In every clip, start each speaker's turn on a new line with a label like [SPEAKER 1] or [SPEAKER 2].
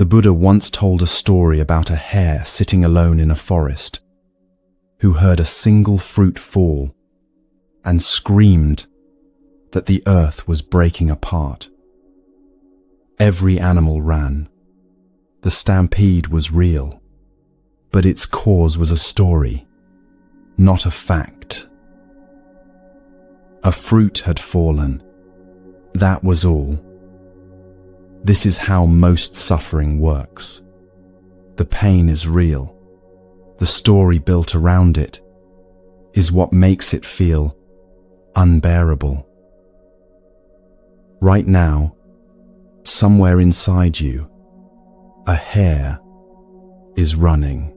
[SPEAKER 1] Buddha once told a story about a hare sitting alone in a forest who heard a single fruit fall and screamed that the earth was breaking apart. Every animal ran. The stampede was real, but its cause was a story, not a fact. A fruit had fallen. That was all. This is how most suffering works. The pain is real. The story built around it is what makes it feel unbearable. Right now, somewhere inside you, a hare is running.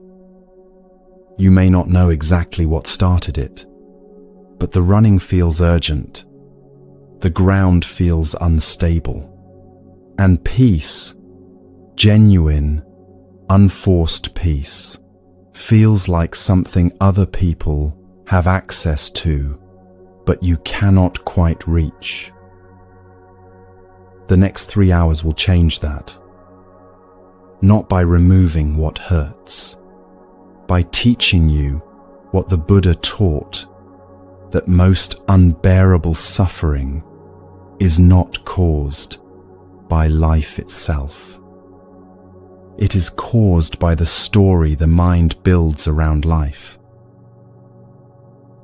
[SPEAKER 1] You may not know exactly what started it, but the running feels urgent. The ground feels unstable. And peace, genuine, unforced peace, feels like something other people have access to, but you cannot quite reach. The next 3 hours will change that. Not by removing what hurts, by teaching you what the Buddha taught, that most unbearable suffering is not caused by life itself. It is caused by the story the mind builds around life.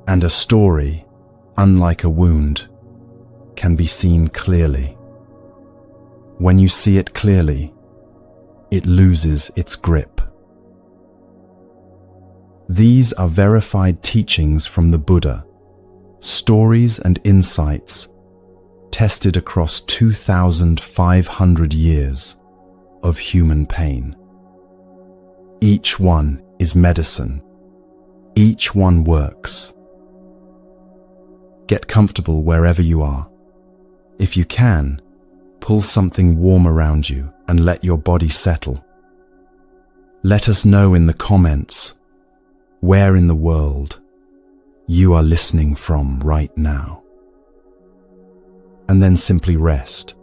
[SPEAKER 1] And a story, unlike a wound, can be seen clearly. When you see it clearly, it loses its grip. These are verified teachings from the Buddha, stories and insights tested across 2,500 years of human pain. Each one is medicine. Each one works. Get comfortable wherever you are. If you can, pull something warm around you and let your body settle. Let us know in the comments where in the world you are listening from right now. And then simply rest.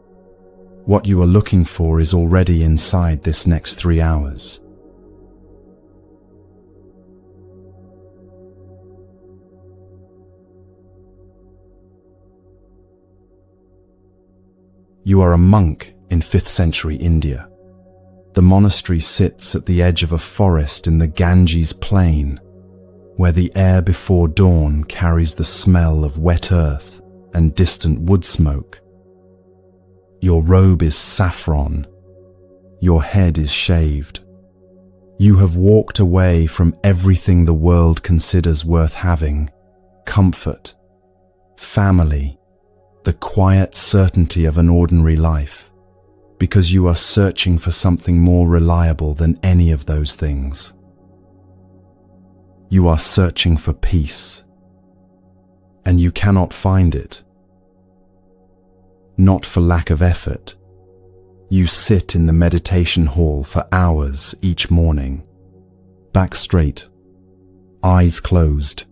[SPEAKER 1] What you are looking for is already inside this next 3 hours. You are a monk in 5th century India. The monastery sits at the edge of a forest in the Ganges plain, where the air before dawn carries the smell of wet earth and distant wood smoke. Your robe is saffron. Your head is shaved. You have walked away from everything the world considers worth having: comfort, family, the quiet certainty of an ordinary life, because you are searching for something more reliable than any of those things. You are searching for peace, and you cannot find it. Not for lack of effort. You sit in the meditation hall for hours each morning, back straight, eyes closed,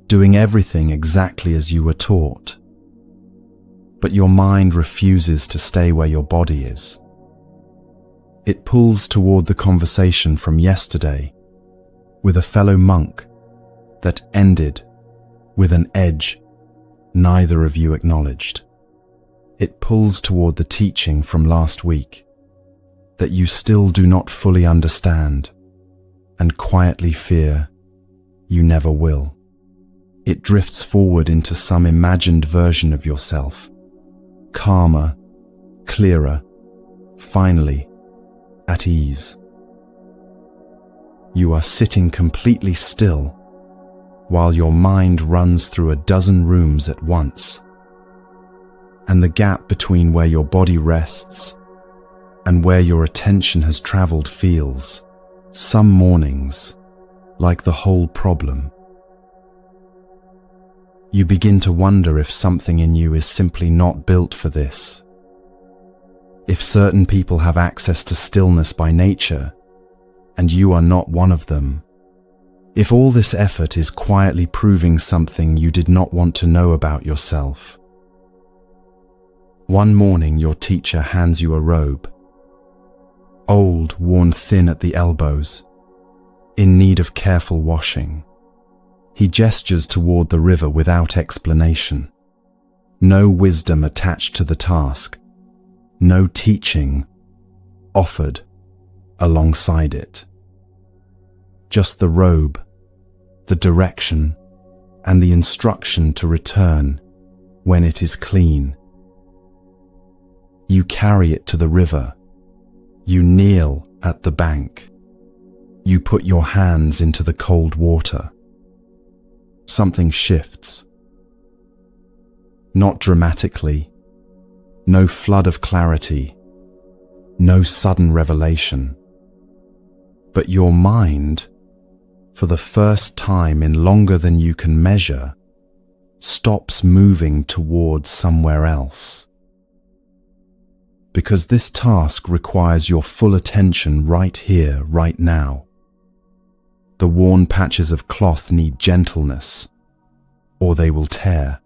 [SPEAKER 1] doing everything exactly as you were taught. But your mind refuses to stay where your body is. It pulls toward the conversation from yesterday with a fellow monk that ended with an edge neither of you acknowledged. It pulls toward the teaching from last week that you still do not fully understand and quietly fear you never will. It drifts forward into some imagined version of yourself, calmer, clearer, finally at ease. You are sitting completely still while your mind runs through a dozen rooms at once, and the gap between where your body rests and where your attention has traveled feels, some mornings, like the whole problem. You begin to wonder if something in you is simply not built for this. If certain people have access to stillness by nature, and you are not one of them. If all this effort is quietly proving something you did not want to know about yourself. One morning your teacher hands you a robe. old, worn thin at the elbows, in need of careful washing. He gestures toward the river without explanation. No wisdom attached to the task, no teaching offered alongside it. Just the robe, the direction, and the instruction to return when it is clean. You carry it to the river. You kneel at the bank. You put your hands into the cold water. Something shifts. Not dramatically, no flood of clarity, no sudden revelation. But your mind, for the first time in longer than you can measure, stops moving towards somewhere else. Because this task requires your full attention right here, right now. The worn patches of cloth need gentleness, or they will tear.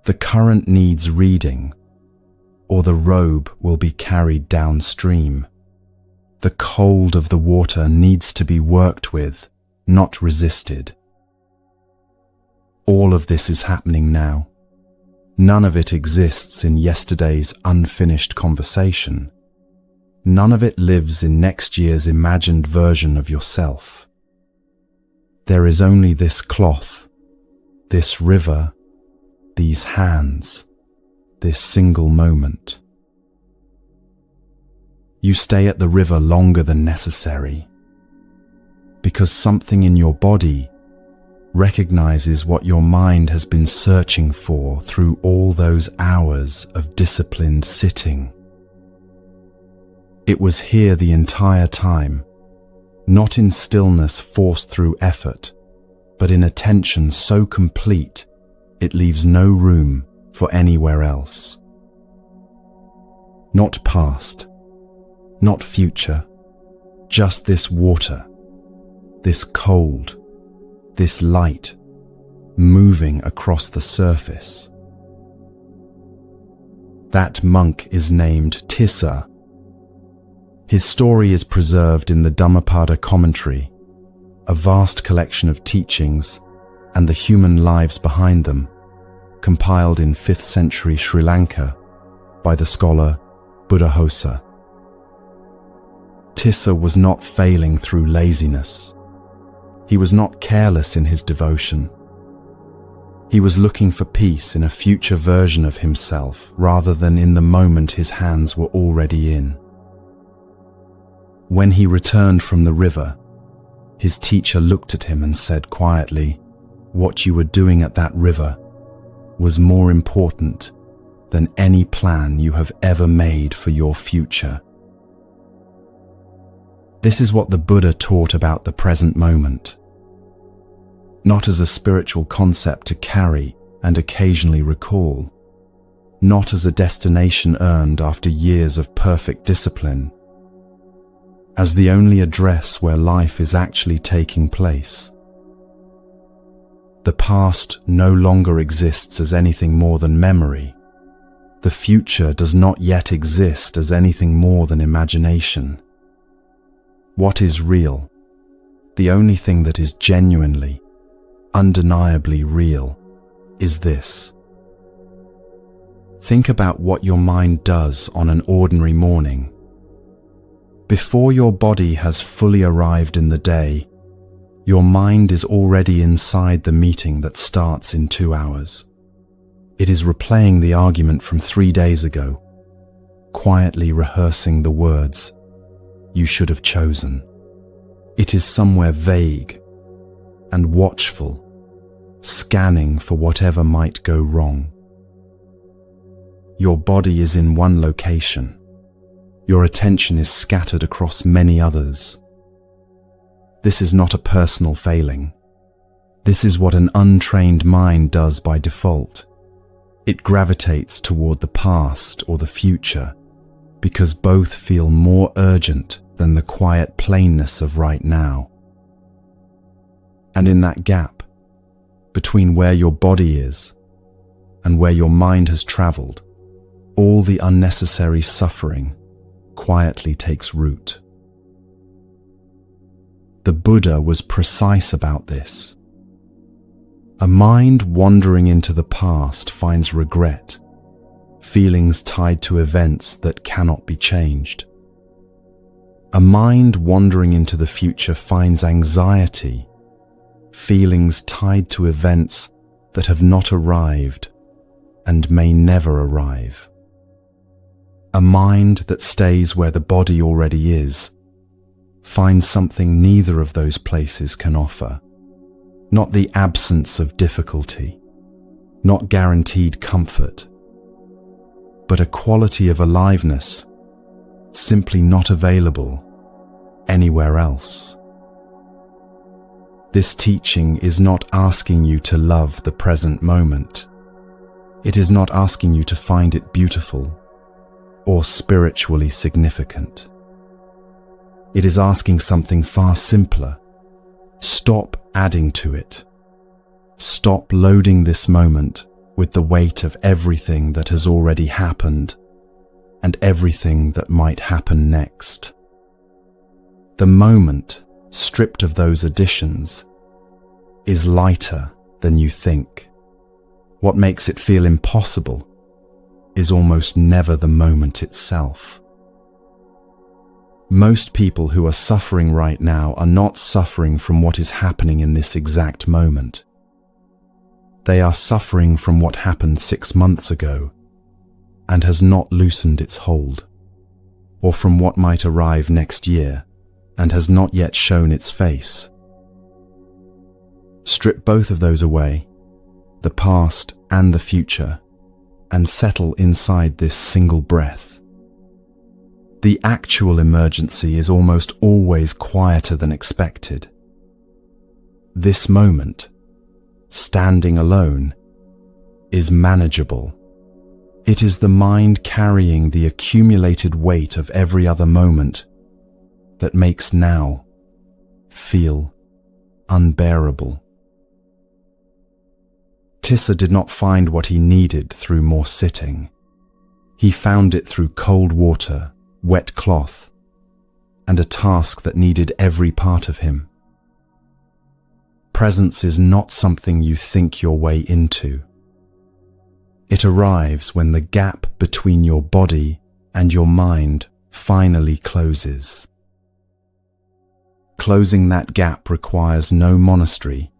[SPEAKER 1] The current needs reading, or the robe will be carried downstream. The cold of the water needs to be worked with, not resisted. All of this is happening now. None of it exists in yesterday's unfinished conversation. None of it lives in next year's imagined version of yourself. There is only this cloth, this river, these hands, this single moment. You stay at the river longer than necessary, because something in your body recognizes what your mind has been searching for through all those hours of disciplined sitting. It was here the entire time, not in stillness forced through effort, but in attention so complete it leaves no room for anywhere else. Not past, not future, just this water, this cold, this light, moving across the surface. That monk is named Tissa. His story is preserved in the Dhammapada commentary, a vast collection of teachings and the human lives behind them, compiled in 5th century Sri Lanka by the scholar Buddhaghosa. Tissa was not failing through laziness. He was not careless in his devotion. He was looking for peace in a future version of himself rather than in the moment his hands were already in. When he returned from the river, his teacher looked at him and said quietly, "What you were doing at that river was more important than any plan you have ever made for your future." This is what the Buddha taught about the present moment. Not as a spiritual concept to carry and occasionally recall, not as a destination earned after years of perfect discipline, as the only address where life is actually taking place. The past no longer exists as anything more than memory. The future does not yet exist as anything more than imagination. What is real, the only thing that is genuinely, undeniably real, is this. Think about what your mind does on an ordinary morning. Before your body has fully arrived in the day, your mind is already inside the meeting that starts in 2 hours. It is replaying the argument from 3 days ago, quietly rehearsing the words you should have chosen. It is somewhere vague and watchful, scanning for whatever might go wrong. Your body is in one location. Your attention is scattered across many others. This is not a personal failing. This is what an untrained mind does by default. It gravitates toward the past or the future because both feel more urgent than the quiet plainness of right now. And in that gap, between where your body is and where your mind has traveled, all the unnecessary suffering quietly takes root. The Buddha was precise about this. A mind wandering into the past finds regret, feelings tied to events that cannot be changed. A mind wandering into the future finds anxiety, feelings tied to events that have not arrived and may never arrive. A mind that stays where the body already is finds something neither of those places can offer. Not the absence of difficulty, not guaranteed comfort, but a quality of aliveness simply not available anywhere else. This teaching is not asking you to love the present moment. It is not asking you to find it beautiful or spiritually significant. It is asking something far simpler. Stop adding to it. Stop loading this moment with the weight of everything that has already happened and everything that might happen next. The moment, stripped of those additions, is lighter than you think. What makes it feel impossible is almost never the moment itself. Most people who are suffering right now are not suffering from what is happening in this exact moment. They are suffering from what happened 6 months ago and has not loosened its hold, or from what might arrive next year and has not yet shown its face. Strip both of those away, the past and the future, and settle inside this single breath. The actual emergency is almost always quieter than expected. This moment, standing alone, is manageable. It is the mind carrying the accumulated weight of every other moment that makes now feel unbearable. Tissa did not find what he needed through more sitting. He found it through cold water, wet cloth, and a task that needed every part of him. Presence is not something you think your way into. It arrives when the gap between your body and your mind finally closes. Closing that gap requires no monastery,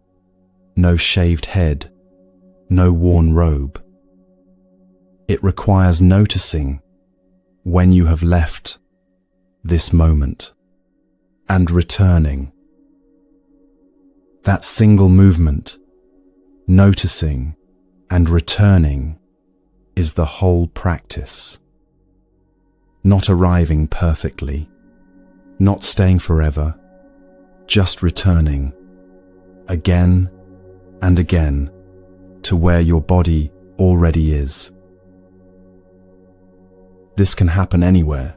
[SPEAKER 1] no shaved head, no worn robe. It requires noticing when you have left this moment and returning. That single movement, noticing and returning, is the whole practice. Not arriving perfectly, not staying forever, just returning again and again to where your body already is. This can happen anywhere.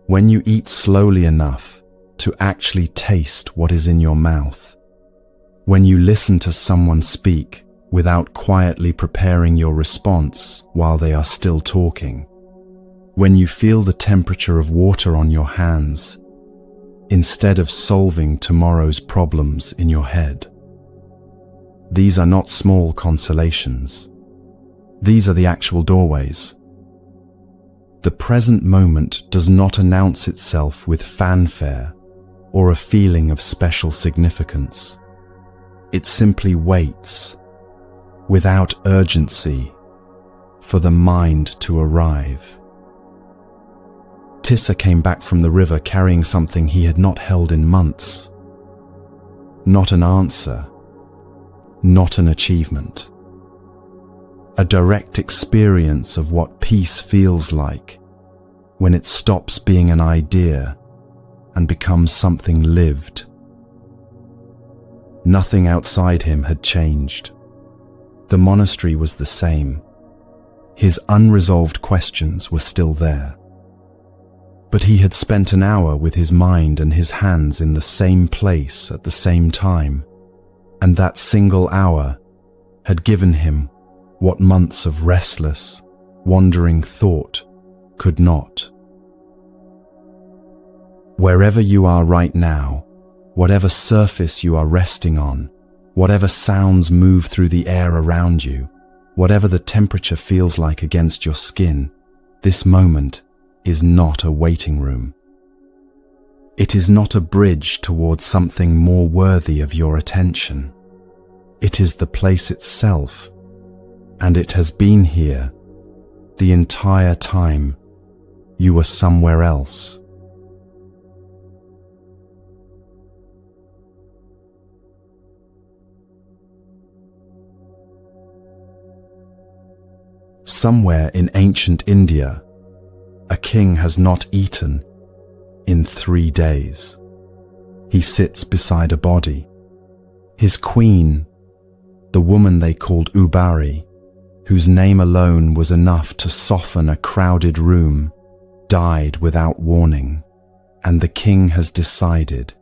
[SPEAKER 1] When you eat slowly enough to actually taste what is in your mouth. When you listen to someone speak without quietly preparing your response while they are still talking. When you feel the temperature of water on your hands, instead of solving tomorrow's problems in your head. These are not small consolations. These are the actual doorways. The present moment does not announce itself with fanfare or a feeling of special significance. It simply waits, without urgency, for the mind to arrive. Tissa came back from the river carrying something he had not held in months. Not an answer, not an achievement. A direct experience of what peace feels like when it stops being an idea and becomes something lived. Nothing outside him had changed. The monastery was the same. His unresolved questions were still there. But he had spent an hour with his mind and his hands in the same place at the same time, and that single hour had given him what months of restless, wandering thought could not. Wherever you are right now, whatever surface you are resting on, whatever sounds move through the air around you, whatever the temperature feels like against your skin, this moment is not a waiting room. It is not a bridge towards something more worthy of your attention. It is the place itself, and it has been here the entire time you were somewhere else. Somewhere in ancient India, a king has not eaten in 3 days. He sits beside a body. His queen, the woman they called Ubari, whose name alone was enough to soften a crowded room, died without warning, and the king has decided,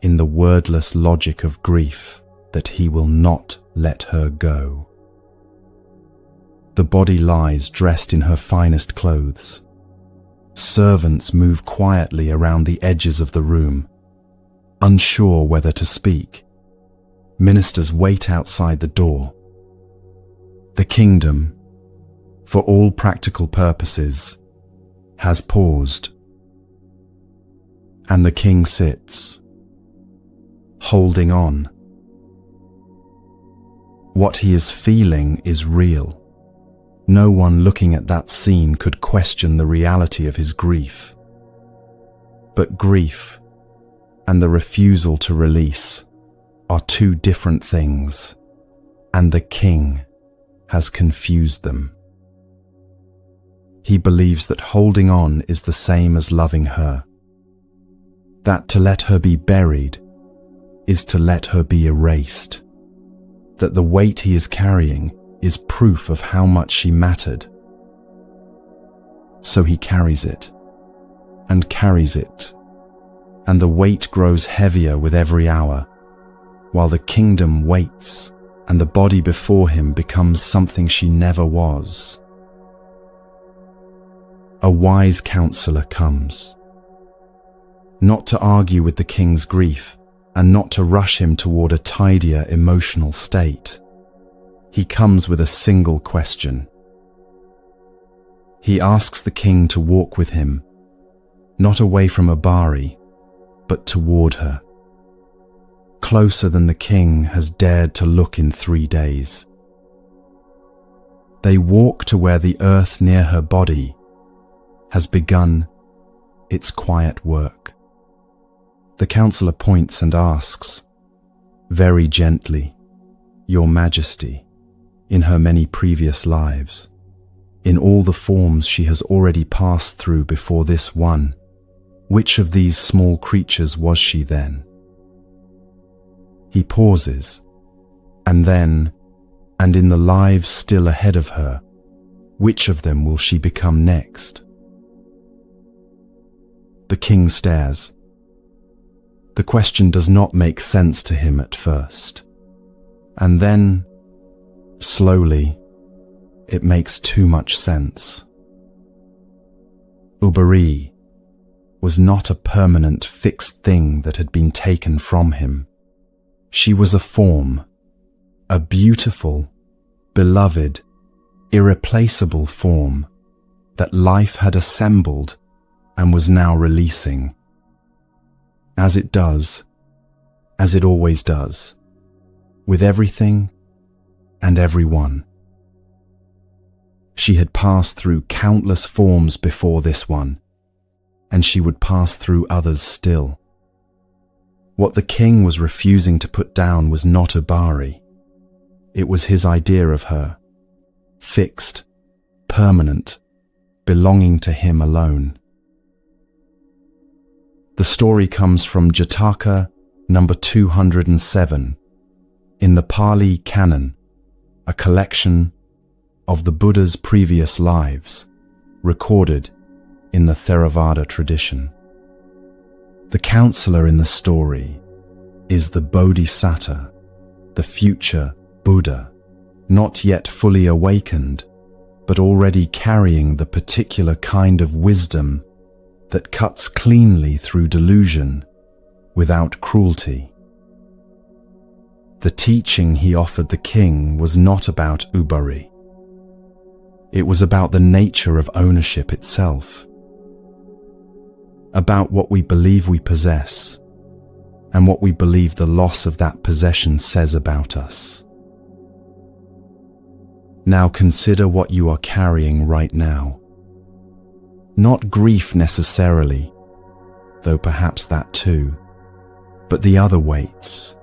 [SPEAKER 1] in the wordless logic of grief, that he will not let her go. The body lies dressed in her finest clothes. Servants move quietly around the edges of the room, unsure whether to speak. Ministers wait outside the door. The kingdom, for all practical purposes, has paused. And the king sits, holding on. What he is feeling is real. No one looking at that scene could question the reality of his grief. But grief and the refusal to release are two different things, and the king has confused them. He believes that holding on is the same as loving her, that to let her be buried is to let her be erased, that the weight he is carrying is proof of how much she mattered. So he carries it, and the weight grows heavier with every hour, while the kingdom waits, and the body before him becomes something she never was. A wise counselor comes, not to argue with the king's grief, and not to rush him toward a tidier emotional state. He comes with a single question. He asks the king to walk with him, not away from Ubari, but toward her, closer than the king has dared to look in 3 days. They walk to where the earth near her body has begun its quiet work. The counselor points and asks, very gently, "Your Majesty, in her many previous lives, in all the forms she has already passed through before this one, which of these small creatures was she then?" He pauses, and then, and in the lives still ahead of her, which of them will she become next? The king stares. The question does not make sense to him at first, and then, slowly, it makes too much sense. Ubari was not a permanent, fixed thing that had been taken from him. She was a form, a beautiful, beloved, irreplaceable form that life had assembled and was now releasing. As it does, as it always does, with everything and everyone. She had passed through countless forms before this one, and she would pass through others still. What the king was refusing to put down was not Ubari. It was his idea of her, fixed, permanent, belonging to him alone. The story comes from Jataka number 207 in the Pali Canon, a collection of the Buddha's previous lives, recorded in the Theravada tradition. The counselor in the story is the Bodhisattva, the future Buddha, not yet fully awakened, but already carrying the particular kind of wisdom that cuts cleanly through delusion without cruelty. The teaching he offered the king was not about Ubari. It was about the nature of ownership itself, about what we believe we possess and what we believe the loss of that possession says about us. Now consider what you are carrying right now. Not grief necessarily, though perhaps that too, but the other weights.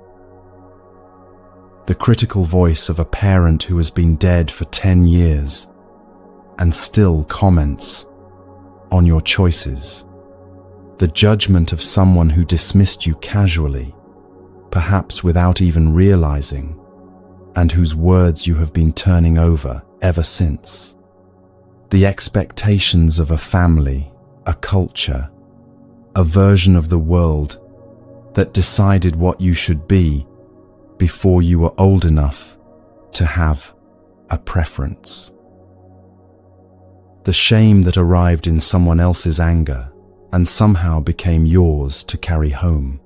[SPEAKER 1] The critical voice of a parent who has been dead for 10 years and still comments on your choices. The judgment of someone who dismissed you casually, perhaps without even realizing, and whose words you have been turning over ever since. The expectations of a family, a culture, a version of the world that decided what you should be before you were old enough to have a preference. The shame that arrived in someone else's anger and somehow became yours to carry home.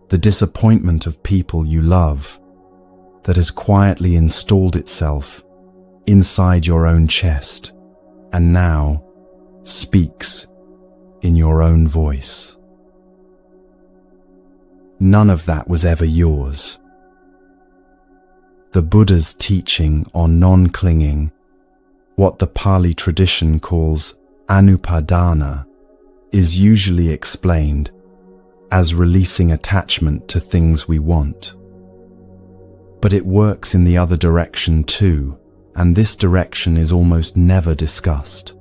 [SPEAKER 1] The disappointment of people you love that has quietly installed itself inside your own chest and now speaks in your own voice. None of that was ever yours. The Buddha's teaching on non-clinging, what the Pali tradition calls anupadana, is usually explained as releasing attachment to things we want. But it works in the other direction too, and this direction is almost never discussed.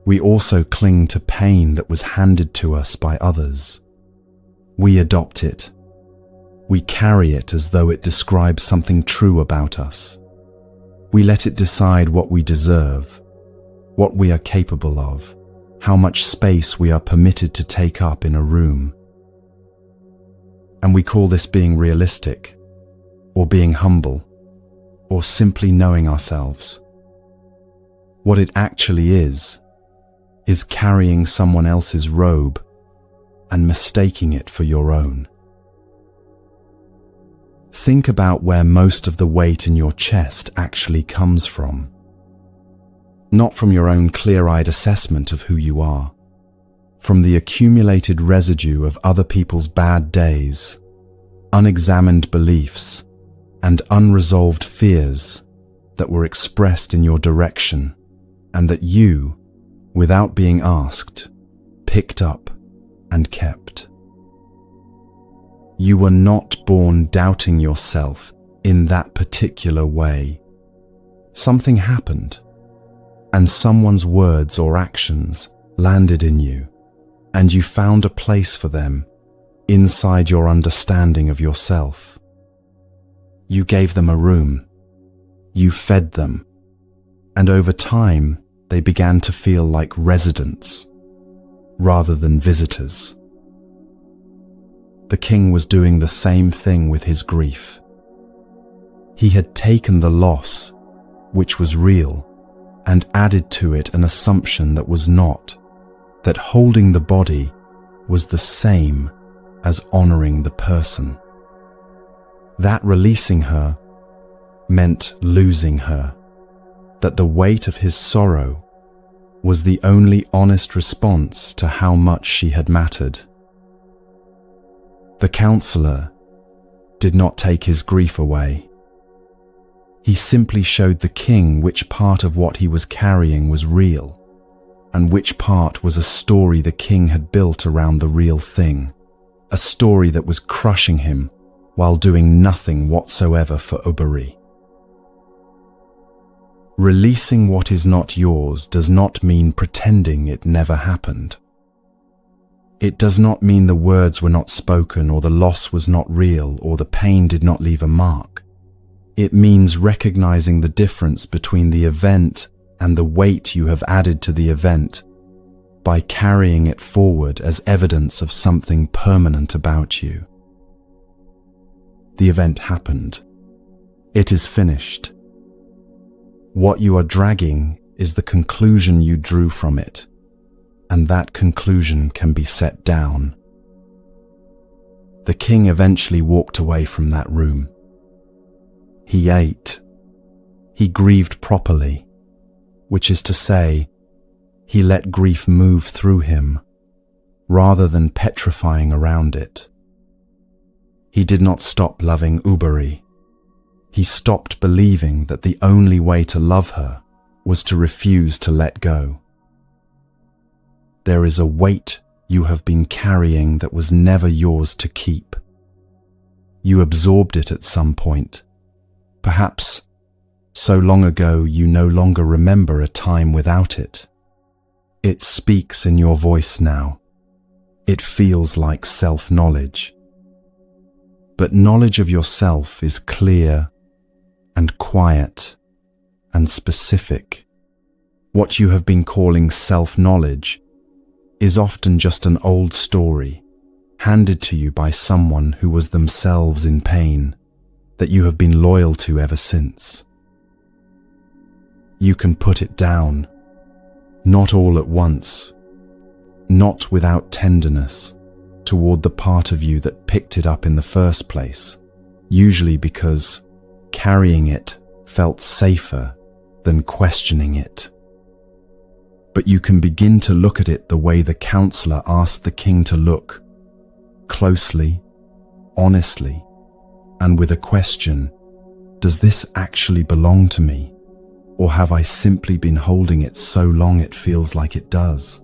[SPEAKER 1] We also cling to pain that was handed to us by others. We adopt it. We carry it as though it describes something true about us. We let it decide what we deserve, what we are capable of, how much space we are permitted to take up in a room. And we call this being realistic, or being humble, or simply knowing ourselves. What it actually is carrying someone else's robe and mistaking it for your own. Think about where most of the weight in your chest actually comes from. Not from your own clear-eyed assessment of who you are, from the accumulated residue of other people's bad days, unexamined beliefs, and unresolved fears that were expressed in your direction and that you, without being asked, picked up and kept. You were not born doubting yourself in that particular way. Something happened, and someone's words or actions landed in you, and you found a place for them inside your understanding of yourself. You gave them a room, you fed them, and over time they began to feel like residents rather than visitors. The king was doing the same thing with his grief. He had taken the loss, which was real, and added to it an assumption that was not, that holding the body was the same as honoring the person. That releasing her meant losing her, that the weight of his sorrow was the only honest response to how much she had mattered. The counselor did not take his grief away. He simply showed the king which part of what he was carrying was real, and which part was a story the king had built around the real thing, a story that was crushing him while doing nothing whatsoever for Ubari. Releasing what is not yours does not mean pretending it never happened. It does not mean the words were not spoken, or the loss was not real, or the pain did not leave a mark. It means recognizing the difference between the event and the weight you have added to the event by carrying it forward as evidence of something permanent about you. The event happened. It is finished. What you are dragging is the conclusion you drew from it, and that conclusion can be set down The king eventually walked away from that room. He ate. He grieved properly, which is to say, he let grief move through him, rather than petrifying around it. He did not stop loving Uberi. He stopped believing that the only way to love her was to refuse to let go. There is a weight you have been carrying that was never yours to keep. You absorbed it at some point, perhaps so long ago you no longer remember a time without it. It speaks in your voice now. It feels like self-knowledge. But knowledge of yourself is clear and quiet and specific. What you have been calling self-knowledge is often just an old story handed to you by someone who was themselves in pain that you have been loyal to ever since. You can put it down, not all at once, not without tenderness toward the part of you that picked it up in the first place, usually because carrying it felt safer than questioning it. But you can begin to look at it the way the counselor asked the king to look, closely, honestly, and with a question: does this actually belong to me? Or have I simply been holding it so long it feels like it does?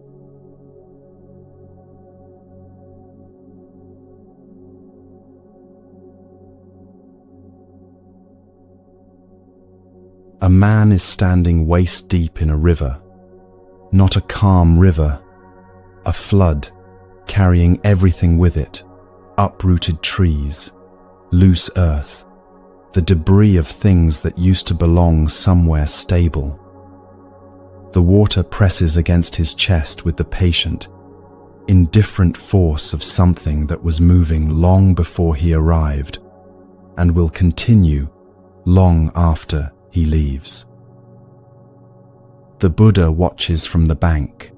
[SPEAKER 1] A man is standing waist deep in a river, not a calm river, a flood carrying everything with it, uprooted trees, loose earth, the debris of things that used to belong somewhere stable. The water presses against his chest with the patient, indifferent force of something that was moving long before he arrived and will continue long after he leaves. The Buddha watches from the bank.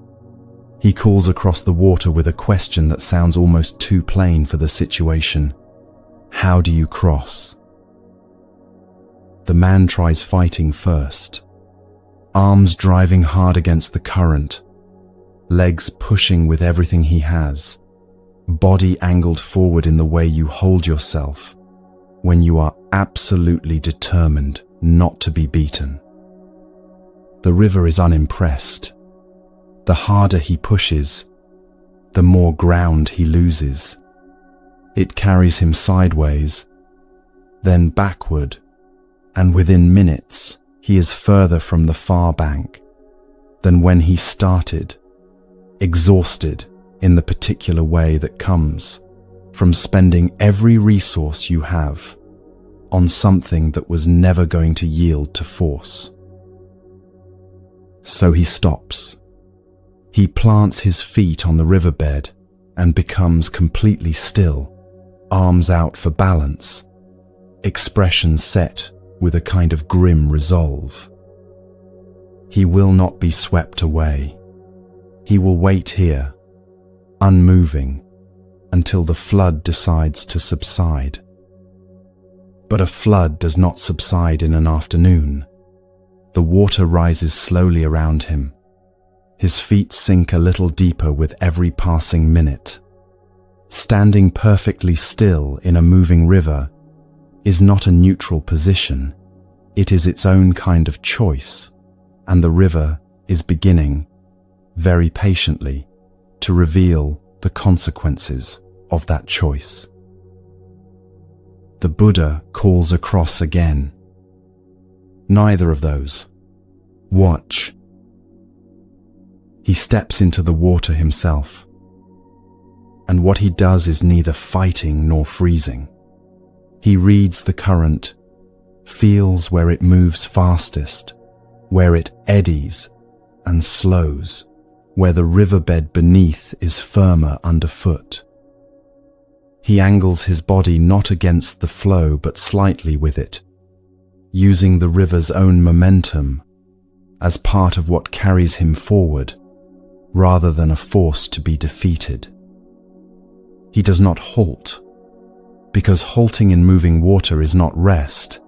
[SPEAKER 1] He calls across the water with a question that sounds almost too plain for the situation. How do you cross? The man tries fighting first, arms driving hard against the current, legs pushing with everything he has, body angled forward in the way you hold yourself when you are absolutely determined not to be beaten. The river is unimpressed. The harder he pushes, the more ground he loses. It carries him sideways, then backward, and within minutes he is further from the far bank than when he started, exhausted in the particular way that comes from spending every resource you have on something that was never going to yield to force. So he stops. He plants his feet on the riverbed and becomes completely still, arms out for balance, expression set with a kind of grim resolve. He will not be swept away. He will wait here, unmoving, until the flood decides to subside. But a flood does not subside in an afternoon. The water rises slowly around him. His feet sink a little deeper with every passing minute. Standing perfectly still in a moving river is not a neutral position. It is its own kind of choice, and the river is beginning, very patiently, to reveal the consequences of that choice. The Buddha calls across again. Neither of those. Watch. He steps into the water himself, and what he does is neither fighting nor freezing. He reads the current, feels where it moves fastest, where it eddies and slows, where the riverbed beneath is firmer underfoot. He angles his body not against the flow but slightly with it, using the river's own momentum as part of what carries him forward, rather than a force to be defeated. He does not halt Because halting in moving water is not rest,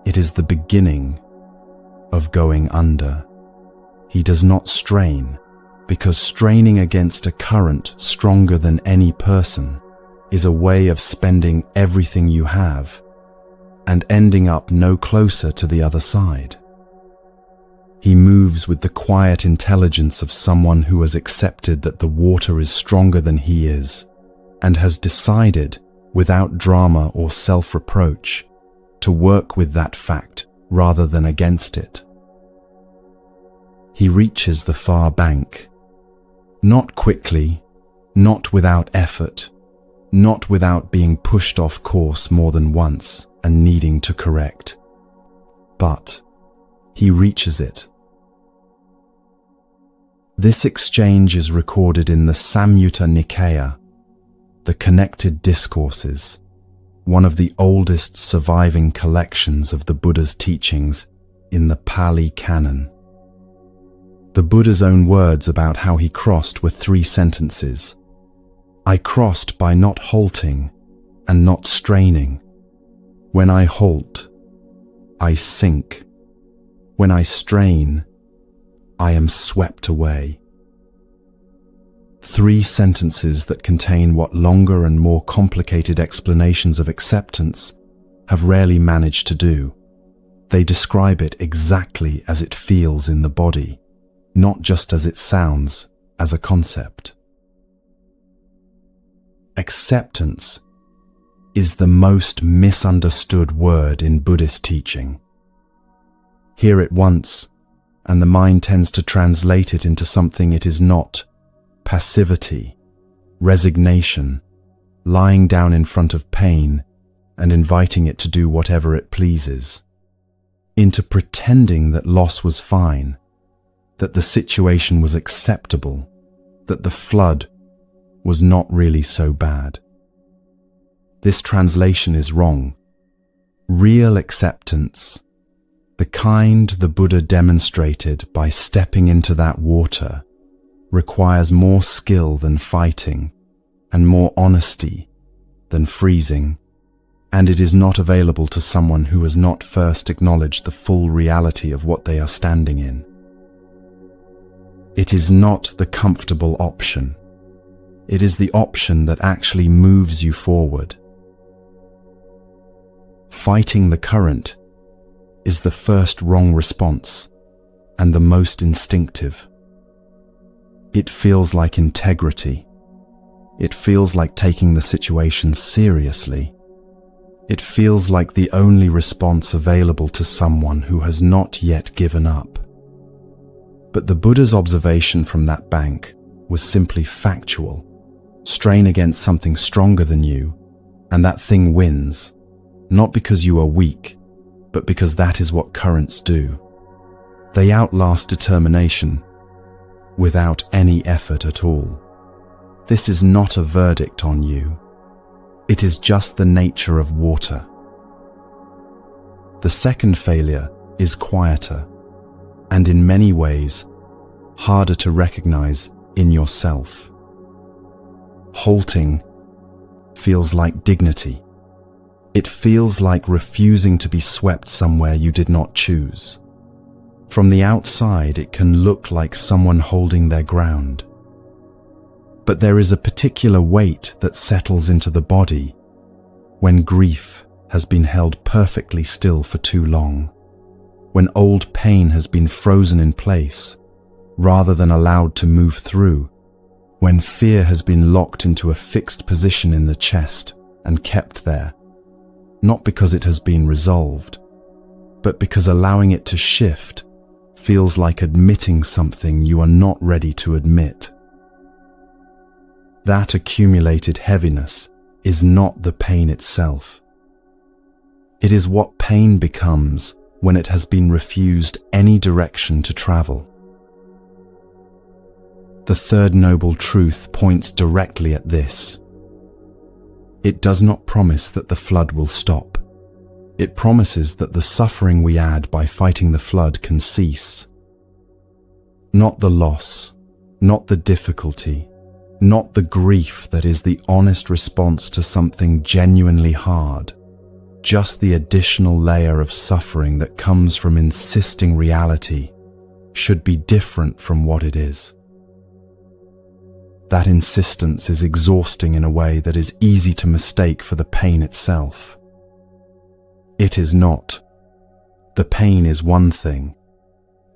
[SPEAKER 1] it is the beginning of going under. He does not strain, because straining against a current stronger than any person is a way of spending everything you have and ending up no closer to the other side. He moves with the quiet intelligence of someone who has accepted that the water is stronger than he is and has decided, without drama or self-reproach, to work with that fact rather than against it. He reaches the far bank, not quickly, not without effort, not without being pushed off course more than once and needing to correct, but he reaches it. This exchange is recorded in the Samyutta Nikaya, the Connected Discourses, one of the oldest surviving collections of the Buddha's teachings in the Pali Canon. The Buddha's own words about how he crossed were 3 sentences. I crossed by not halting and not straining. When I halt, I sink. When I strain, I am swept away. 3 sentences that contain what longer and more complicated explanations of acceptance have rarely managed to do. They describe it exactly as it feels in the body, not just as it sounds as a concept. Acceptance is the most misunderstood word in Buddhist teaching. Hear it once, and the mind tends to translate it into something it is not: passivity, resignation, lying down in front of pain and inviting it to do whatever it pleases, into pretending that loss was fine, that the situation was acceptable, that the flood was not really so bad. This translation is wrong. Real acceptance, the kind the Buddha demonstrated by stepping into that water, requires more skill than fighting and more honesty than freezing, and it is not available to someone who has not first acknowledged the full reality of what they are standing in. It is not the comfortable option. It is the option that actually moves you forward. Fighting the current is the first wrong response and the most instinctive. It feels like integrity. It feels like taking the situation seriously. It feels like the only response available to someone who has not yet given up. But the Buddha's observation from that bank was simply factual. Strain against something stronger than you, and that thing wins, not because you are weak, but because that is what currents do. They outlast determination without any effort at all. This is not a verdict on you. It is just the nature of water. The second failure is quieter, and in many ways, harder to recognize in yourself. Halting feels like dignity. It feels like refusing to be swept somewhere you did not choose. From the outside, it can look like someone holding their ground. But there is a particular weight that settles into the body when grief has been held perfectly still for too long, when old pain has been frozen in place rather than allowed to move through, when fear has been locked into a fixed position in the chest and kept there, not because it has been resolved, but because allowing it to shift feels like admitting something you are not ready to admit. That accumulated heaviness is not the pain itself. It is what pain becomes when it has been refused any direction to travel. The third noble truth points directly at this. It does not promise that the flood will stop. It promises that the suffering we add by fighting the flood can cease. Not the loss, not the difficulty, not the grief that is the honest response to something genuinely hard, just the additional layer of suffering that comes from insisting reality should be different from what it is. That insistence is exhausting in a way that is easy to mistake for the pain itself. It is not. The pain is one thing.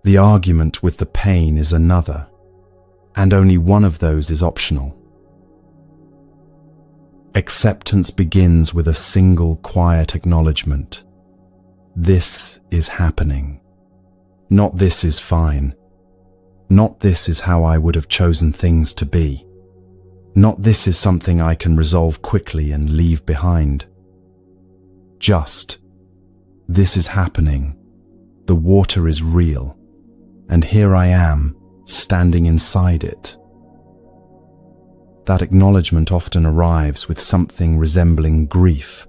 [SPEAKER 1] The argument with the pain is another, and only one of those is optional. Acceptance begins with a single quiet acknowledgement. This is happening. Not this is fine. Not this is how I would have chosen things to be. Not this is something I can resolve quickly and leave behind. Just, this is happening. The water is real, and here I am, standing inside it. That acknowledgement often arrives with something resembling grief,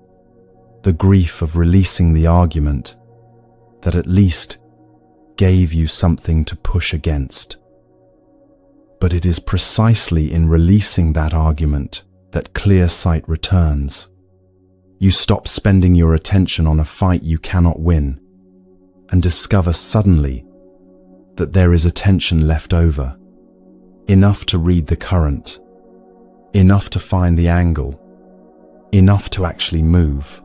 [SPEAKER 1] the grief of releasing the argument that at least gave you something to push against. But it is precisely in releasing that argument that clear sight returns. You stop spending your attention on a fight you cannot win, and discover suddenly that there is attention left over, enough to read the current, enough to find the angle, enough to actually move.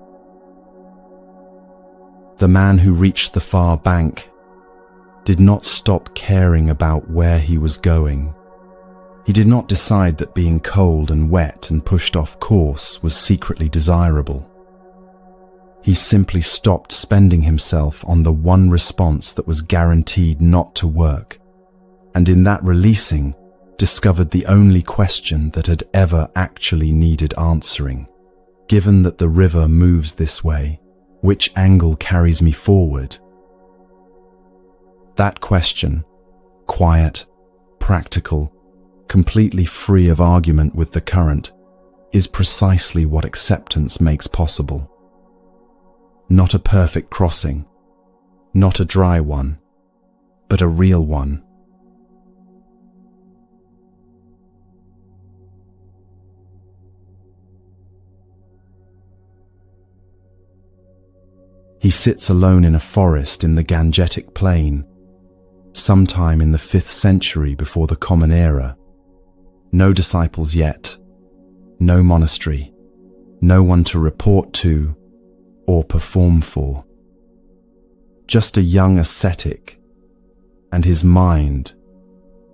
[SPEAKER 1] The man who reached the far bank did not stop caring about where he was going. He did not decide that being cold and wet and pushed off course was secretly desirable. He simply stopped spending himself on the one response that was guaranteed not to work, and in that releasing, discovered the only question that had ever actually needed answering. Given that the river moves this way, which angle carries me forward? That question, quiet, practical, completely free of argument with the current, is precisely what acceptance makes possible. Not a perfect crossing, not a dry one, but a real one. He sits alone in a forest in the Gangetic Plain, sometime in the 5th century before the Common Era. No disciples yet, no monastery, no one to report to or perform for. Just a young ascetic and his mind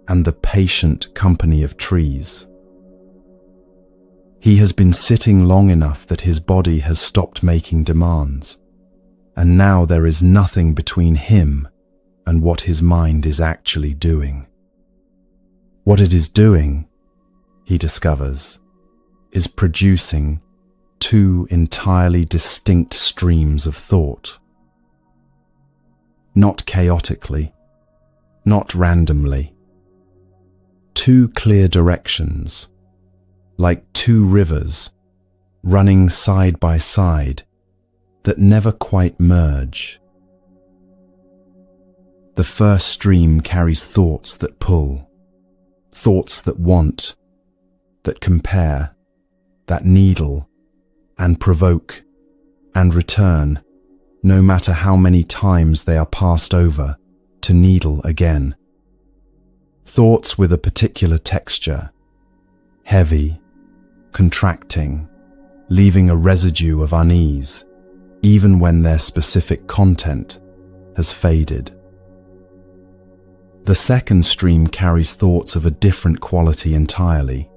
[SPEAKER 1] and the patient company of trees. He has been sitting long enough that his body has stopped making demands, and now there is nothing between him and what his mind is actually doing. What it is doing, he discovers, is producing two entirely distinct streams of thought. Not chaotically, not randomly. Two clear directions, like two rivers running side by side that never quite merge. The first stream carries thoughts that pull, thoughts that want, that compare, that needle, and provoke, and return, no matter how many times they are passed over, to needle again. Thoughts with a particular texture, heavy, contracting, leaving a residue of unease, even when their specific content has faded. The second stream carries thoughts of a different quality entirely.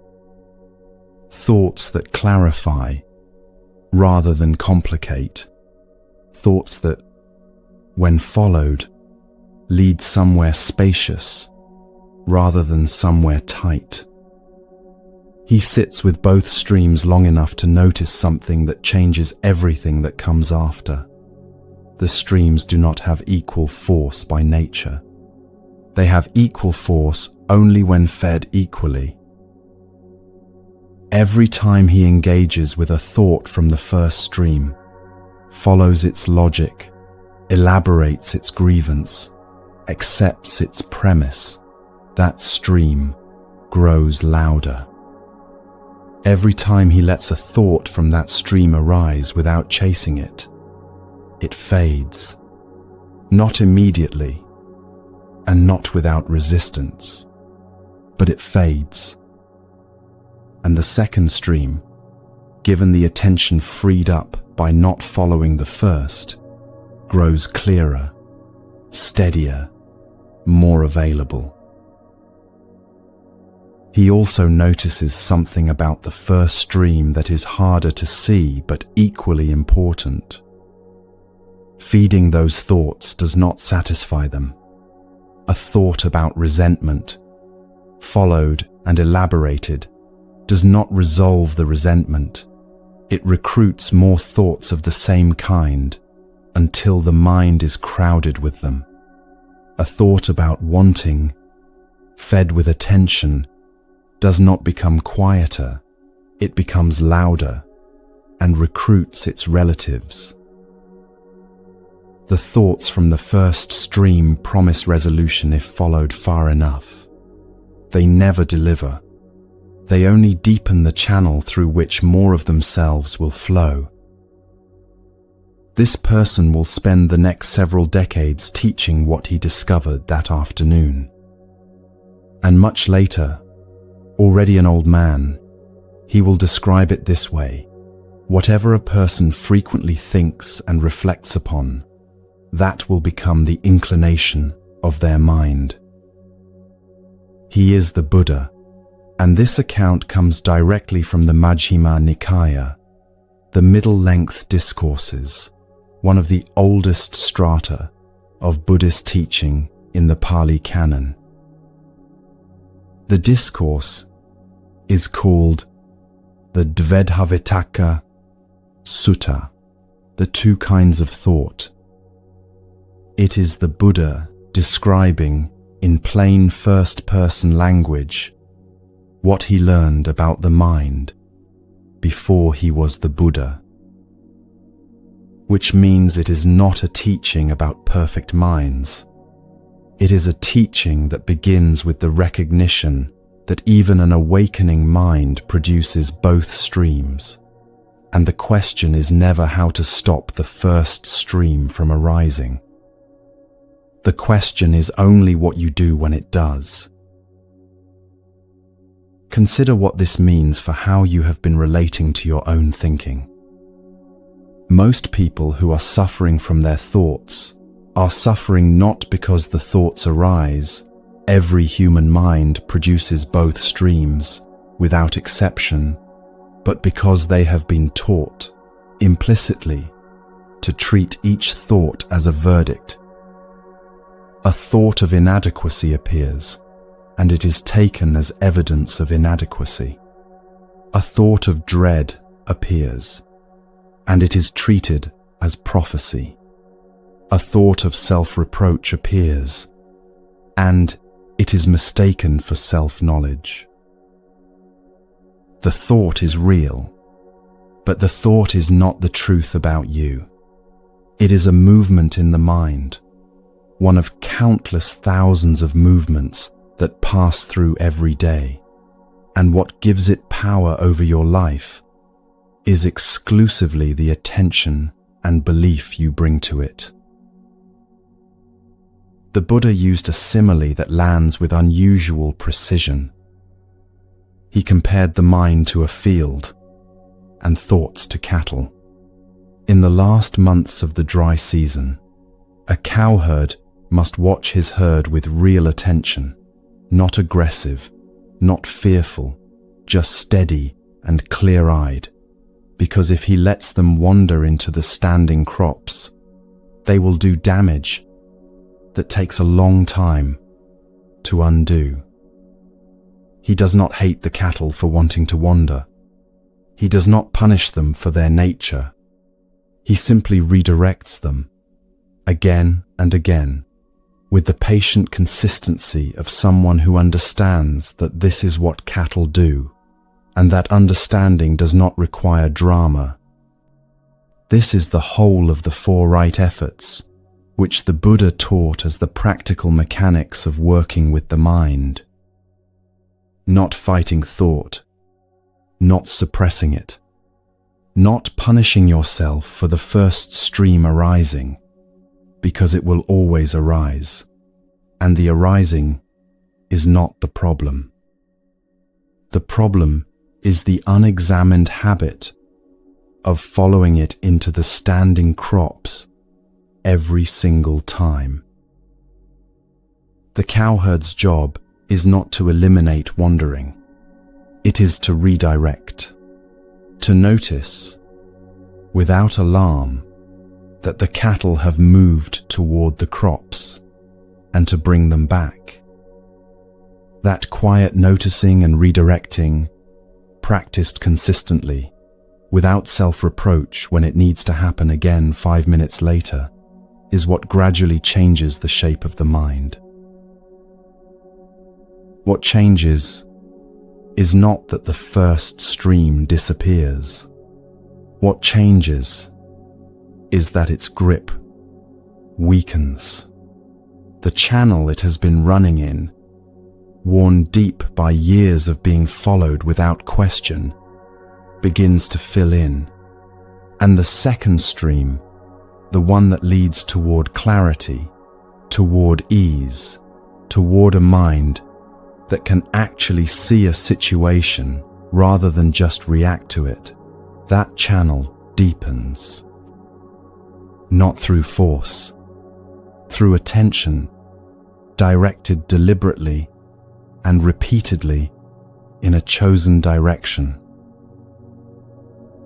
[SPEAKER 1] Thoughts that clarify rather than complicate. Thoughts that, when followed, lead somewhere spacious rather than somewhere tight. He sits with both streams long enough to notice something that changes everything that comes after. The streams do not have equal force by nature. They have equal force only when fed equally. Every time he engages with a thought from the first stream, follows its logic, elaborates its grievance, accepts its premise, that stream grows louder. Every time he lets a thought from that stream arise without chasing it, it fades. Not immediately, and not without resistance, but it fades. And the second stream, given the attention freed up by not following the first, grows clearer, steadier, more available. He also notices something about the first stream that is harder to see but equally important. Feeding those thoughts does not satisfy them. A thought about resentment, followed and elaborated, does not resolve the resentment. It recruits more thoughts of the same kind until the mind is crowded with them. A thought about wanting, fed with attention, does not become quieter, it becomes louder and recruits its relatives. The thoughts from the first stream promise resolution if followed far enough. They never deliver. They only deepen the channel through which more of themselves will flow. This person will spend the next several decades teaching what he discovered that afternoon. And much later, already an old man, he will describe it this way: whatever a person frequently thinks and reflects upon, that will become the inclination of their mind. He is the Buddha, and this account comes directly from the Majjhima Nikaya, the middle-length discourses, one of the oldest strata of Buddhist teaching in the Pali Canon. The discourse is called the Dvedhavitaka Sutta, the two kinds of thought. It is the Buddha describing in plain first-person language what he learned about the mind before he was the Buddha, which means it is not a teaching about perfect minds. It is a teaching that begins with the recognition that even an awakening mind produces both streams, and the question is never how to stop the first stream from arising. The question is only what you do when it does. Consider what this means for how you have been relating to your own thinking. Most people who are suffering from their thoughts are suffering not because the thoughts arise. Every human mind produces both streams, without exception, but because they have been taught, implicitly, to treat each thought as a verdict. A thought of inadequacy appears, and it is taken as evidence of inadequacy. A thought of dread appears, and it is treated as prophecy. A thought of self-reproach appears, and it is mistaken for self-knowledge. The thought is real, but the thought is not the truth about you. It is a movement in the mind, one of countless thousands of movements that pass through every day, and what gives it power over your life is exclusively the attention and belief you bring to it. The Buddha used a simile that lands with unusual precision. He compared the mind to a field and thoughts to cattle. In the last months of the dry season, a cowherd must watch his herd with real attention, not aggressive, not fearful, just steady and clear-eyed, because if he lets them wander into the standing crops, they will do damage that takes a long time to undo. He does not hate the cattle for wanting to wander. He does not punish them for their nature. He simply redirects them, again and again, with the patient consistency of someone who understands that this is what cattle do, and that understanding does not require drama. This is the whole of the four right efforts, which the Buddha taught as the practical mechanics of working with the mind. Not fighting thought, not suppressing it, not punishing yourself for the first stream arising, because it will always arise, and the arising is not the problem. The problem is the unexamined habit of following it into the standing crops every single time. The cowherd's job is not to eliminate wandering. It is to redirect, to notice, without alarm, that the cattle have moved toward the crops, and to bring them back. That quiet noticing and redirecting, practiced consistently, without self-reproach when it needs to happen again 5 minutes later, is what gradually changes the shape of the mind. What changes is not that the first stream disappears. What changes is that its grip weakens. The channel it has been running in, worn deep by years of being followed without question, begins to fill in, and the second stream, the one that leads toward clarity, toward ease, toward a mind that can actually see a situation rather than just react to it, that channel deepens. Not through force, through attention, directed deliberately and repeatedly in a chosen direction.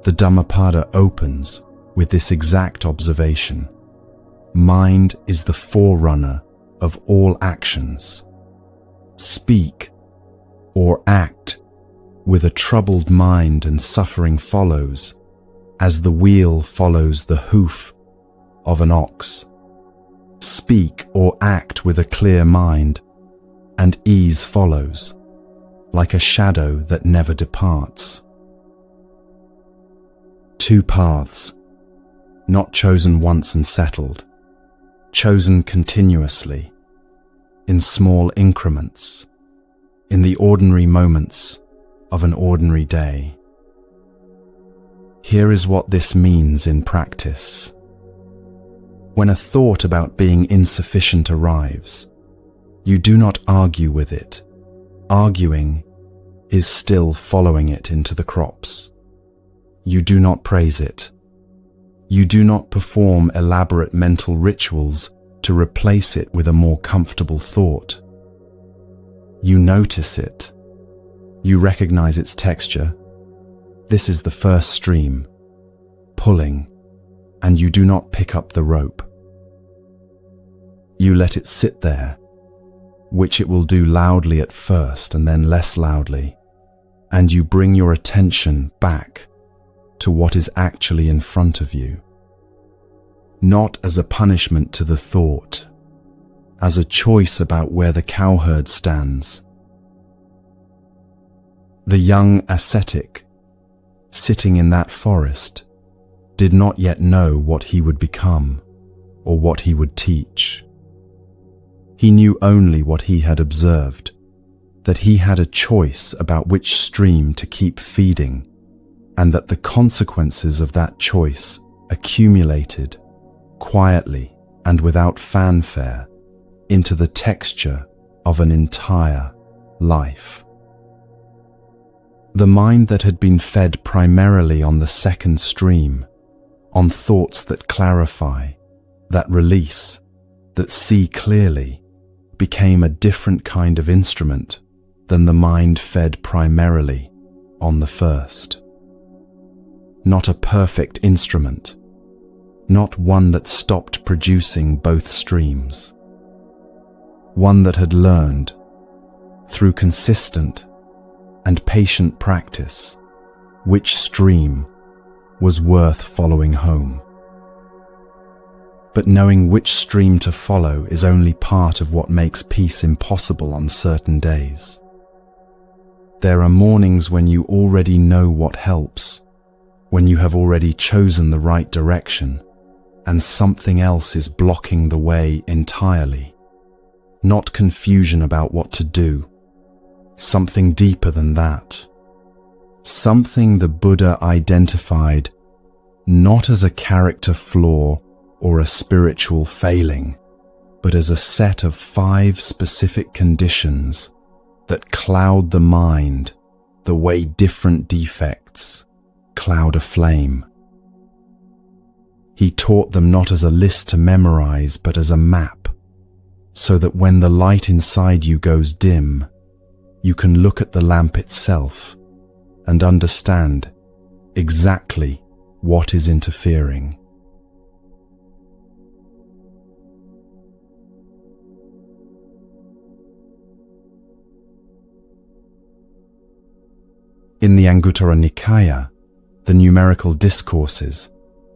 [SPEAKER 1] The Dhammapada opens with this exact observation. Mind is the forerunner of all actions. Speak or act with a troubled mind and suffering follows, as the wheel follows the hoof of an ox. Speak or act with a clear mind, and ease follows, like a shadow that never departs. Two paths, not chosen once and settled, chosen continuously, in small increments, in the ordinary moments of an ordinary day. Here is what this means in practice. When a thought about being insufficient arrives, you do not argue with it. Arguing is still following it into the crops. You do not praise it. You do not perform elaborate mental rituals to replace it with a more comfortable thought. You notice it. You recognize its texture. This is the first stream, pulling, and you do not pick up the rope. You let it sit there, which it will do loudly at first and then less loudly, and you bring your attention back to what is actually in front of you, not as a punishment to the thought, as a choice about where the cowherd stands. The young ascetic, sitting in that forest, did not yet know what he would become or what he would teach. He knew only what he had observed, that he had a choice about which stream to keep feeding, and that the consequences of that choice accumulated quietly and without fanfare into the texture of an entire life. The mind that had been fed primarily on the second stream, on thoughts that clarify, that release, that see clearly, became a different kind of instrument than the mind fed primarily on the first. Not a perfect instrument, not one that stopped producing both streams. One that had learned, through consistent and patient practice, which stream was worth following home. But knowing which stream to follow is only part of what makes peace impossible on certain days. There are mornings when you already know what helps, when you have already chosen the right direction, and something else is blocking the way entirely. Not confusion about what to do, something deeper than that. something the Buddha identified not as a character flaw or a spiritual failing, but as a set of 5 specific conditions that cloud the mind the way different defects cloud a flame. He taught them not as a list to memorize, but as a map, so that when the light inside you goes dim, you can look at the lamp itself and understand exactly what is interfering. In the Anguttara Nikaya, the Numerical Discourses,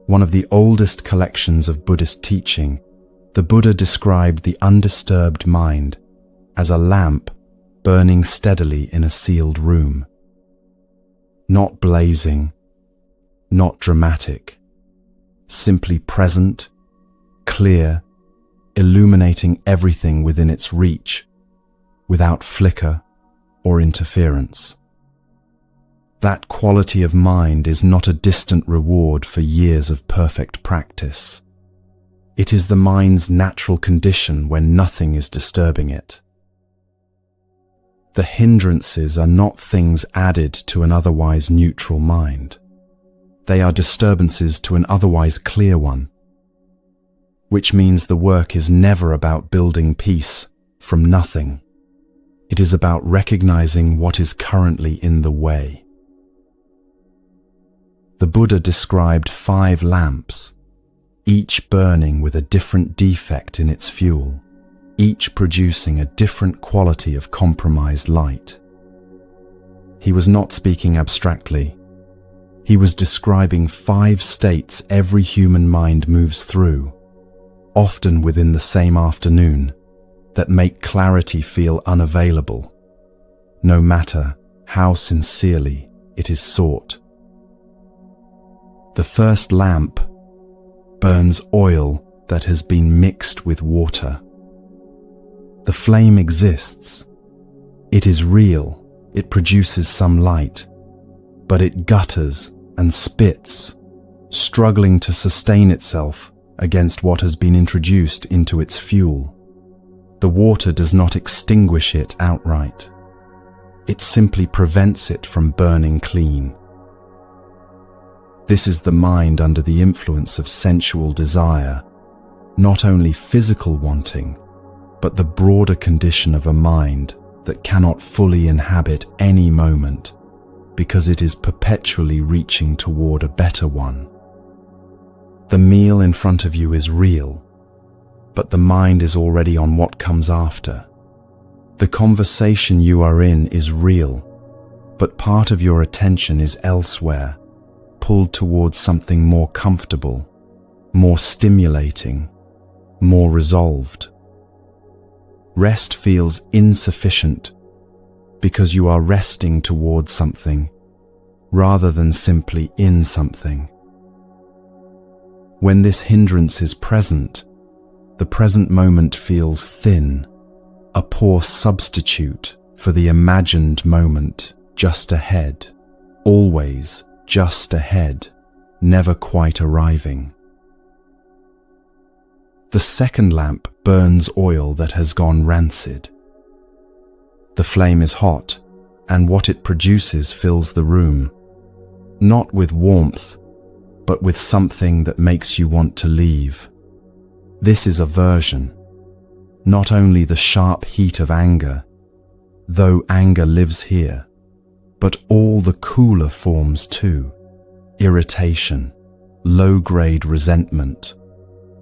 [SPEAKER 1] one of the oldest collections of Buddhist teaching, the Buddha described the undisturbed mind as a lamp burning steadily in a sealed room. Not blazing, not dramatic, simply present, clear, illuminating everything within its reach, without flicker or interference. That quality of mind is not a distant reward for years of perfect practice. It is the mind's natural condition when nothing is disturbing it. The hindrances are not things added to an otherwise neutral mind. They are disturbances to an otherwise clear one, which means the work is never about building peace from nothing. It is about recognizing what is currently in the way. The Buddha described 5 lamps, each burning with a different defect in its fuel, each producing a different quality of compromised light. He was not speaking abstractly. He was describing 5 states every human mind moves through, often within the same afternoon, that make clarity feel unavailable, no matter how sincerely it is sought. The first lamp burns oil that has been mixed with water. The flame exists. It is real. It produces some light, but it gutters and spits, struggling to sustain itself against what has been introduced into its fuel. The water does not extinguish it outright. It simply prevents it from burning clean. This is the mind under the influence of sensual desire, not only physical wanting, but the broader condition of a mind that cannot fully inhabit any moment because it is perpetually reaching toward a better one. The meal in front of you is real, but the mind is already on what comes after. The conversation you are in is real, but part of your attention is elsewhere, pulled towards something more comfortable, more stimulating, more resolved. Rest feels insufficient because you are resting towards something rather than simply in something. When this hindrance is present, the present moment feels thin, a poor substitute for the imagined moment just ahead, always just ahead, never quite arriving. The second lamp burns oil that has gone rancid. The flame is hot, and what it produces fills the room, not with warmth, but with something that makes you want to leave. This is aversion, not only the sharp heat of anger, though anger lives here, but all the cooler forms too: irritation, low-grade resentment,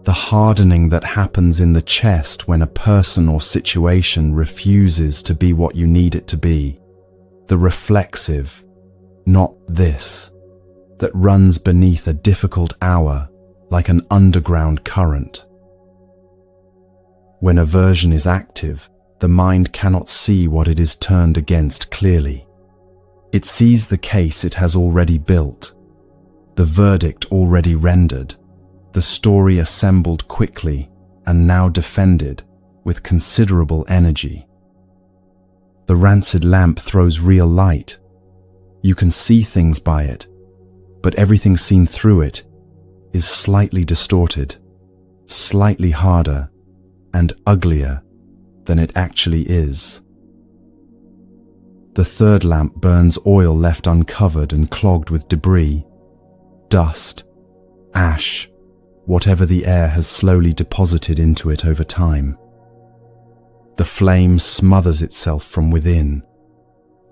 [SPEAKER 1] the hardening that happens in the chest when a person or situation refuses to be what you need it to be, the reflexive, not this, that runs beneath a difficult hour like an underground current. When aversion is active, the mind cannot see what it is turned against clearly. It sees the case it has already built, the verdict already rendered, the story assembled quickly and now defended with considerable energy. The rancid lamp throws real light. You can see things by it, but everything seen through it is slightly distorted, slightly harder, and uglier than it actually is. The third lamp burns oil left uncovered and clogged with debris, dust, ash, whatever the air has slowly deposited into it over time. The flame smothers itself from within.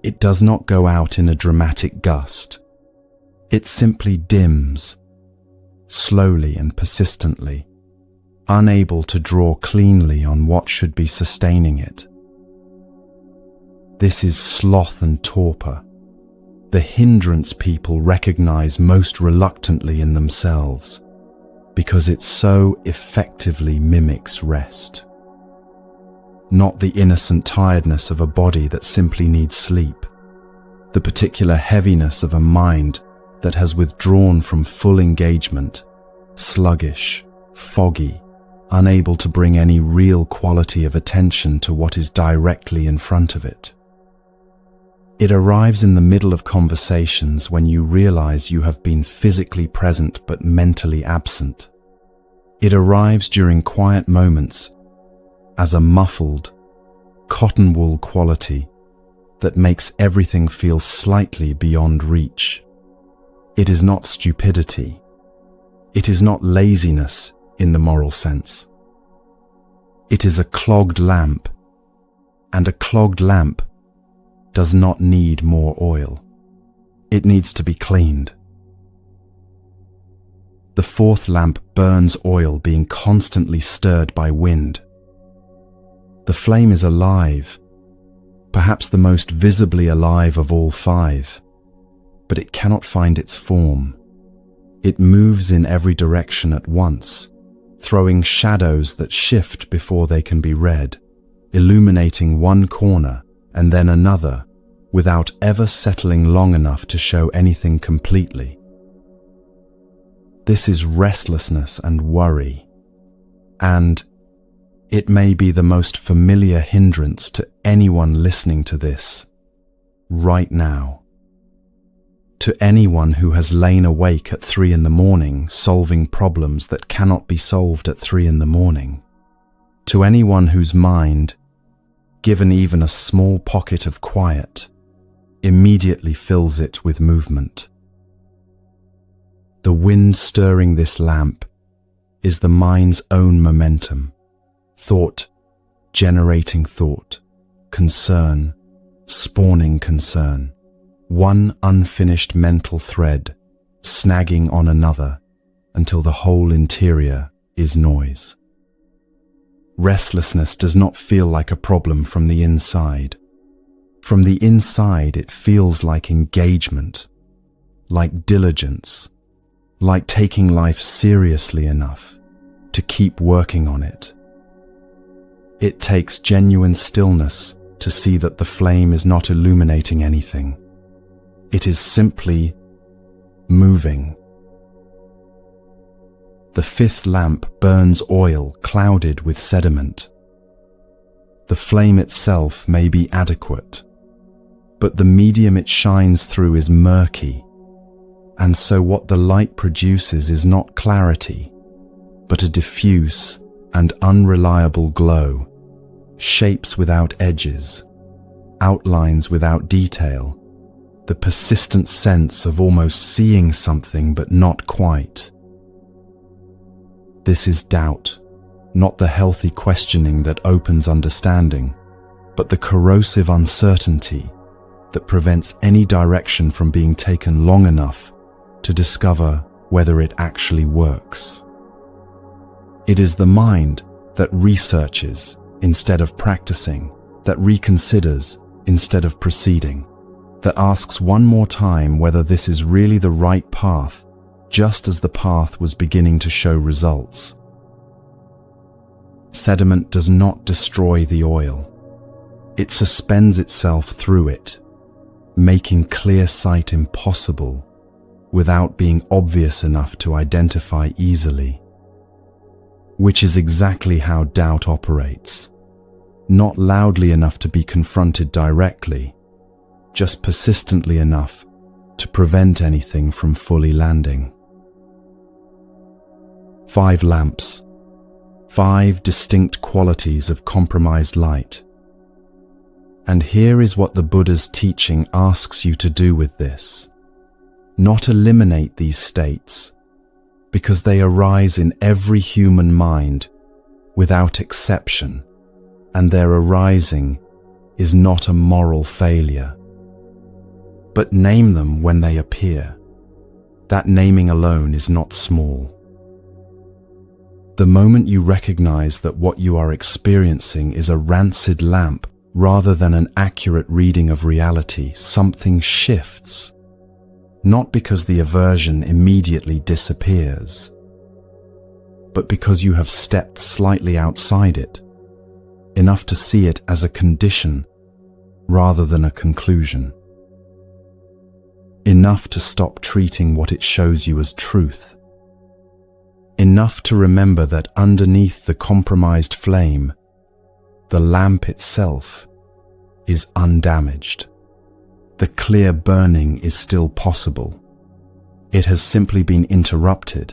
[SPEAKER 1] It does not go out in a dramatic gust. It simply dims, slowly and persistently, unable to draw cleanly on what should be sustaining it. This is sloth and torpor, the hindrance people recognize most reluctantly in themselves, because it so effectively mimics rest. Not the innocent tiredness of a body that simply needs sleep, the particular heaviness of a mind that has withdrawn from full engagement, sluggish, foggy, unable to bring any real quality of attention to what is directly in front of it. It arrives in the middle of conversations when you realize you have been physically present but mentally absent. It arrives during quiet moments as a muffled, cotton wool quality that makes everything feel slightly beyond reach. It is not stupidity. It is not laziness in the moral sense. It is a clogged lamp, and a clogged lamp does not need more oil. It needs to be cleaned. The fourth lamp burns oil being constantly stirred by wind. The flame is alive, perhaps the most visibly alive of all five, but it cannot find its form. It moves in every direction at once, throwing shadows that shift before they can be read, illuminating one corner and then another, without ever settling long enough to show anything completely. This is restlessness and worry, and it may be the most familiar hindrance to anyone listening to this right now. To anyone who has lain awake at 3 a.m. solving problems that cannot be solved at 3 a.m. To anyone whose mind, given even a small pocket of quiet, immediately fills it with movement. The wind stirring this lamp is the mind's own momentum, thought generating thought, concern spawning concern, one unfinished mental thread snagging on another until the whole interior is noise. Restlessness does not feel like a problem from the inside. From the inside, it feels like engagement, like diligence, like taking life seriously enough to keep working on it. It takes genuine stillness to see that the flame is not illuminating anything. It is simply moving. The fifth lamp burns oil clouded with sediment. The flame itself may be adequate, but the medium it shines through is murky, and so what the light produces is not clarity, but a diffuse and unreliable glow, shapes without edges, outlines without detail, the persistent sense of almost seeing something but not quite. This is doubt, not the healthy questioning that opens understanding, but the corrosive uncertainty that prevents any direction from being taken long enough to discover whether it actually works. It is the mind that researches instead of practicing, that reconsiders instead of proceeding, that asks one more time whether this is really the right path, just as the path was beginning to show results. Sediment does not destroy the oil. It suspends itself through it, making clear sight impossible without being obvious enough to identify easily. Which is exactly how doubt operates. Not loudly enough to be confronted directly, just persistently enough to prevent anything from fully landing. 5 lamps, 5 distinct qualities of compromised light. And here is what the Buddha's teaching asks you to do with this. Not eliminate these states, because they arise in every human mind without exception, and their arising is not a moral failure. But name them when they appear. That naming alone is not small. The moment you recognize that what you are experiencing is a rancid lamp rather than an accurate reading of reality, something shifts. Not because the aversion immediately disappears, but because you have stepped slightly outside it, enough to see it as a condition rather than a conclusion. Enough to stop treating what it shows you as truth. Enough to remember that underneath the compromised flame, the lamp itself is undamaged. The clear burning is still possible. It has simply been interrupted.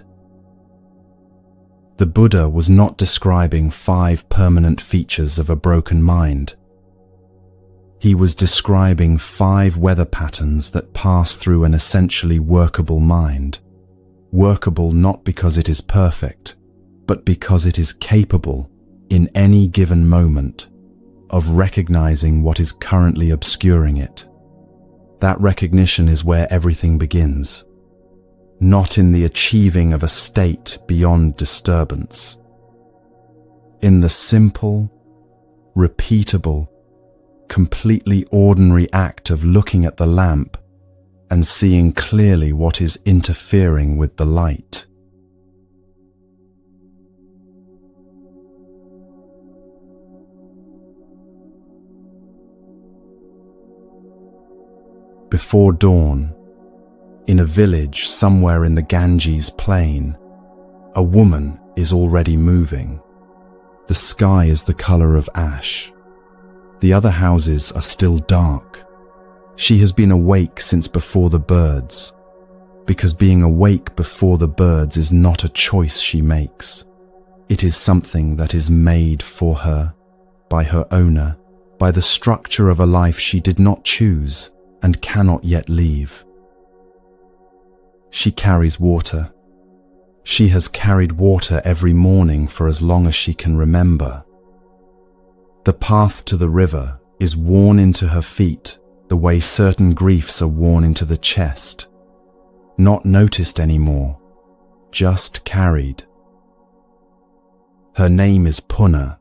[SPEAKER 1] The Buddha was not describing 5 permanent features of a broken mind. He was describing 5 weather patterns that pass through an essentially workable mind. Workable not because it is perfect, but because it is capable, in any given moment, of recognizing what is currently obscuring it. That recognition is where everything begins, not in the achieving of a state beyond disturbance. In the simple, repeatable, completely ordinary act of looking at the lamp and seeing clearly what is interfering with the light. Before dawn, in a village somewhere in the Ganges plain, a woman is already moving. The sky is the color of ash. The other houses are still dark. She has been awake since before the birds, because being awake before the birds is not a choice she makes. It is something that is made for her, by her owner, by the structure of a life she did not choose and cannot yet leave. She carries water. She has carried water every morning for as long as she can remember. The path to the river is worn into her feet the way certain griefs are worn into the chest. Not noticed anymore, just carried. Her name is Puna.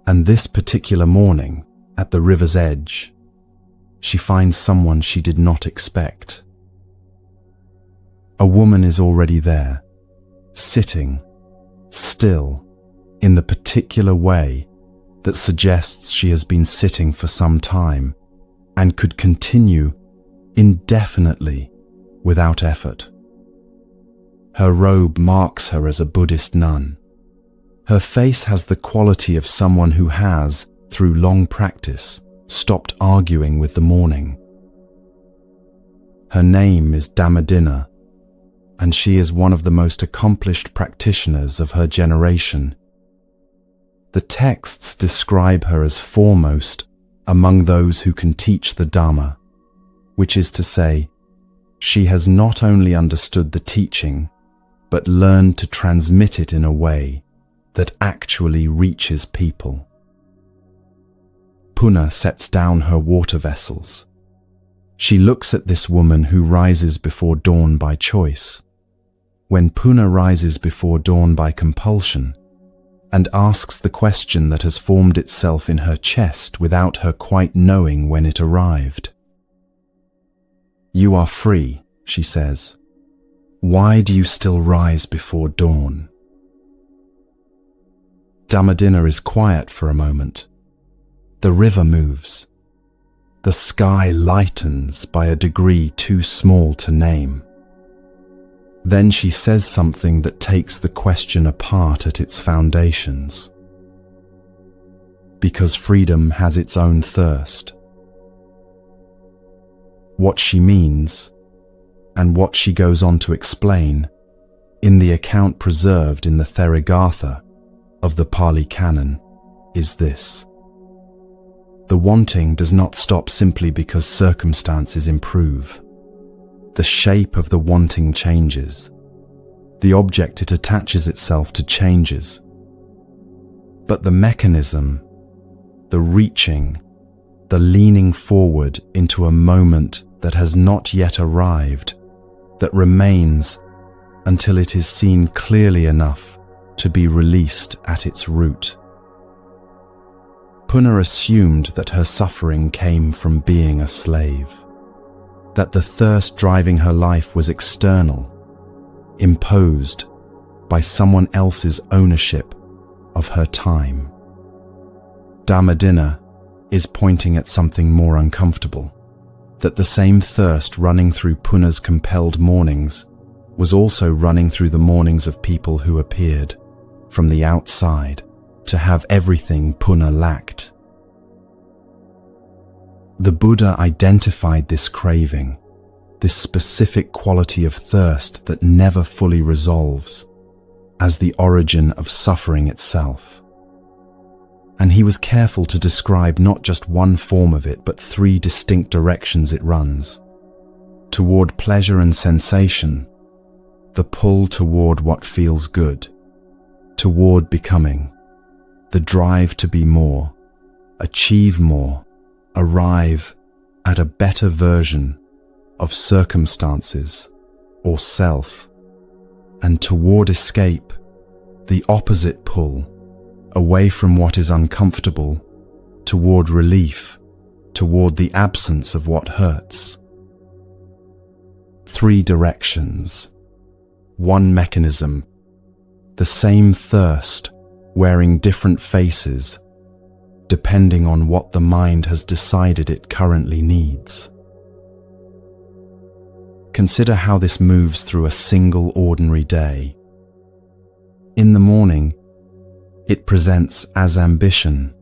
[SPEAKER 1] And this particular morning, at the river's edge, she finds someone she did not expect. A woman is already there, sitting, still, in the particular way that suggests she has been sitting for some time and could continue indefinitely without effort. Her robe marks her as a Buddhist nun. Her face has the quality of someone who has, through long practice, stopped arguing with the morning. Her name is Dhammadinna, and she is one of the most accomplished practitioners of her generation. The texts describe her as foremost among those who can teach the Dhamma, which is to say, she has not only understood the teaching, but learned to transmit it in a way that actually reaches people. Puna sets down her water vessels. She looks at this woman who rises before dawn by choice, when Puna rises before dawn by compulsion, and asks the question that has formed itself in her chest without her quite knowing when it arrived. "You are free," she says. "Why do you still rise before dawn?" Dhammadinna is quiet for a moment. The river moves. The sky lightens by a degree too small to name. Then she says something that takes the question apart at its foundations. Because freedom has its own thirst. what she means, and what she goes on to explain in the account preserved in the Therigatha of the Pali Canon is this. The wanting does not stop simply because circumstances improve. The shape of the wanting changes. The object it attaches itself to changes. But the mechanism, the reaching, the leaning forward into a moment that has not yet arrived, that remains until it is seen clearly enough to be released at its root. Puna assumed that her suffering came from being a slave, that the thirst driving her life was external, imposed by someone else's ownership of her time. Dhammadinna is pointing at something more uncomfortable, that the same thirst running through Puna's compelled mornings was also running through the mornings of people who appeared, from the outside, to have everything Puna lacked. The Buddha identified this craving, this specific quality of thirst that never fully resolves, as the origin of suffering itself. And he was careful to describe not just one form of it, but three distinct directions it runs. Toward pleasure and sensation, the pull toward what feels good. Toward becoming, the drive to be more, achieve more, arrive at a better version of circumstances or self. And toward escape, the opposite pull, away from what is uncomfortable, toward relief, toward the absence of what hurts. Three directions, one mechanism, the same thirst wearing different faces, depending on what the mind has decided it currently needs. Consider how this moves through a single ordinary day. In the morning, it presents as ambition,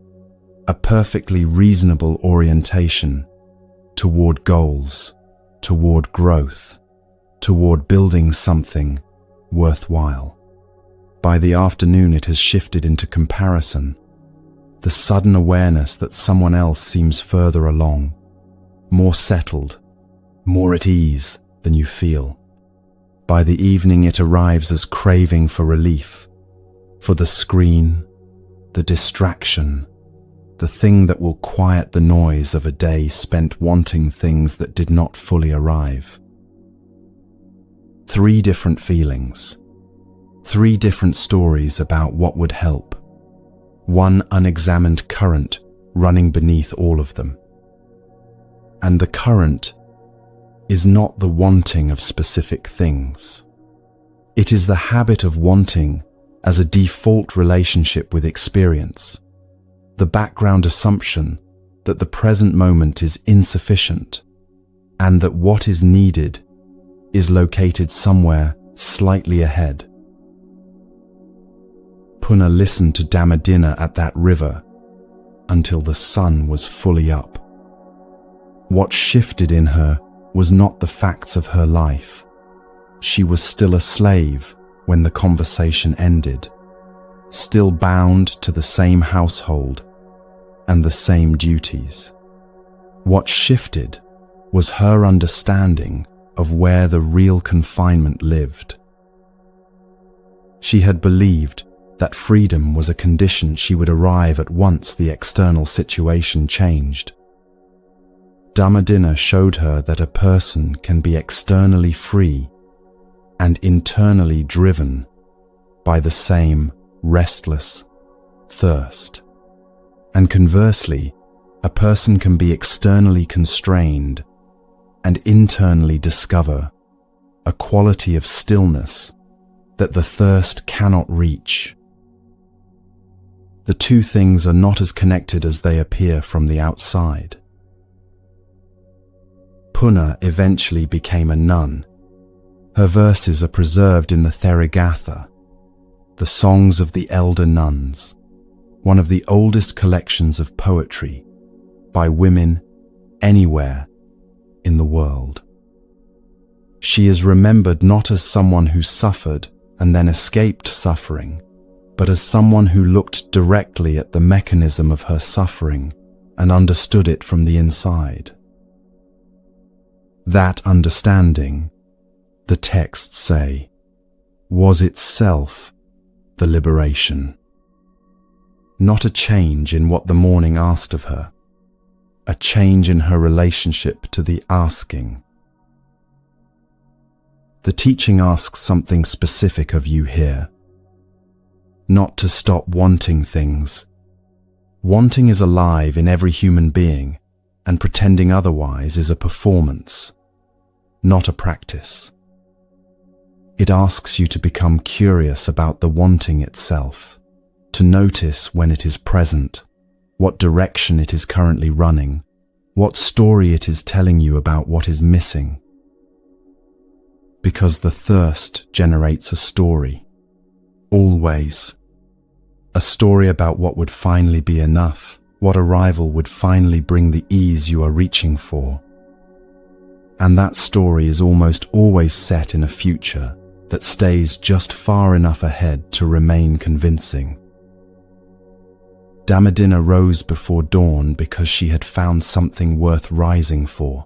[SPEAKER 1] a perfectly reasonable orientation toward goals, toward growth, toward building something worthwhile. By the afternoon, it has shifted into comparison, the sudden awareness that someone else seems further along, more settled, more at ease than you feel. By the evening, it arrives as craving for relief, for the screen, the distraction, the thing that will quiet the noise of a day spent wanting things that did not fully arrive. Three different feelings, three different stories about what would help, one unexamined current running beneath all of them. And the current is not the wanting of specific things. It is the habit of wanting as a default relationship with experience, the background assumption that the present moment is insufficient and that what is needed is located somewhere slightly ahead. Puna listened to Dhammadinna at that river until the sun was fully up. What shifted in her was not the facts of her life. She was still a slave when the conversation ended, still bound to the same household and the same duties. What shifted was her understanding of where the real confinement lived. She had believed that freedom was a condition she would arrive at once the external situation changed. Dhammadinna showed her that a person can be externally free and internally driven by the same restless thirst. And conversely, a person can be externally constrained and internally discover a quality of stillness that the thirst cannot reach. The two things are not as connected as they appear from the outside. Puna eventually became a nun. Her verses are preserved in the Therigatha, the songs of the elder nuns, one of the oldest collections of poetry by women anywhere in the world. She is remembered not as someone who suffered and then escaped suffering, but as someone who looked directly at the mechanism of her suffering and understood it from the inside. That understanding, the texts say, was itself the liberation. Not a change in what the morning asked of her, a change in her relationship to the asking. The teaching asks something specific of you here. Not to stop wanting things. Wanting is alive in every human being, and pretending otherwise is a performance, not a practice. It asks you to become curious about the wanting itself, to notice when it is present, what direction it is currently running, what story it is telling you about what is missing. Because the thirst generates a story, always. A story about what would finally be enough, what arrival would finally bring the ease you are reaching for. And that story is almost always set in a future that stays just far enough ahead to remain convincing. Damodina rose before dawn because she had found something worth rising for.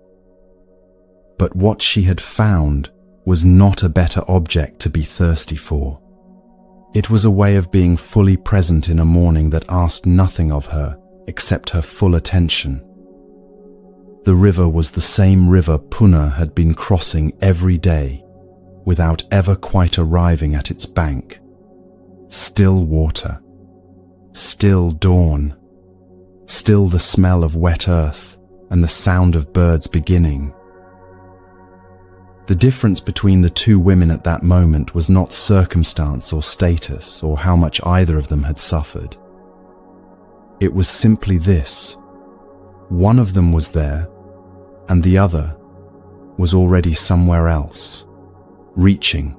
[SPEAKER 1] But what she had found was not a better object to be thirsty for. It was a way of being fully present in a morning that asked nothing of her except her full attention. The river was the same river Puna had been crossing every day, without ever quite arriving at its bank. Still water, still dawn, still the smell of wet earth and the sound of birds beginning. The difference between the two women at that moment was not circumstance or status or how much either of them had suffered. It was simply this: one of them was there, and the other was already somewhere else, reaching.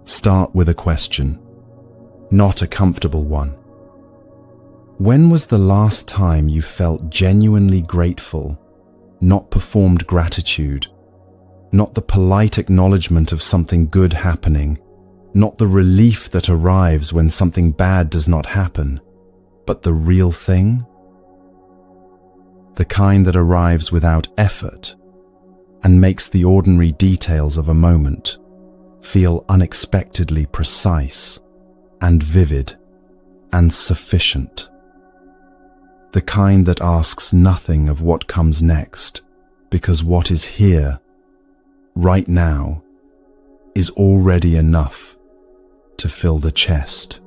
[SPEAKER 1] Start with a question, not a comfortable one. When was the last time you felt genuinely grateful, not performed gratitude, not the polite acknowledgement of something good happening, not the relief that arrives when something bad does not happen, but the real thing? The kind that arrives without effort and makes the ordinary details of a moment feel unexpectedly precise and vivid and sufficient. The kind that asks nothing of what comes next, because what is here, right now, is already enough to fill the chest.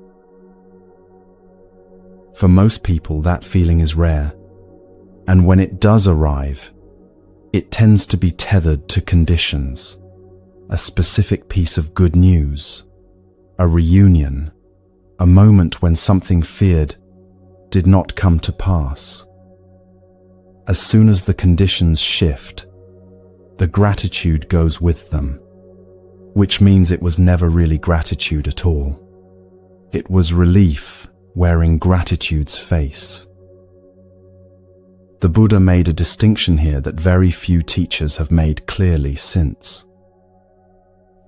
[SPEAKER 1] For most people, that feeling is rare, and when it does arrive, it tends to be tethered to conditions, a specific piece of good news, a reunion, a moment when something feared did not come to pass. As soon as the conditions shift, the gratitude goes with them, which means it was never really gratitude at all. It was relief wearing gratitude's face. The Buddha made a distinction here that very few teachers have made clearly since.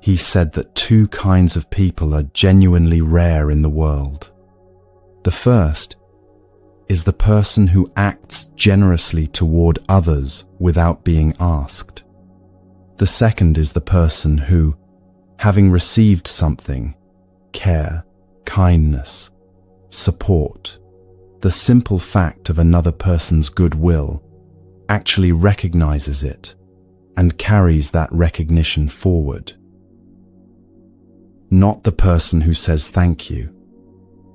[SPEAKER 1] He said that two kinds of people are genuinely rare in the world. The first is the person who acts generously toward others without being asked. The second is the person who, having received something, care, kindness, support, the simple fact of another person's goodwill, actually recognizes it and carries that recognition forward. Not the person who says thank you.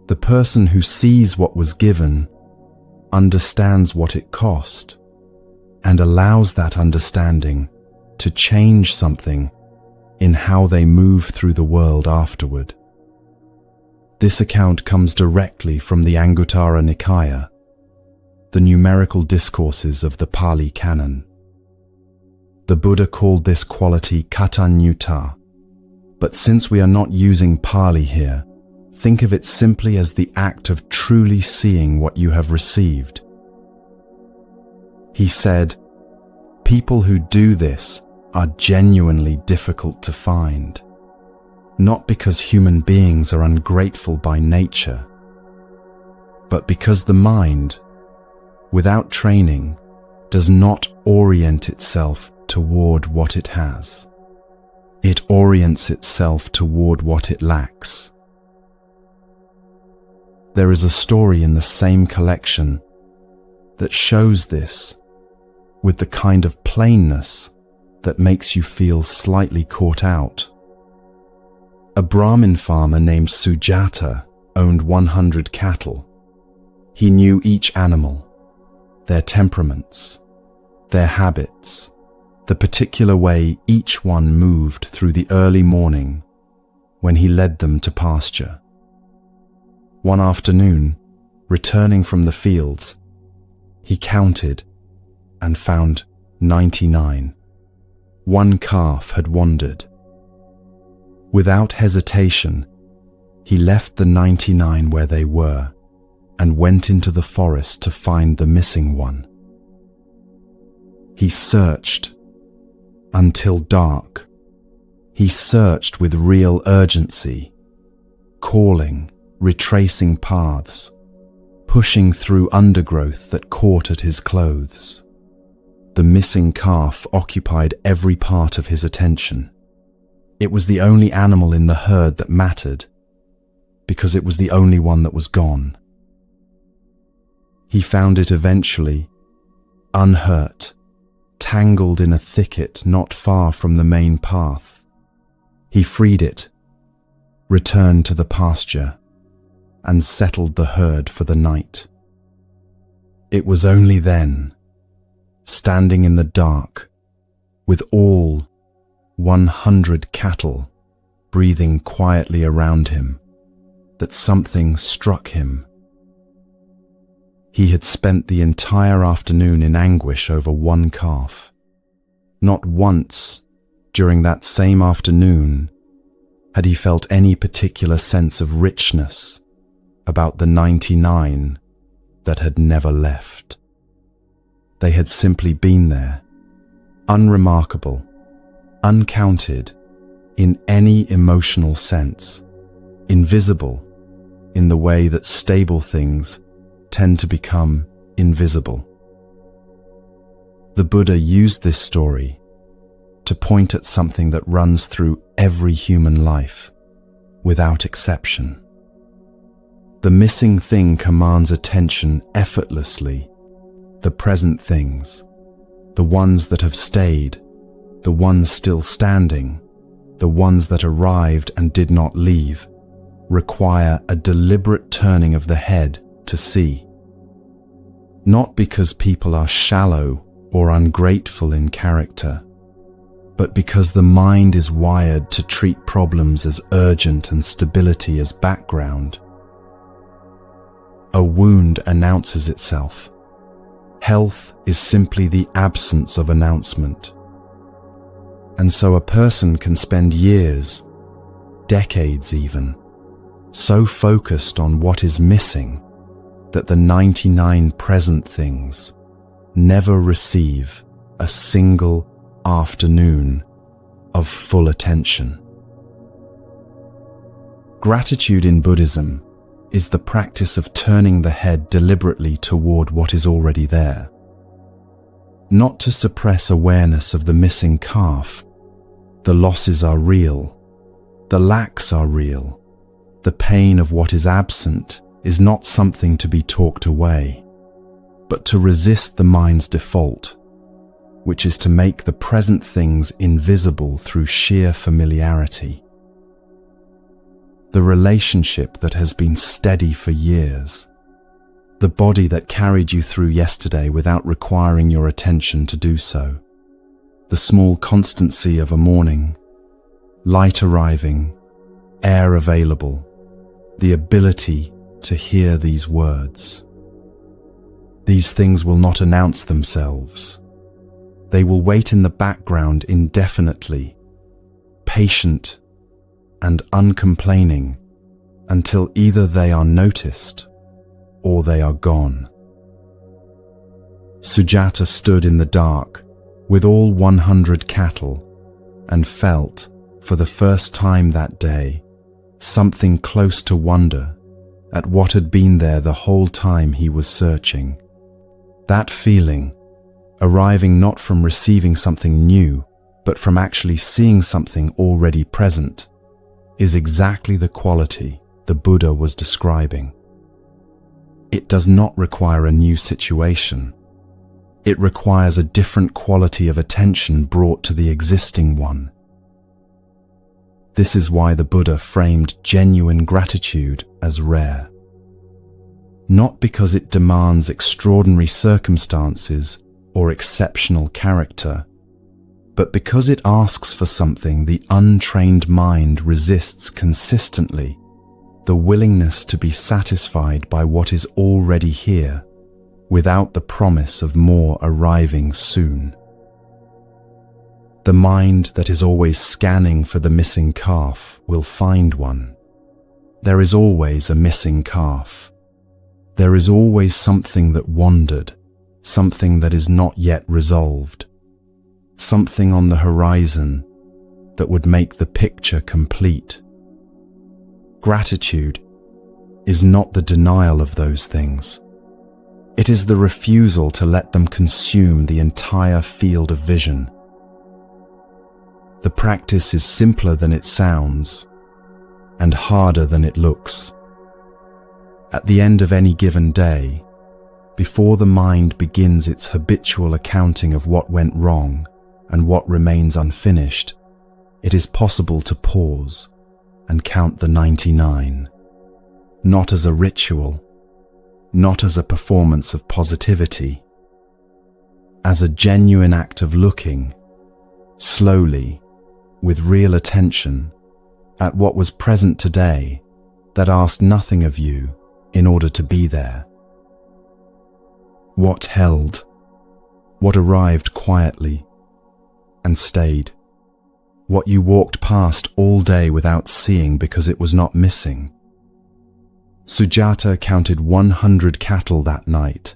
[SPEAKER 1] The person who sees what was given, understands what it cost, and allows that understanding to change something in how they move through the world afterward. This account comes directly from the Anguttara Nikaya, the numerical discourses of the Pali Canon. The Buddha called this quality Katanyuta, But since we are not using Pali here, think of it simply as the act of truly seeing what you have received. He said, "People who do this are genuinely difficult to find, not because human beings are ungrateful by nature, but because the mind, without training, does not orient itself toward what it has. It orients itself toward what it lacks." There is a story in the same collection that shows this with the kind of plainness that makes you feel slightly caught out. A Brahmin farmer named Sujata owned 100 cattle. He knew each animal, their temperaments, their habits, the particular way each one moved through the early morning when he led them to pasture. One afternoon, returning from the fields, he counted and found 99. One calf had wandered. Without hesitation, he left the 99 where they were and went into the forest to find the missing one. He searched until dark. He searched with real urgency, calling, retracing paths, pushing through undergrowth that caught at his clothes. The missing calf occupied every part of his attention. It was the only animal in the herd that mattered, because it was the only one that was gone. He found it eventually, unhurt, tangled in a thicket not far from the main path. He freed it, returned to the pasture, and settled the herd for the night. It was only then, standing in the dark, with all 100 cattle breathing quietly around him, that something struck him. He had spent the entire afternoon in anguish over one calf. Not once during that same afternoon had he felt any particular sense of richness about the 99 that had never left. They had simply been there, unremarkable, uncounted in any emotional sense, invisible in the way that stable things tend to become invisible. The Buddha used this story to point at something that runs through every human life, without exception. The missing thing commands attention effortlessly. The present things, the ones that have stayed, the ones still standing, the ones that arrived and did not leave, require a deliberate turning of the head to see. Not because people are shallow or ungrateful in character, but because the mind is wired to treat problems as urgent and stability as background. A wound announces itself. Health is simply the absence of announcement. And so a person can spend years, decades even, so focused on what is missing that the 99 present things never receive a single afternoon of full attention. Gratitude in Buddhism is the practice of turning the head deliberately toward what is already there. Not to suppress awareness of the missing calf. The losses are real. The lacks are real. The pain of what is absent is not something to be talked away, but to resist the mind's default, which is to make the present things invisible through sheer familiarity. The relationship that has been steady for years, the body that carried you through yesterday without requiring your attention to do so, the small constancy of a morning, light arriving, air available, the ability to hear these words. These things will not announce themselves. They will wait in the background indefinitely, patient and uncomplaining until either they are noticed or they are gone. Sujata stood in the dark with all 100 cattle and felt, for the first time that day, something close to wonder at what had been there the whole time he was searching. That feeling, arriving not from receiving something new, but from actually seeing something already present, is exactly the quality the Buddha was describing. It does not require a new situation. It requires a different quality of attention brought to the existing one. This is why the Buddha framed genuine gratitude as rare. Not because it demands extraordinary circumstances or exceptional character, but because it asks for something the untrained mind resists consistently, the willingness to be satisfied by what is already here, without the promise of more arriving soon. The mind that is always scanning for the missing calf will find one. There is always a missing calf. There is always something that wandered, something that is not yet resolved, something on the horizon that would make the picture complete. Gratitude is not the denial of those things. It is the refusal to let them consume the entire field of vision. The practice is simpler than it sounds and harder than it looks. At the end of any given day, before the mind begins its habitual accounting of what went wrong and what remains unfinished, it is possible to pause and count the 99, not as a ritual, not as a performance of positivity, as a genuine act of looking, slowly, with real attention, at what was present today that asked nothing of you in order to be there. What held, what arrived quietly and stayed, what you walked past all day without seeing because it was not missing. Sujata counted 100 cattle that night,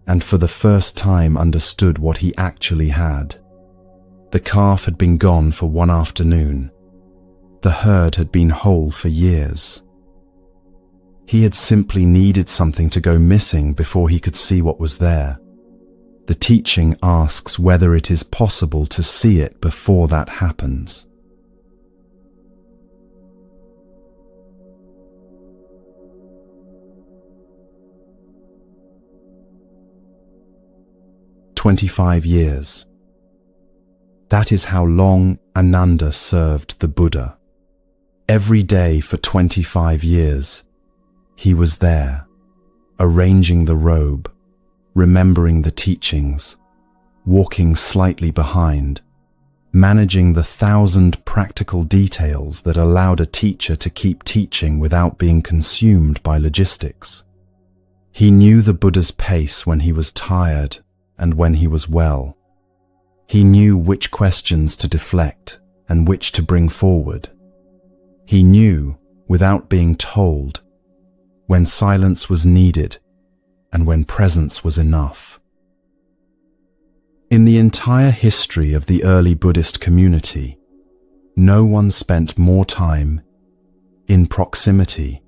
[SPEAKER 1] and for the first time understood what he actually had. The calf had been gone for one afternoon. The herd had been whole for years. He had simply needed something to go missing before he could see what was there. The teaching asks whether it is possible to see it before that happens. "25 years. That is how long Ananda served the Buddha. Every day for 25 years, he was there, arranging the robe, remembering the teachings, walking slightly behind, managing the 1,000 practical details that allowed a teacher to keep teaching without being consumed by logistics. He knew the Buddha's pace when he was tired and when he was well. He knew which questions to deflect and which to bring forward. He knew, without being told, when silence was needed and when presence was enough. In the entire history of the early Buddhist community, no one spent more time in proximity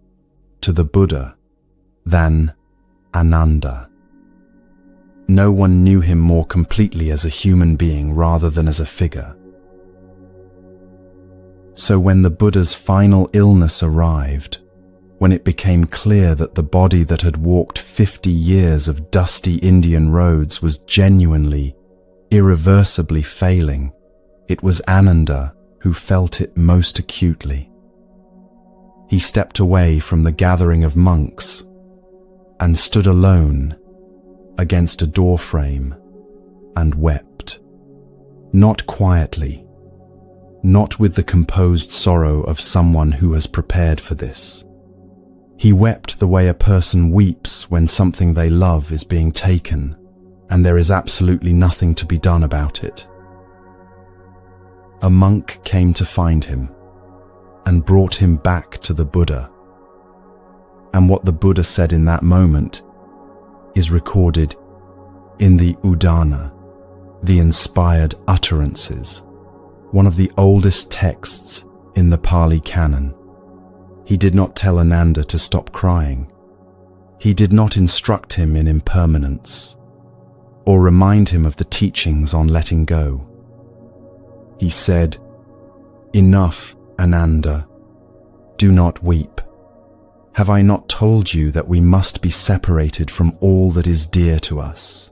[SPEAKER 1] to the Buddha than Ananda. No one knew him more completely as a human being rather than as a figure. So when the Buddha's final illness arrived, when it became clear that the body that had walked 50 years of dusty Indian roads was genuinely, irreversibly failing, it was Ananda who felt it most acutely. He stepped away from the gathering of monks and stood alone against a doorframe and wept. Not quietly, not with the composed sorrow of someone who has prepared for this. He wept the way a person weeps when something they love is being taken and there is absolutely nothing to be done about it. A monk came to find him. and brought him back to the Buddha. And what the Buddha said in that moment is recorded in the Udana, the inspired utterances, one of the oldest texts in the Pali Canon. He did not tell Ananda to stop crying. He did not instruct him in impermanence or remind him of the teachings on letting go. He said, "Enough, Ananda. Do not weep. Have I not told you that we must be separated from all that is dear to us?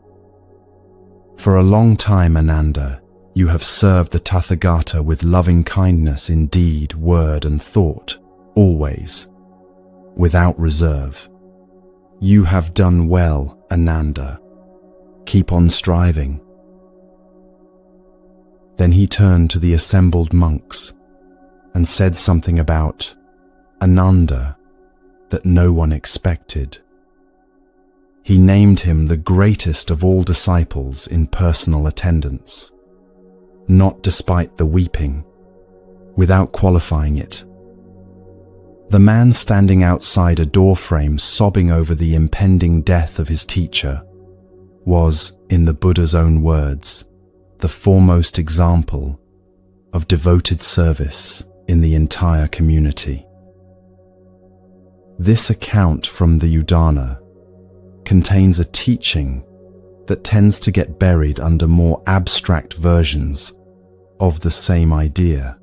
[SPEAKER 1] For a long time, Ananda, you have served the Tathagata with loving kindness in deed, word, and thought, always, without reserve. You have done well, Ananda. Keep on striving." Then he turned to the assembled monks and said something about Ananda that no one expected. He named him the greatest of all disciples in personal attendance, not despite the weeping, without qualifying it. The man standing outside a doorframe sobbing over the impending death of his teacher was, in the Buddha's own words, the foremost example of devoted service in the entire community. This account from the Udana contains a teaching that tends to get buried under more abstract versions of the same idea.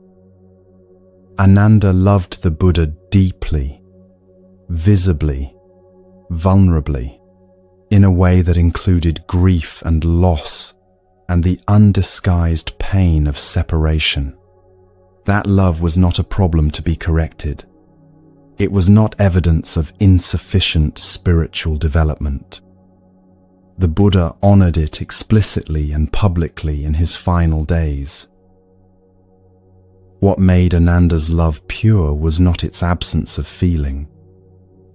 [SPEAKER 1] Ananda loved the Buddha deeply, visibly, vulnerably, in a way that included grief and loss and the undisguised pain of separation. That love was not a problem to be corrected. It was not evidence of insufficient spiritual development. The Buddha honored it explicitly and publicly in his final days. What made Ananda's love pure was not its absence of feeling.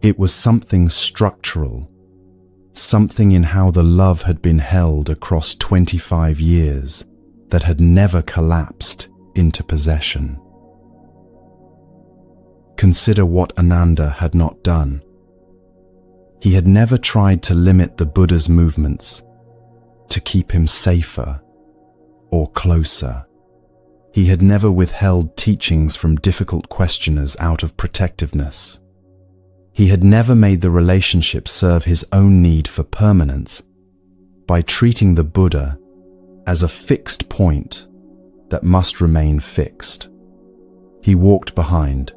[SPEAKER 1] It was something structural, something in how the love had been held across 25 years that had never collapsed into possession. Consider what Ananda had not done. He had never tried to limit the Buddha's movements, to keep him safer or closer. He had never withheld teachings from difficult questioners out of protectiveness. He had never made the relationship serve his own need for permanence by treating the Buddha as a fixed point that must remain fixed. He walked behind.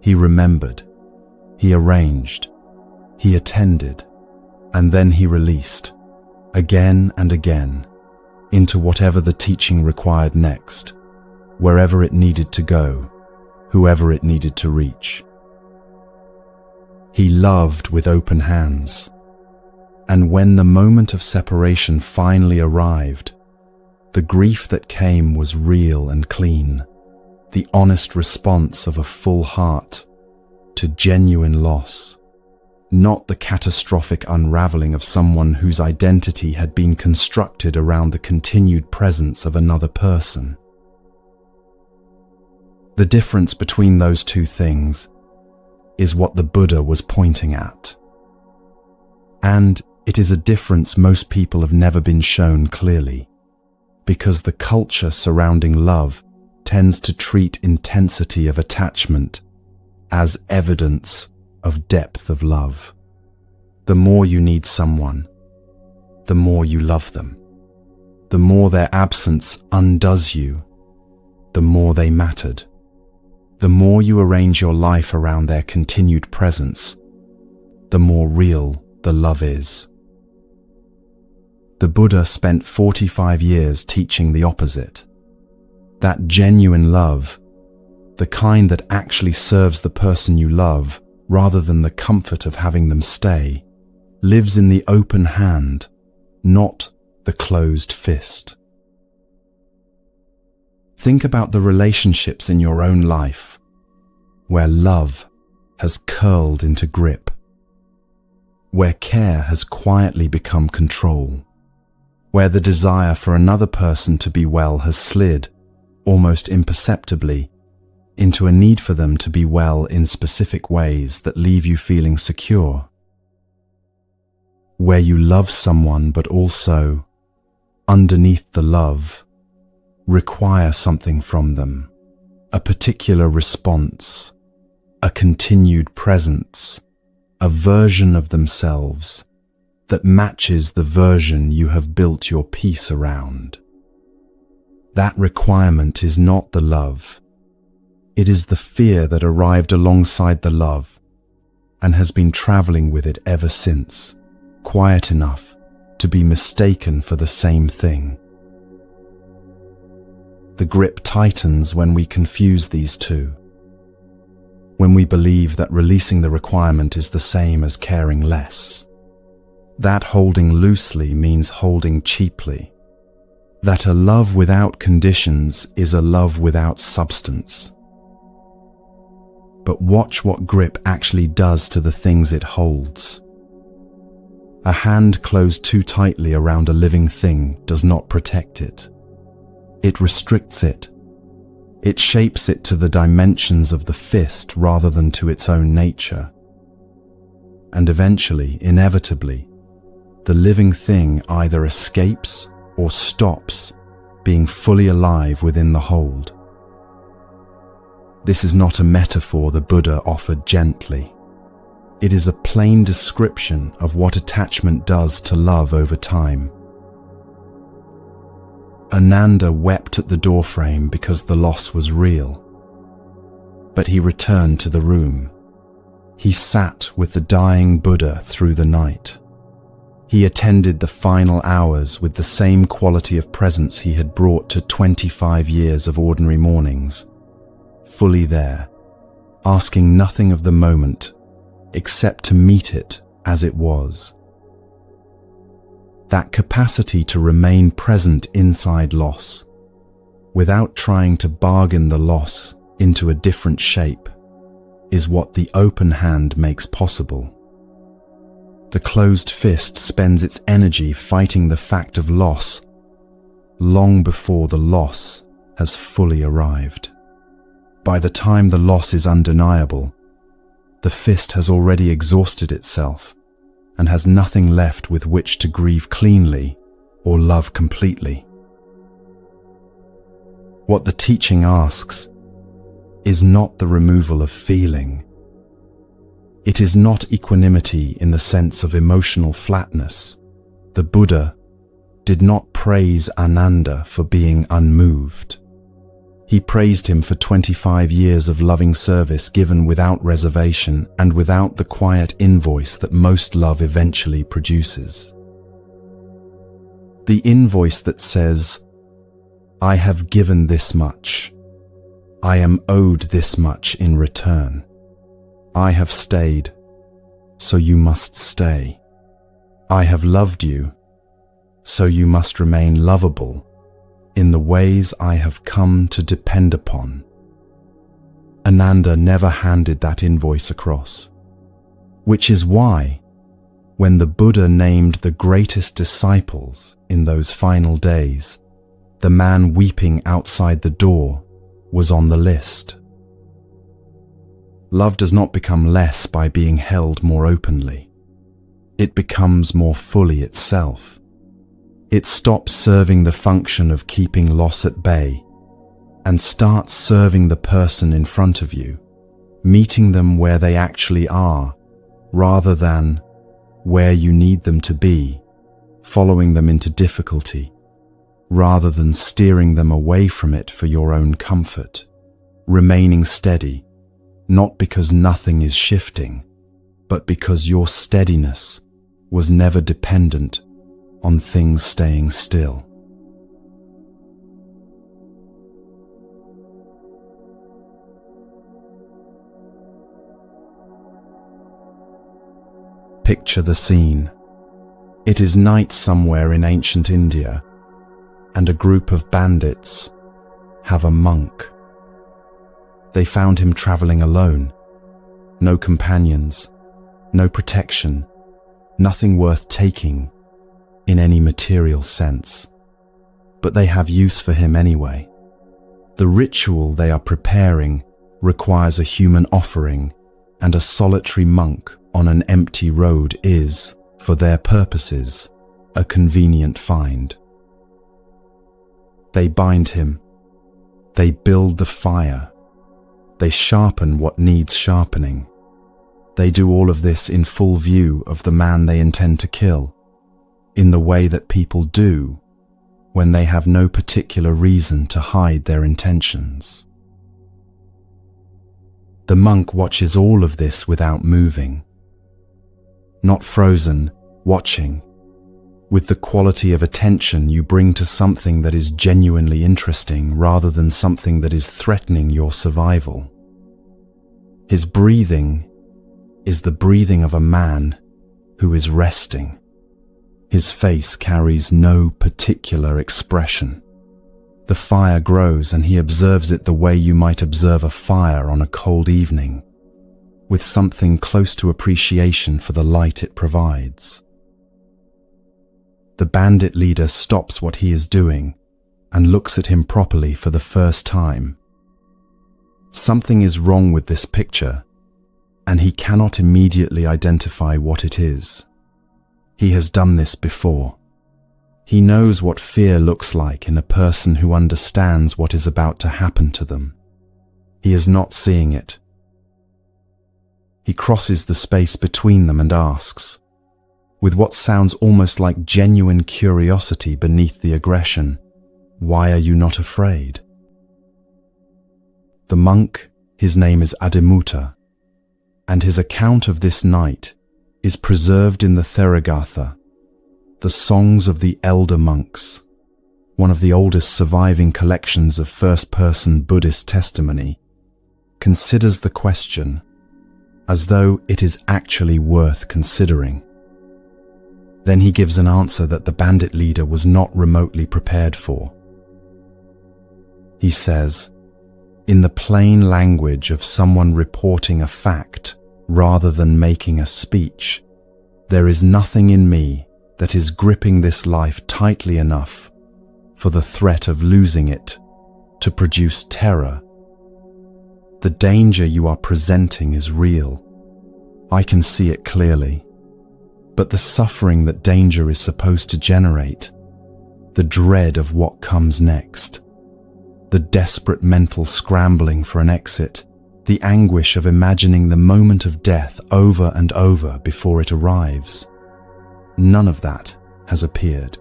[SPEAKER 1] He remembered. He arranged. He attended. And then he released, again and again, into whatever the teaching required next, wherever it needed to go, whoever it needed to reach. He loved with open hands, and when the moment of separation finally arrived, the grief that came was real and clean, the honest response of a full heart to genuine loss, not the catastrophic unraveling of someone whose identity had been constructed around the continued presence of another person. The difference between those two things is what the Buddha was pointing at. And it is a difference most people have never been shown clearly, because the culture surrounding love tends to treat intensity of attachment as evidence of depth of love. The more you need someone, the more you love them. The more their absence undoes you, the more they mattered. The more you arrange your life around their continued presence, the more real the love is. The Buddha spent 45 years teaching the opposite. That genuine love, the kind that actually serves the person you love rather than the comfort of having them stay, lives in the open hand, not the closed fist. Think about the relationships in your own life where love has curled into grip, where care has quietly become control, where the desire for another person to be well has slid, almost imperceptibly, into a need for them to be well in specific ways that leave you feeling secure. Where you love someone but also, underneath the love, require something from them, a particular response, a continued presence, a version of themselves that matches the version you have built your peace around. That requirement is not the love. It is the fear that arrived alongside the love and has been traveling with it ever since, quiet enough to be mistaken for the same thing. The grip tightens when we confuse these two, when we believe that releasing the requirement is the same as caring less. That holding loosely means holding cheaply. That a love without conditions is a love without substance. But watch what grip actually does to the things it holds. A hand closed too tightly around a living thing does not protect it. It restricts it. It shapes it to the dimensions of the fist rather than to its own nature. And eventually, inevitably, the living thing either escapes or stops being fully alive within the hold. This is not a metaphor the Buddha offered gently. It is a plain description of what attachment does to love over time. Ananda wept at the doorframe because the loss was real. But he returned to the room. He sat with the dying Buddha through the night. He attended the final hours with the same quality of presence he had brought to 25 years of ordinary mornings, fully there, asking nothing of the moment except to meet it as it was. That capacity to remain present inside loss, without trying to bargain the loss into a different shape, is what the open hand makes possible. The closed fist spends its energy fighting the fact of loss long before the loss has fully arrived. By the time the loss is undeniable, the fist has already exhausted itself and has nothing left with which to grieve cleanly or love completely. What the teaching asks is not the removal of feeling. It is not equanimity in the sense of emotional flatness. The Buddha did not praise Ananda for being unmoved. He praised him for 25 years of loving service given without reservation and without the quiet invoice that most love eventually produces. The invoice that says, "I have given this much. I am owed this much in return. I have stayed, so you must stay. I have loved you, so you must remain lovable in the ways I have come to depend upon." Ananda never handed that invoice across, which is why, when the Buddha named the greatest disciples in those final days, the man weeping outside the door was on the list. Love does not become less by being held more openly. It becomes more fully itself. It stops serving the function of keeping loss at bay and starts serving the person in front of you, meeting them where they actually are, rather than where you need them to be, following them into difficulty, rather than steering them away from it for your own comfort, remaining steady, not because nothing is shifting, but because your steadiness was never dependent on things staying still. Picture the scene. It is night somewhere in ancient India, and a group of bandits have a monk. They found him traveling alone. No companions, no protection, nothing worth taking in any material sense. But they have use for him anyway. The ritual they are preparing requires a human offering, and a solitary monk on an empty road is, for their purposes, a convenient find. They bind him. They build the fire. They sharpen what needs sharpening. They do all of this in full view of the man they intend to kill, in the way that people do when they have no particular reason to hide their intentions. The monk watches all of this without moving, not frozen, watching, with the quality of attention you bring to something that is genuinely interesting rather than something that is threatening your survival. His breathing is the breathing of a man who is resting. His face carries no particular expression. The fire grows and he observes it the way you might observe a fire on a cold evening, with something close to appreciation for the light it provides. The bandit leader stops what he is doing and looks at him properly for the first time. Something is wrong with this picture, and he cannot immediately identify what it is. He has done this before. He knows what fear looks like in a person who understands what is about to happen to them. He is not seeing it. He crosses the space between them and asks, with what sounds almost like genuine curiosity beneath the aggression, "Why are you not afraid?" The monk, his name is Adimuta, and his account of this night is preserved in the Therigatha, the Songs of the Elder Monks, one of the oldest surviving collections of first-person Buddhist testimony, considers the question as though it is actually worth considering. Then he gives an answer that the bandit leader was not remotely prepared for. He says, in the plain language of someone reporting a fact rather than making a speech, there is nothing in me that is gripping this life tightly enough for the threat of losing it to produce terror. The danger you are presenting is real. I can see it clearly. But the suffering that danger is supposed to generate, the dread of what comes next, the desperate mental scrambling for an exit, the anguish of imagining the moment of death over and over before it arrives, none of that has appeared.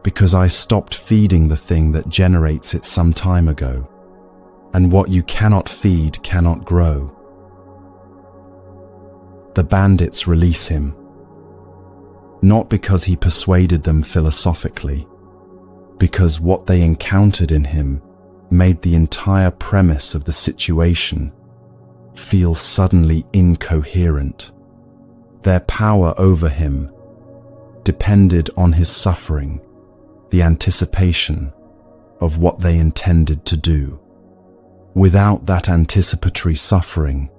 [SPEAKER 1] Because I stopped feeding the thing that generates it some time ago, and what you cannot feed cannot grow. The bandits release him, not because he persuaded them philosophically, because what they encountered in him made the entire premise of the situation feel suddenly incoherent. Their power over him depended on his suffering, the anticipation of what they intended to do. Without that anticipatory suffering,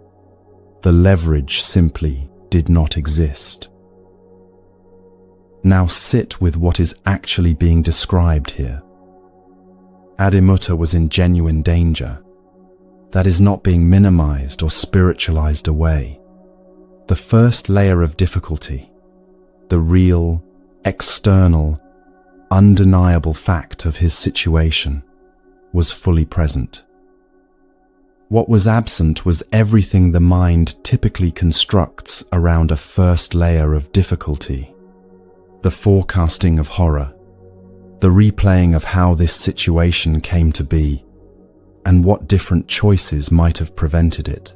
[SPEAKER 1] the leverage simply did not exist. Now sit with what is actually being described here. Adimuta was in genuine danger. That is not being minimized or spiritualized away. The first layer of difficulty, the real, external, undeniable fact of his situation, was fully present. What was absent was everything the mind typically constructs around a first layer of difficulty. The forecasting of horror, the replaying of how this situation came to be, and what different choices might have prevented it.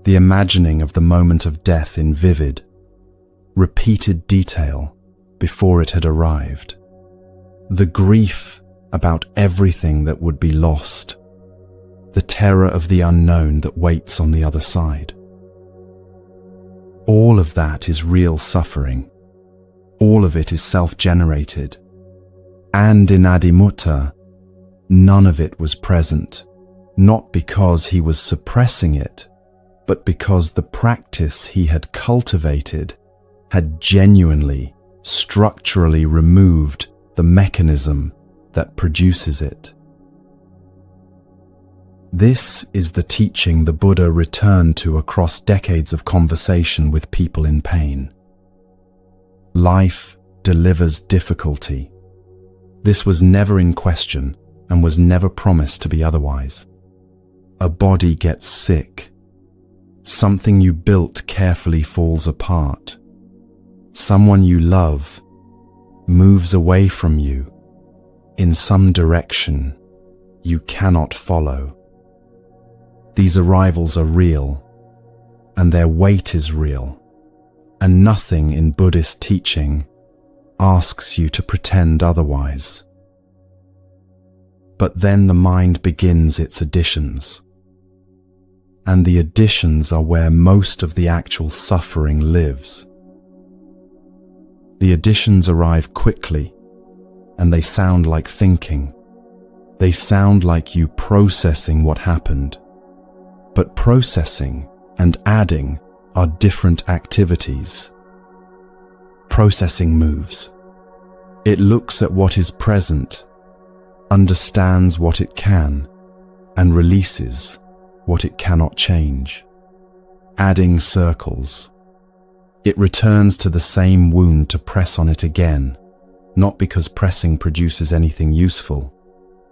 [SPEAKER 1] The imagining of the moment of death in vivid, repeated detail before it had arrived. The grief about everything that would be lost. The terror of the unknown that waits on the other side. All of that is real suffering. All of it is self-generated. And in Adimuta, none of it was present, not because he was suppressing it, but because the practice he had cultivated had genuinely, structurally removed the mechanism that produces it. This is the teaching the Buddha returned to across decades of conversation with people in pain. Life delivers difficulty. This was never in question and was never promised to be otherwise. A body gets sick. Something you built carefully falls apart. Someone you love moves away from you in some direction you cannot follow. These arrivals are real, and their weight is real, and nothing in Buddhist teaching asks you to pretend otherwise. But then the mind begins its additions, and the additions are where most of the actual suffering lives. The additions arrive quickly, and they sound like thinking. They sound like you processing what happened. But processing and adding are different activities. Processing moves. It looks at what is present, understands what it can, and releases what it cannot change. Adding circles. It returns to the same wound to press on it again, not because pressing produces anything useful,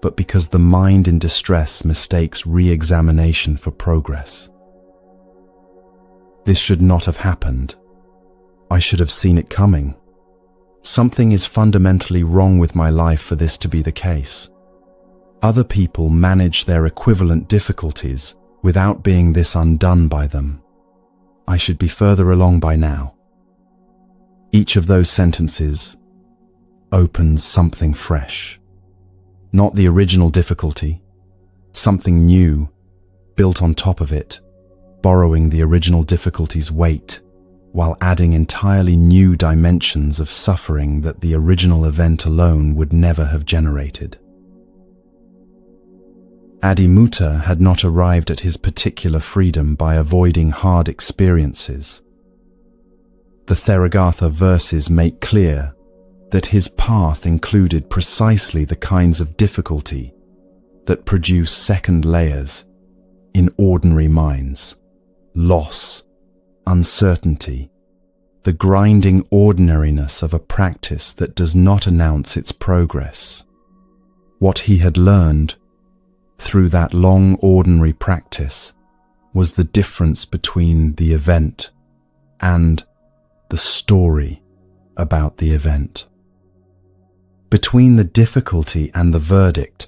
[SPEAKER 1] but because the mind in distress mistakes re-examination for progress. This should not have happened. I should have seen it coming. Something is fundamentally wrong with my life for this to be the case. Other people manage their equivalent difficulties without being this undone by them. I should be further along by now. Each of those sentences opens something fresh. Not the original difficulty, something new, built on top of it, borrowing the original difficulty's weight, while adding entirely new dimensions of suffering that the original event alone would never have generated. Adimutta had not arrived at his particular freedom by avoiding hard experiences. The Theragatha verses make clear that his path included precisely the kinds of difficulty that produce second layers in ordinary minds: loss, uncertainty, the grinding ordinariness of a practice that does not announce its progress. What he had learned through that long ordinary practice was the difference between the event and the story about the event. Between the difficulty and the verdict,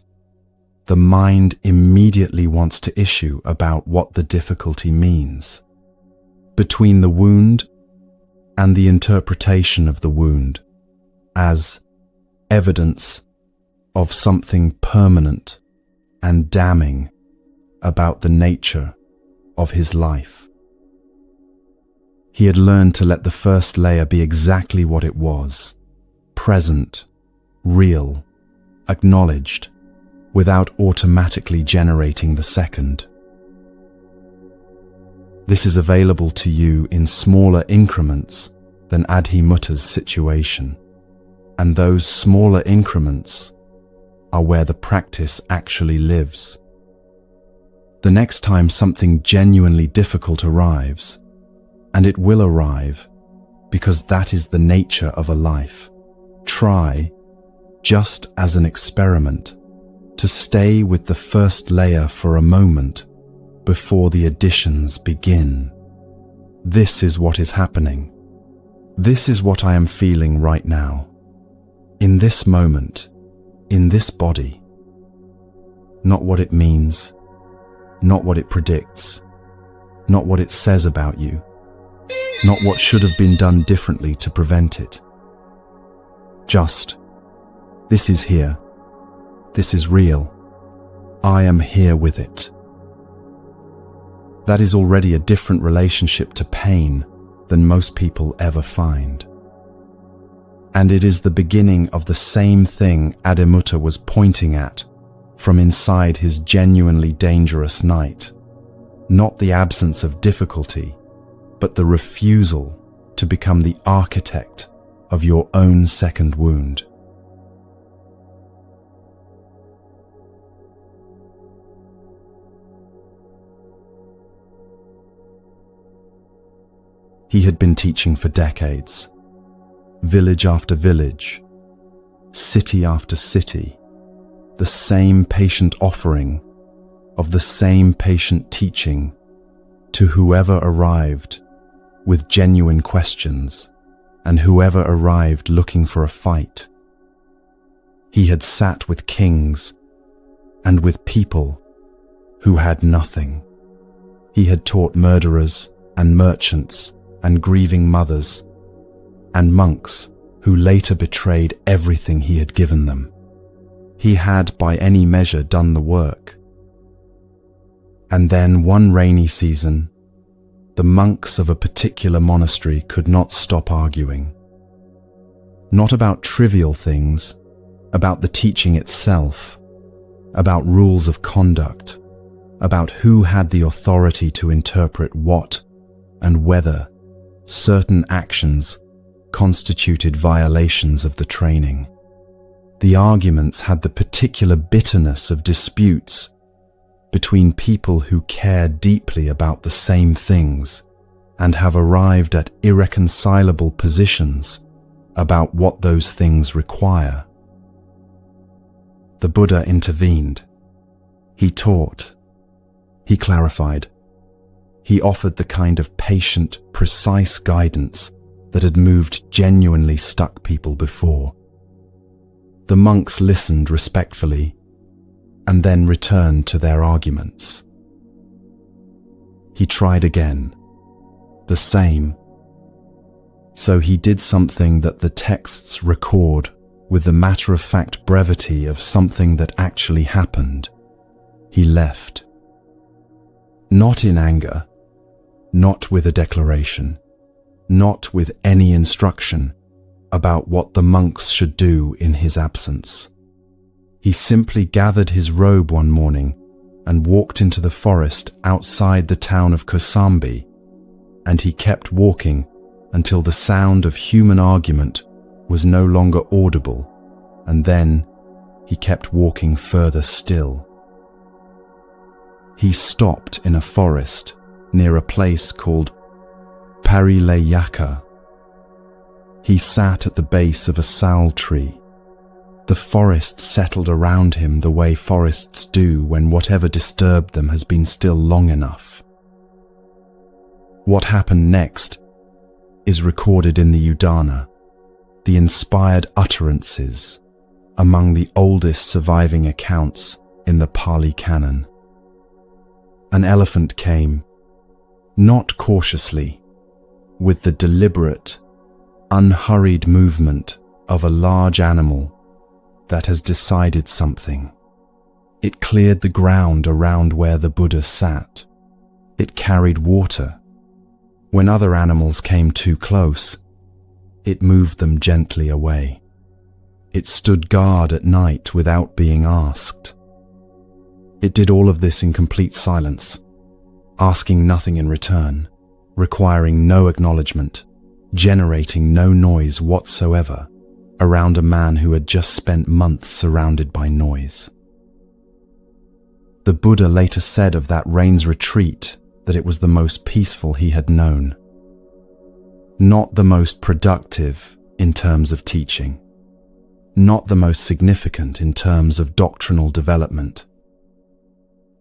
[SPEAKER 1] the mind immediately wants to issue about what the difficulty means. Between the wound and the interpretation of the wound as evidence of something permanent and damning about the nature of his life. He had learned to let the first layer be exactly what it was: present, real, acknowledged, without automatically generating the second. This is available to you in smaller increments than Adhimutta's situation, and those smaller increments are where the practice actually lives. The next time something genuinely difficult arrives, and it will arrive because that is the nature of a life, try, just as an experiment, to stay with the first layer for a moment before the additions begin. This is what is happening. This is what I am feeling right now, in this moment, in this body. Not what it means, not what it predicts, not what it says about you, not what should have been done differently to prevent it. Just, this is here. This is real. I am here with it. That is already a different relationship to pain than most people ever find. And it is the beginning of the same thing Adimutta was pointing at from inside his genuinely dangerous night. Not the absence of difficulty, but the refusal to become the architect of your own second wound. He had been teaching for decades. Village after village, city after city, the same patient offering of the same patient teaching to whoever arrived with genuine questions and whoever arrived looking for a fight. He had sat with kings and with people who had nothing. He had taught murderers and merchants and grieving mothers and monks who later betrayed everything he had given them. He had by any measure done the work. And then one rainy season, the monks of a particular monastery could not stop arguing. Not about trivial things, about the teaching itself, about rules of conduct, about who had the authority to interpret what and whether certain actions constituted violations of the training. The arguments had the particular bitterness of disputes between people who care deeply about the same things and have arrived at irreconcilable positions about what those things require. The Buddha intervened. He taught. He clarified. He offered the kind of patient, precise guidance that had moved genuinely stuck people before. The monks listened respectfully and then returned to their arguments. He tried again. The same. So he did something that the texts record with the matter-of-fact brevity of something that actually happened. He left. Not in anger, not with a declaration, not with any instruction about what the monks should do in his absence. He simply gathered his robe one morning and walked into the forest outside the town of Kosambi, and he kept walking until the sound of human argument was no longer audible, and then he kept walking further still. He stopped in a forest near a place called Parilayaka. He sat at the base of a sal tree. The forest settled around him the way forests do when whatever disturbed them has been still long enough. What happened next is recorded in the Udana, the inspired utterances among the oldest surviving accounts in the Pali Canon. An elephant came, not cautiously, with the deliberate, unhurried movement of a large animal that has decided something. It cleared the ground around where the Buddha sat. It carried water. When other animals came too close, it moved them gently away. It stood guard at night without being asked. It did all of this in complete silence, asking nothing in return, requiring no acknowledgement, generating no noise whatsoever around a man who had just spent months surrounded by noise. The Buddha later said of that rain's retreat that it was the most peaceful he had known. Not the most productive in terms of teaching, not the most significant in terms of doctrinal development.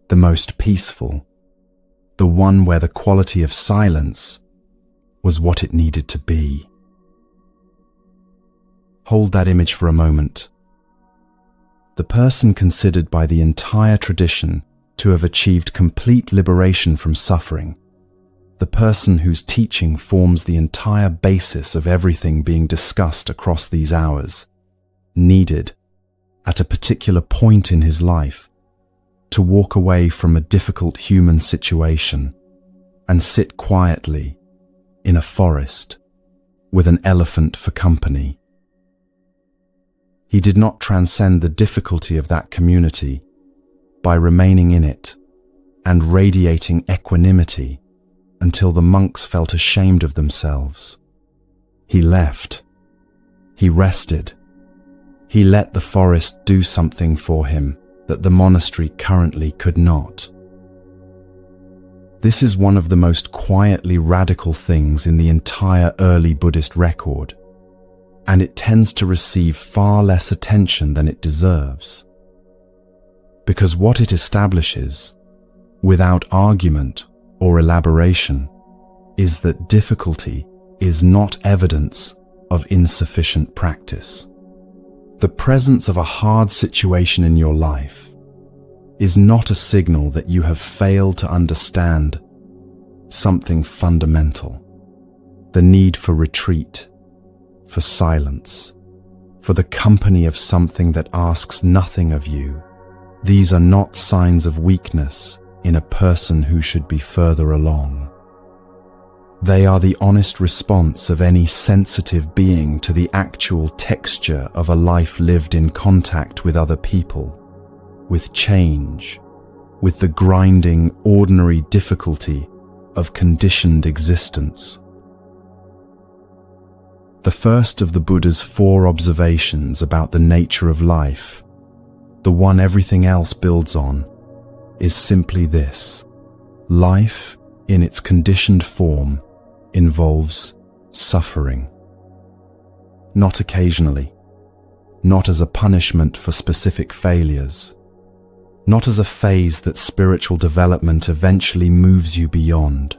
[SPEAKER 1] The most peaceful, the one where the quality of silence was what it needed to be. Hold that image for a moment. The person considered by the entire tradition to have achieved complete liberation from suffering, the person whose teaching forms the entire basis of everything being discussed across these hours, needed, at a particular point in his life, to walk away from a difficult human situation and sit quietly in a forest with an elephant for company. He did not transcend the difficulty of that community by remaining in it and radiating equanimity until the monks felt ashamed of themselves. He left. He rested. He let the forest do something for him that the monastery currently could not. This is one of the most quietly radical things in the entire early Buddhist record, and it tends to receive far less attention than it deserves. Because what it establishes, without argument or elaboration, is that difficulty is not evidence of insufficient practice. The presence of a hard situation in your life is not a signal that you have failed to understand something fundamental. The need for retreat, for silence, for the company of something that asks nothing of you. These are not signs of weakness in a person who should be further along. They are the honest response of any sensitive being to the actual texture of a life lived in contact with other people, with change, with the grinding, ordinary difficulty of conditioned existence. The first of the Buddha's 4 observations about the nature of life, the one everything else builds on, is simply this: life, in its conditioned form, involves suffering. Not occasionally, not as a punishment for specific failures, not as a phase that spiritual development eventually moves you beyond,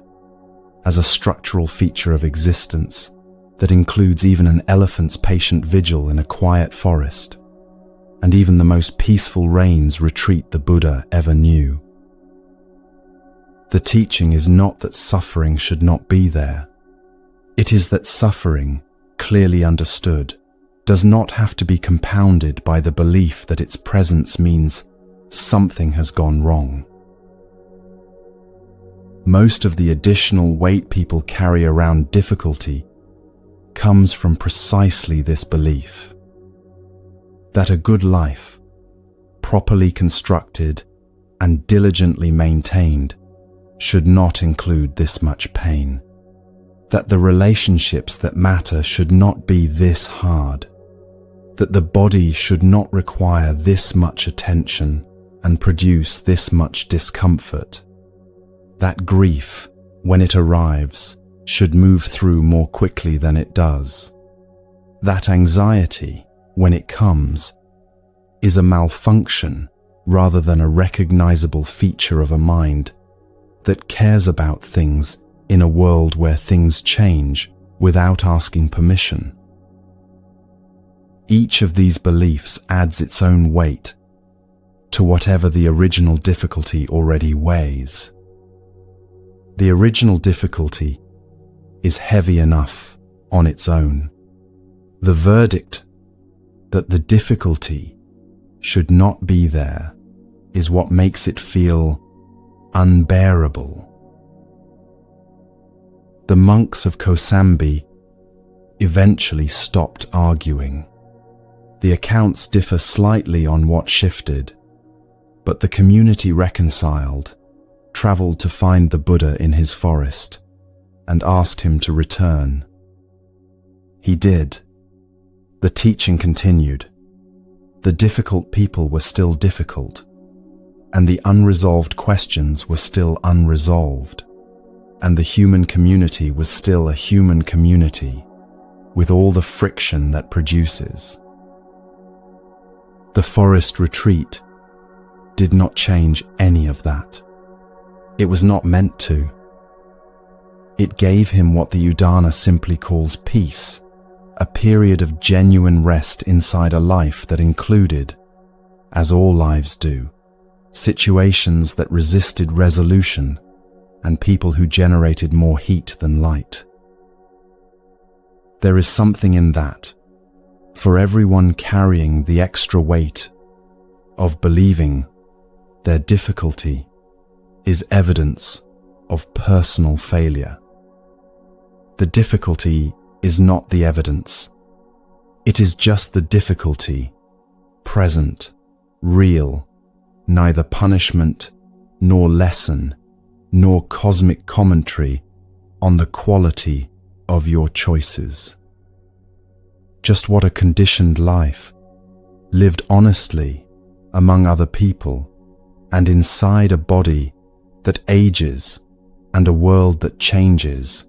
[SPEAKER 1] as a structural feature of existence that includes even an elephant's patient vigil in a quiet forest, and even the most peaceful rains retreat the Buddha ever knew. The teaching is not that suffering should not be there. It is that suffering, clearly understood, does not have to be compounded by the belief that its presence means something has gone wrong. Most of the additional weight people carry around difficulty comes from precisely this belief: that a good life, properly constructed and diligently maintained, should not include this much pain, that the relationships that matter should not be this hard, that the body should not require this much attention and produce this much discomfort, that grief, when it arrives, should move through more quickly than it does, that anxiety, when it comes, is a malfunction rather than a recognizable feature of a mind that cares about things in a world where things change without asking permission. Each of these beliefs adds its own weight to whatever the original difficulty already weighs. The original difficulty is heavy enough on its own. The verdict that the difficulty should not be there is what makes it feel unbearable. The monks of Kosambi eventually stopped arguing. The accounts differ slightly on what shifted, but the community reconciled, traveled to find the Buddha in his forest, and asked him to return. He did. The teaching continued. The difficult people were still difficult, and the unresolved questions were still unresolved, and the human community was still a human community, with all the friction that produces. The forest retreat did not change any of that. It was not meant to. It gave him what the Udana simply calls peace, a period of genuine rest inside a life that included, as all lives do, situations that resisted resolution and people who generated more heat than light. There is something in that, for everyone carrying the extra weight of believing their difficulty is evidence of personal failure. The difficulty is not the evidence. It is just the difficulty, present, real, neither punishment nor lesson nor cosmic commentary on the quality of your choices. Just what a conditioned life, lived honestly among other people and inside a body that ages and a world that changes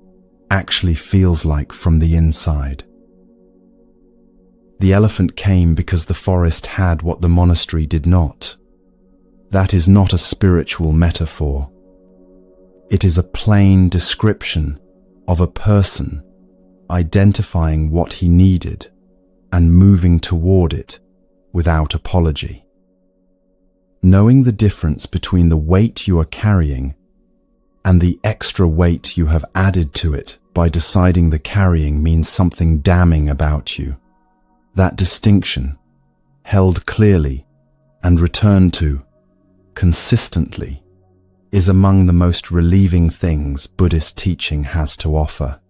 [SPEAKER 1] actually feels like from the inside. The elephant came because the forest had what the monastery did not. That is not a spiritual metaphor. It is a plain description of a person identifying what he needed and moving toward it without apology. Knowing the difference between the weight you are carrying and the extra weight you have added to it by deciding the carrying means something damning about you. That distinction, held clearly and returned to consistently, is among the most relieving things Buddhist teaching has to offer.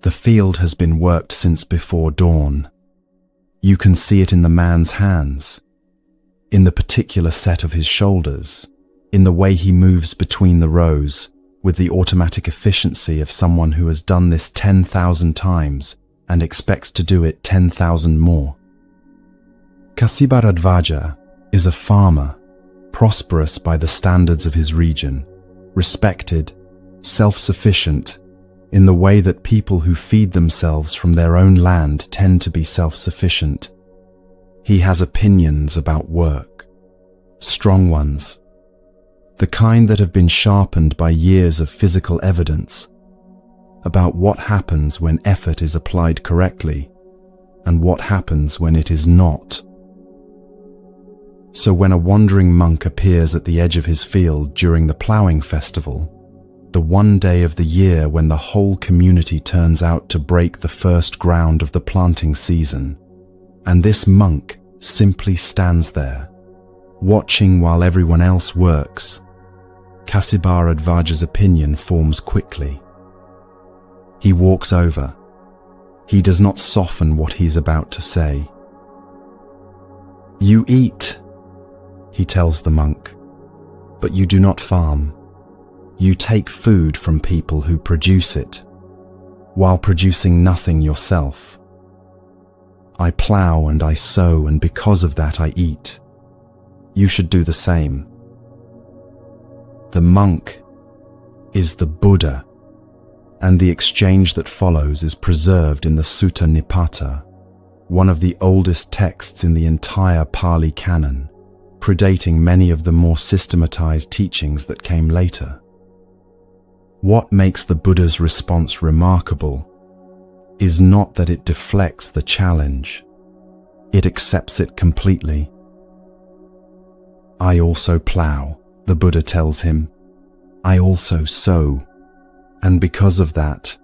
[SPEAKER 1] The field has been worked since before dawn. You can see it in the man's hands, in the particular set of his shoulders, in the way he moves between the rows, with the automatic efficiency of someone who has done this 10,000 times and expects to do it 10,000 more. Kasibharadvaja is a farmer, prosperous by the standards of his region, respected, self-sufficient, in the way that people who feed themselves from their own land tend to be self-sufficient. He has opinions about work, strong ones, the kind that have been sharpened by years of physical evidence, about what happens when effort is applied correctly and what happens when it is not. So when a wandering monk appears at the edge of his field during the ploughing festival, the one day of the year when the whole community turns out to break the first ground of the planting season, and this monk simply stands there, watching while everyone else works, Kasibharadvaja's opinion forms quickly. He walks over. He does not soften what he's about to say. "You eat," he tells the monk, "but you do not farm. You take food from people who produce it, while producing nothing yourself. I plow and I sow, and because of that I eat. You should do the same." The monk is the Buddha, and the exchange that follows is preserved in the Sutta Nipata, one of the oldest texts in the entire Pali canon, predating many of the more systematized teachings that came later. What makes the Buddha's response remarkable is not that it deflects the challenge. It accepts it completely. "I also plow," the Buddha tells him. "I also sow, and because of that,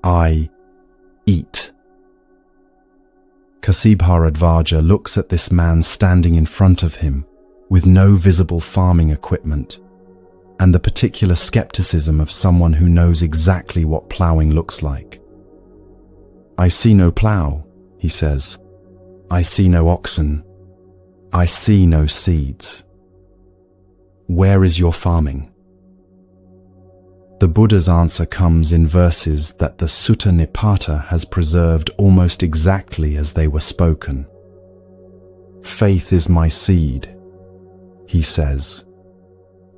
[SPEAKER 1] I eat." Kasibharadvaja looks at this man standing in front of him with no visible farming equipment, and the particular skepticism of someone who knows exactly what ploughing looks like. "I see no plough," he says. "I see no oxen. I see no seeds. Where is your farming?" The Buddha's answer comes in verses that the Sutta Nipata has preserved almost exactly as they were spoken. "Faith is my seed," he says.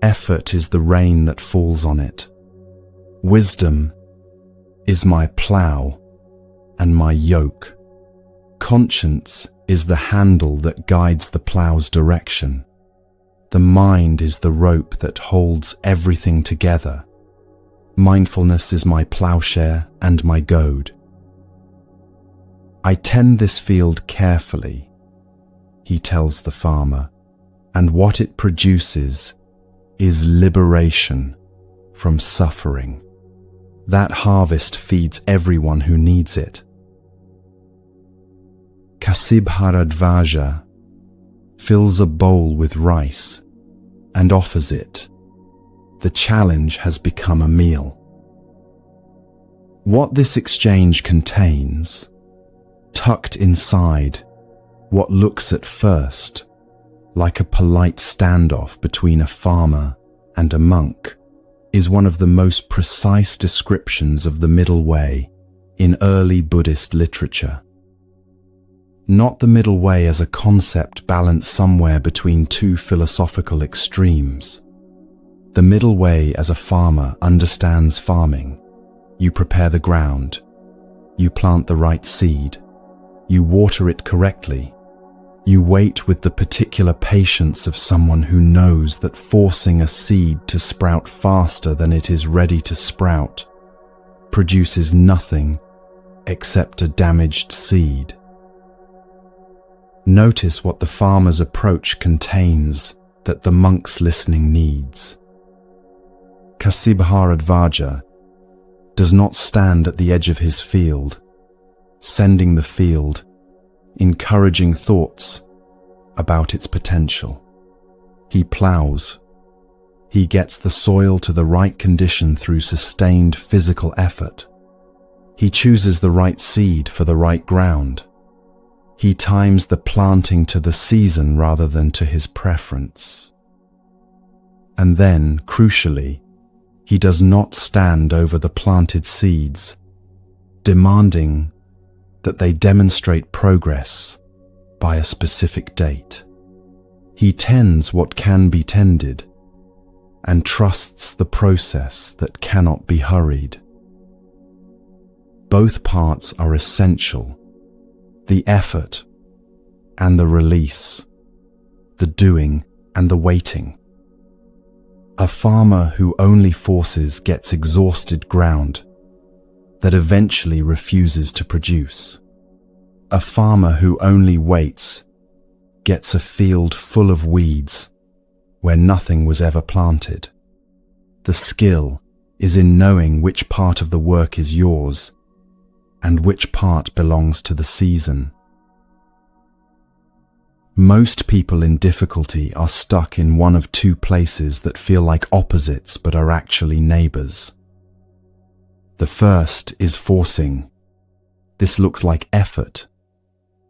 [SPEAKER 1] "Effort is the rain that falls on it. Wisdom is my plough and my yoke. Conscience is the handle that guides the plough's direction. The mind is the rope that holds everything together. Mindfulness is my plowshare and my goad. I tend this field carefully," he tells the farmer, "and what it produces is liberation from suffering. That harvest feeds everyone who needs it." Kasibharadvaja fills a bowl with rice and offers it. The challenge has become a meal. What this exchange contains, tucked inside what looks at first like a polite standoff between a farmer and a monk, is one of the most precise descriptions of the middle way in early Buddhist literature. not the middle way as a concept balanced somewhere between two philosophical extremes. The middle way as a farmer understands farming. You prepare the ground. You plant the right seed. You water it correctly. You wait with the particular patience of someone who knows that forcing a seed to sprout faster than it is ready to sprout produces nothing except a damaged seed. Notice what the farmer's approach contains that the monk's listening needs. Kasibharadvaja does not stand at the edge of his field, sending the field encouraging thoughts about its potential. He plows. He gets the soil to the right condition through sustained physical effort. He chooses the right seed for the right ground. He times the planting to the season rather than to his preference. And then, crucially, he does not stand over the planted seeds, demanding that they demonstrate progress by a specific date. He tends what can be tended and trusts the process that cannot be hurried. Both parts are essential, the effort and the release, the doing and the waiting. A farmer who only forces gets exhausted ground that eventually refuses to produce. A farmer who only waits gets a field full of weeds where nothing was ever planted. The skill is in knowing which part of the work is yours and which part belongs to the season. Most people in difficulty are stuck in one of two places that feel like opposites but are actually neighbors. The first is forcing. This looks like effort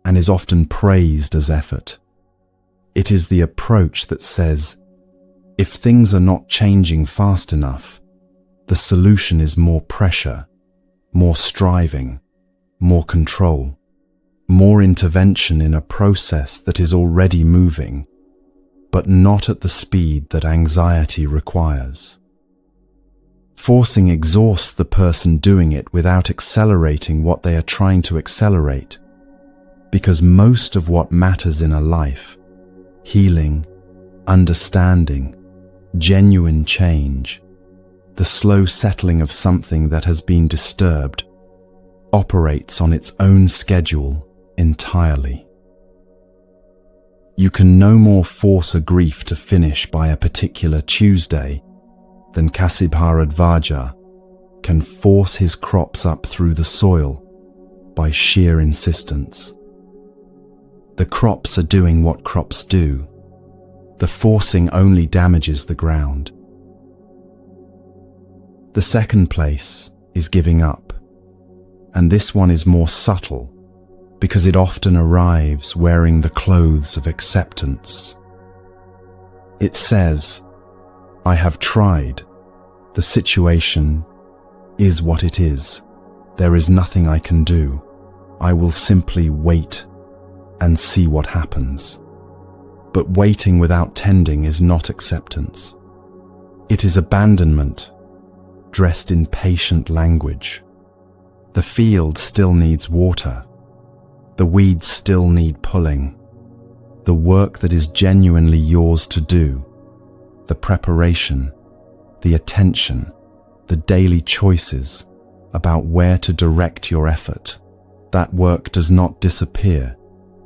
[SPEAKER 1] and is often praised as effort. It is the approach that says, if things are not changing fast enough, the solution is more pressure, more striving, more control, more intervention in a process that is already moving, but not at the speed that anxiety requires. Forcing exhausts the person doing it without accelerating what they are trying to accelerate, because most of what matters in a life, healing, understanding, genuine change, the slow settling of something that has been disturbed, operates on its own schedule entirely. You can no more force a grief to finish by a particular Tuesday than Kasibharadvaja can force his crops up through the soil by sheer insistence. The crops are doing what crops do. The forcing only damages the ground. The second place is giving up, and this one is more subtle because it often arrives wearing the clothes of acceptance. It says, I have tried. The situation is what it is. There is nothing I can do. I will simply wait and see what happens. But waiting without tending is not acceptance. It is abandonment, dressed in patient language. The field still needs water. The weeds still need pulling. The work that is genuinely yours to do, the preparation, the attention, the daily choices about where to direct your effort, that work does not disappear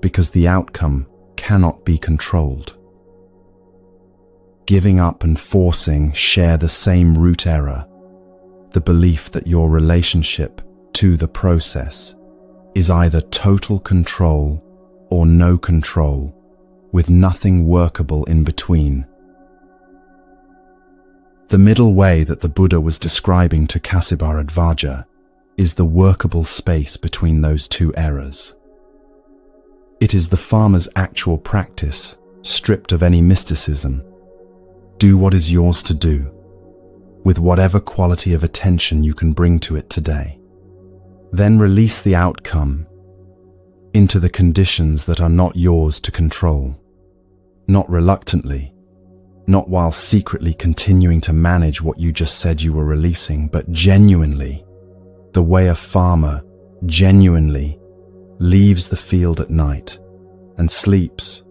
[SPEAKER 1] because the outcome cannot be controlled. Giving up and forcing share the same root error, the belief that your relationship to the process is either total control or no control, with nothing workable in between. The middle way that the Buddha was describing to Kasibharadvaja is the workable space between those two errors. It is the farmer's actual practice, stripped of any mysticism. Do what is yours to do, with whatever quality of attention you can bring to it today. Then release the outcome into the conditions that are not yours to control. Not reluctantly, not while secretly continuing to manage what you just said you were releasing, but genuinely, the way a farmer genuinely leaves the field at night and sleeps,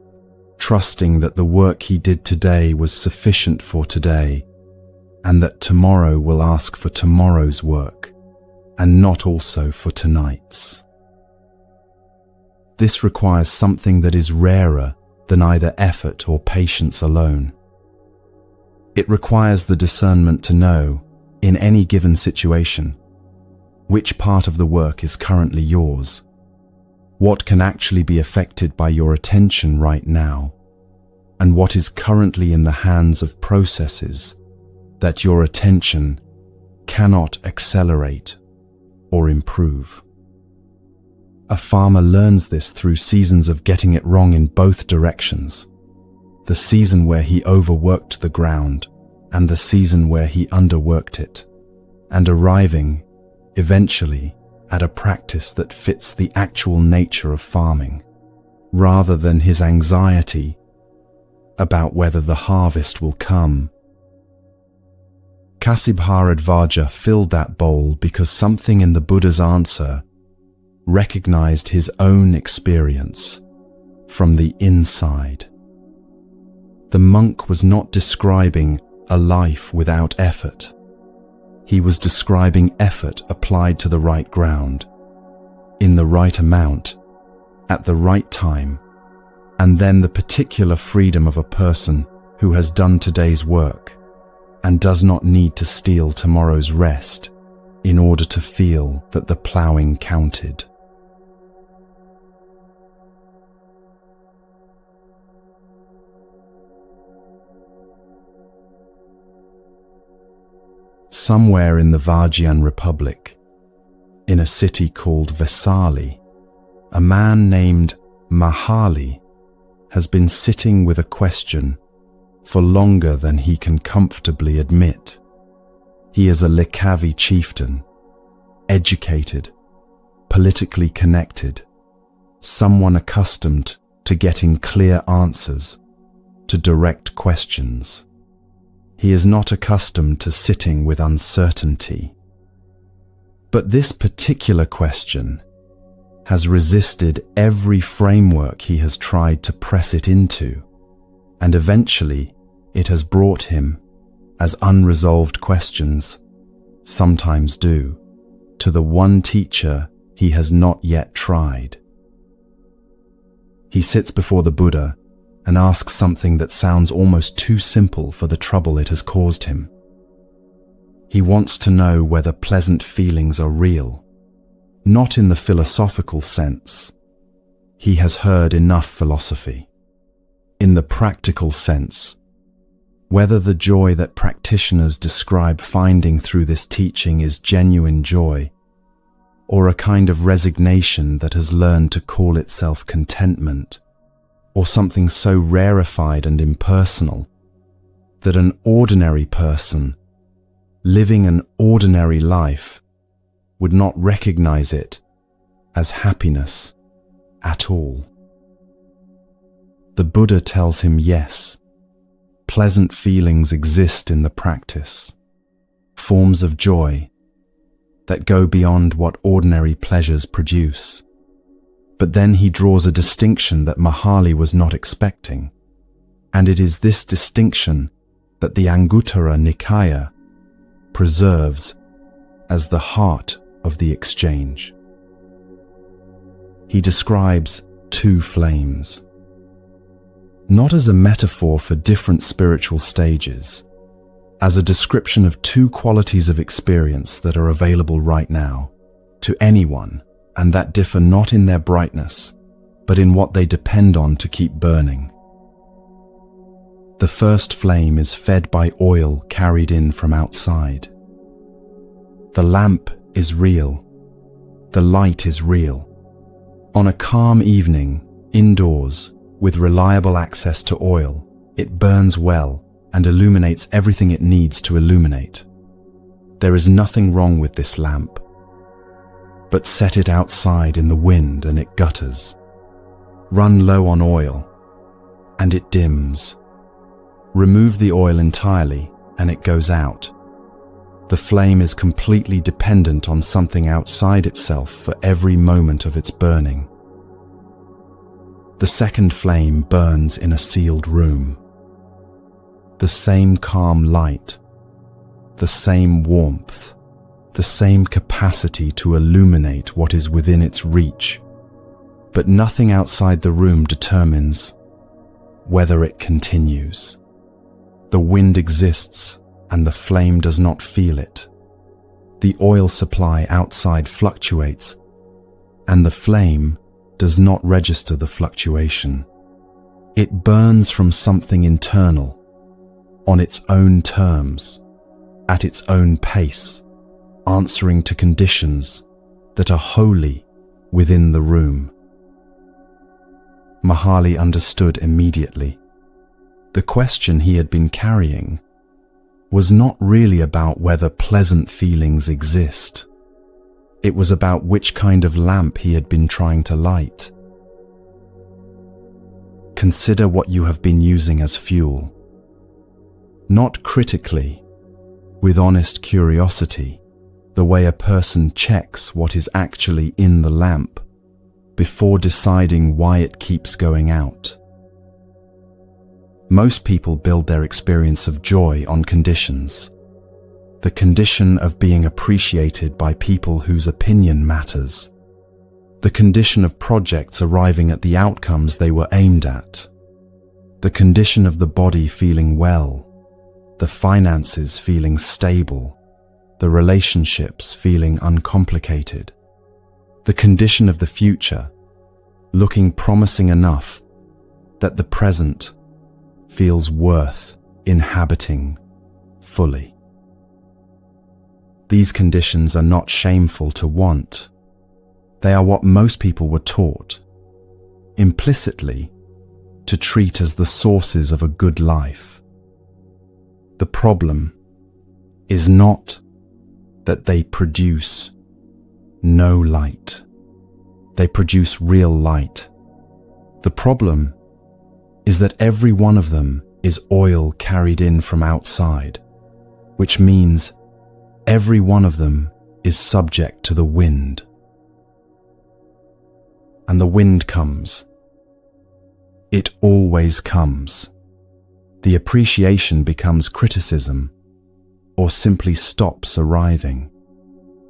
[SPEAKER 1] trusting that the work he did today was sufficient for today, and that tomorrow will ask for tomorrow's work, and not also for tonight's. This requires something that is rarer than either effort or patience alone. It requires the discernment to know, in any given situation, which part of the work is currently yours, what can actually be affected by your attention right now, and what is currently in the hands of processes that your attention cannot accelerate or improve. A farmer learns this through seasons of getting it wrong in both directions, the season where he overworked the ground and the season where he underworked it, and arriving, eventually, at a practice that fits the actual nature of farming, rather than his anxiety about whether the harvest will come. Kasibharadvaja filled that bowl because something in the Buddha's answer recognized his own experience from the inside. The monk was not describing a life without effort. He was describing effort applied to the right ground, in the right amount, at the right time, and then the particular freedom of a person who has done today's work and does not need to steal tomorrow's rest in order to feel that the ploughing counted. Somewhere in the Vajjian Republic, in a city called Vesali, a man named Mahali has been sitting with a question for longer than he can comfortably admit. He is a Likavi chieftain, educated, politically connected, someone accustomed to getting clear answers to direct questions. He is not accustomed to sitting with uncertainty. But this particular question has resisted every framework he has tried to press it into, and eventually it has brought him, as unresolved questions sometimes do, to the one teacher he has not yet tried. He sits before the Buddha and asks something that sounds almost too simple for the trouble it has caused him. He wants to know whether pleasant feelings are real, not in the philosophical sense. He has heard enough philosophy. In the practical sense, whether the joy that practitioners describe finding through this teaching is genuine joy, or a kind of resignation that has learned to call itself contentment, or something so rarefied and impersonal that an ordinary person living an ordinary life would not recognize it as happiness at all. The Buddha tells him yes, pleasant feelings exist in the practice, forms of joy that go beyond what ordinary pleasures produce. But then he draws a distinction that Mahali was not expecting, and it is this distinction that the Anguttara Nikaya preserves as the heart of the exchange. He describes two flames, not as a metaphor for different spiritual stages, as a description of two qualities of experience that are available right now to anyone, and that differ not in their brightness, but in what they depend on to keep burning. The first flame is fed by oil carried in from outside. The lamp is real. The light is real. On a calm evening, indoors, with reliable access to oil, it burns well and illuminates everything it needs to illuminate. There is nothing wrong with this lamp. but set it outside in the wind and it gutters. Run low on oil and it dims. Remove the oil entirely and it goes out. The flame is completely dependent on something outside itself for every moment of its burning. The second flame burns in a sealed room. The same calm light, the same warmth, the same capacity to illuminate what is within its reach. But nothing outside the room determines whether it continues. The wind exists and the flame does not feel it. The oil supply outside fluctuates and the flame does not register the fluctuation. It burns from something internal, on its own terms, at its own pace, answering to conditions that are wholly within the room. Mahali understood immediately. The question he had been carrying was not really about whether pleasant feelings exist. It was about which kind of lamp he had been trying to light. Consider what you have been using as fuel. Not critically, with honest curiosity, the way a person checks what is actually in the lamp before deciding why it keeps going out. Most people build their experience of joy on conditions. The condition of being appreciated by people whose opinion matters. The condition of projects arriving at the outcomes they were aimed at. The condition of the body feeling well. The finances feeling stable. The relationships feeling uncomplicated. The condition of the future looking promising enough that the present feels worth inhabiting fully. These conditions are not shameful to want. They are what most people were taught, implicitly, to treat as the sources of a good life. The problem is not that they produce no light. They produce real light. The problem is that every one of them is oil carried in from outside, which means every one of them is subject to the wind. And the wind comes. It always comes. The appreciation becomes criticism, or simply stops arriving.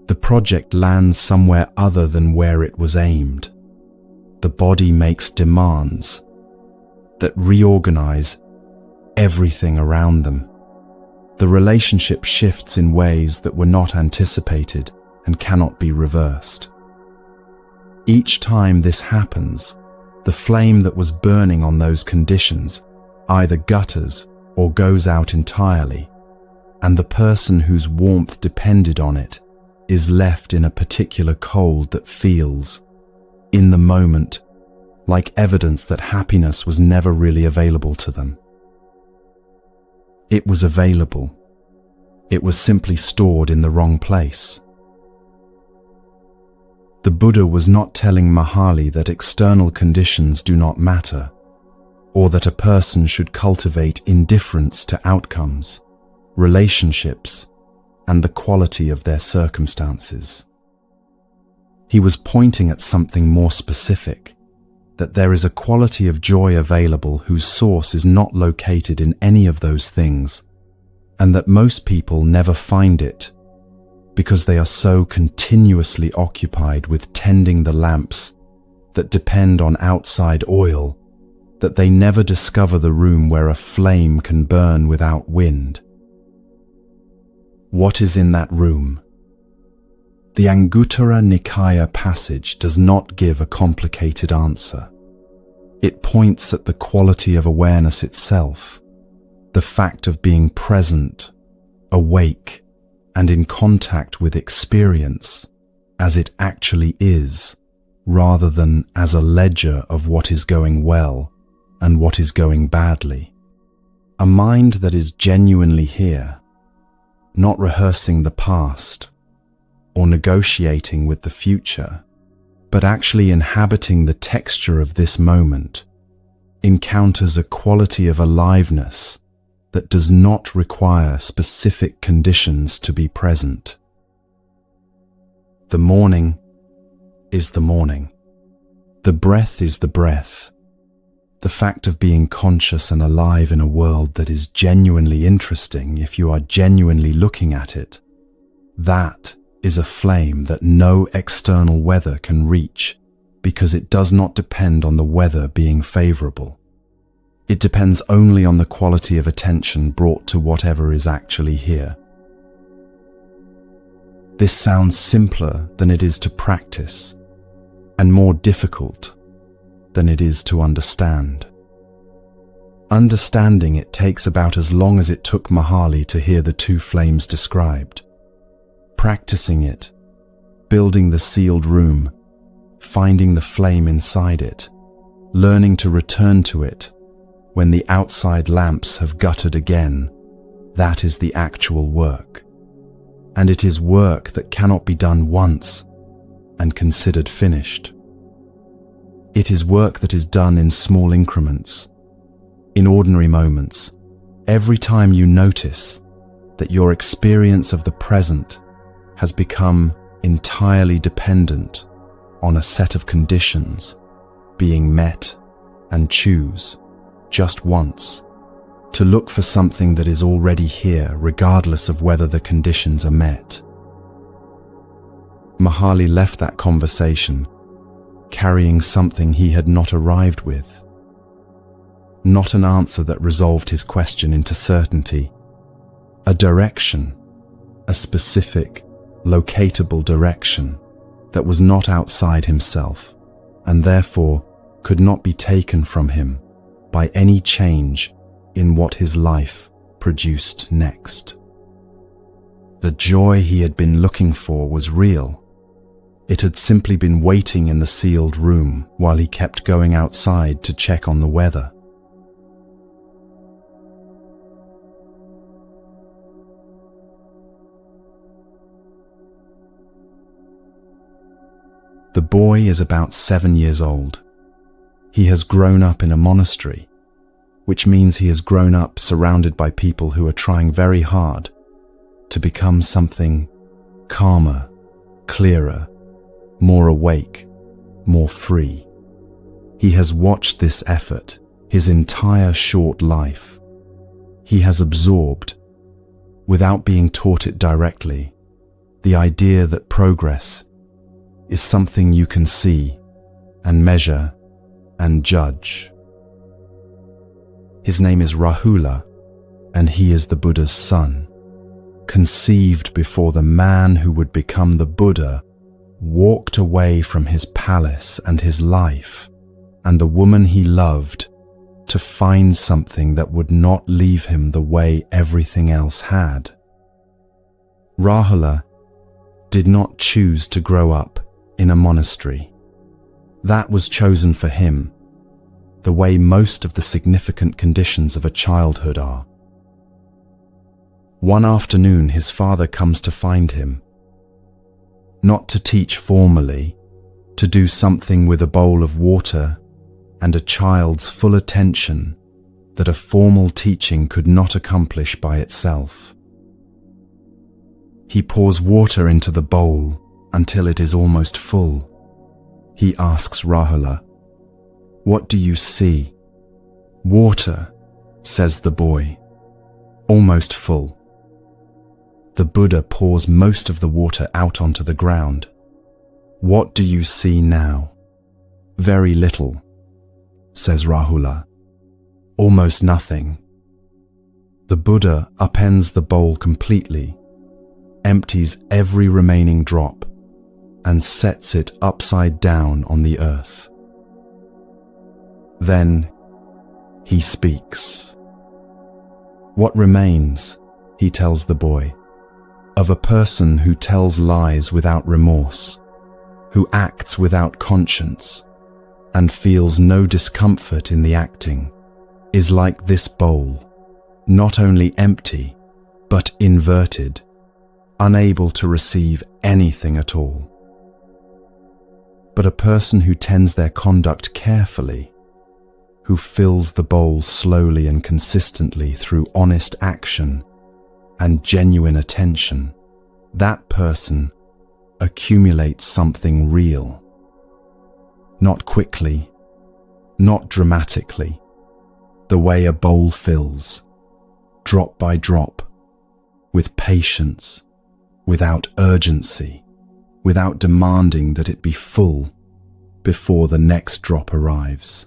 [SPEAKER 1] The project lands somewhere other than where it was aimed. The body makes demands that reorganize everything around them. The relationship shifts in ways that were not anticipated and cannot be reversed. Each time this happens, the flame that was burning on those conditions either gutters or goes out entirely, and the person whose warmth depended on it is left in a particular cold that feels, in the moment, like evidence that happiness was never really available to them. It was available. It was simply stored in the wrong place. The Buddha was not telling Mahali that external conditions do not matter, or that a person should cultivate indifference to outcomes, relationships, and the quality of their circumstances. He was pointing at something more specific, that there is a quality of joy available whose source is not located in any of those things, and that most people never find it because they are so continuously occupied with tending the lamps that depend on outside oil that they never discover the room where a flame can burn without wind. What is in that room? The Anguttara Nikaya passage does not give a complicated answer. It points at the quality of awareness itself, the fact of being present, awake, and in contact with experience as it actually is, rather than as a ledger of what is going well and what is going badly. A mind that is genuinely here, not rehearsing the past, or negotiating with the future, but actually inhabiting the texture of this moment, encounters a quality of aliveness that does not require specific conditions to be present. The morning is the morning. The breath is the breath. The fact of being conscious and alive in a world that is genuinely interesting if you are genuinely looking at it, that is a flame that no external weather can reach because it does not depend on the weather being favorable. It depends only on the quality of attention brought to whatever is actually here. This sounds simpler than it is to practice, and more difficult than it is to understand. Understanding it takes about as long as it took Mahali to hear the two flames described. Practicing it, building the sealed room, finding the flame inside it, learning to return to it when the outside lamps have guttered again, that is the actual work. And it is work that cannot be done once and considered finished. It is work that is done in small increments, in ordinary moments, every time you notice that your experience of the present has become entirely dependent on a set of conditions being met, and choose, just once, to look for something that is already here regardless of whether the conditions are met. Mahali left that conversation carrying something he had not arrived with. Not an answer that resolved his question into certainty. A direction, a specific, locatable direction that was not outside himself and therefore could not be taken from him by any change in what his life produced next. The joy he had been looking for was real. It had simply been waiting in the sealed room while he kept going outside to check on the weather. The boy is about 7 years old. He has grown up in a monastery, which means he has grown up surrounded by people who are trying very hard to become something calmer, clearer, more awake, more free. He has watched this effort his entire short life. He has absorbed, without being taught it directly, the idea that progress is something you can see and measure and judge. His name is Rahula, and he is the Buddha's son, conceived before the man who would become the Buddha walked away from his palace and his life and the woman he loved to find something that would not leave him the way everything else had. Rahula did not choose to grow up in a monastery. That was chosen for him, the way most of the significant conditions of a childhood are. One afternoon, his father comes to find him, not to teach formally, to do something with a bowl of water and a child's full attention that a formal teaching could not accomplish by itself. He pours water into the bowl until it is almost full. He asks Rahula, "What do you see?" "Water," says the boy, "almost full." The Buddha pours most of the water out onto the ground. "What do you see now?" "Very little," says Rahula. "Almost nothing." The Buddha upends the bowl completely, empties every remaining drop, and sets it upside down on the earth. Then he speaks. "What remains," he tells the boy, "of a person who tells lies without remorse, who acts without conscience, and feels no discomfort in the acting, is like this bowl, not only empty, but inverted, unable to receive anything at all. But a person who tends their conduct carefully, who fills the bowl slowly and consistently through honest action and genuine attention, that person accumulates something real. Not quickly, not dramatically, the way a bowl fills, drop by drop, with patience, without urgency, without demanding that it be full before the next drop arrives.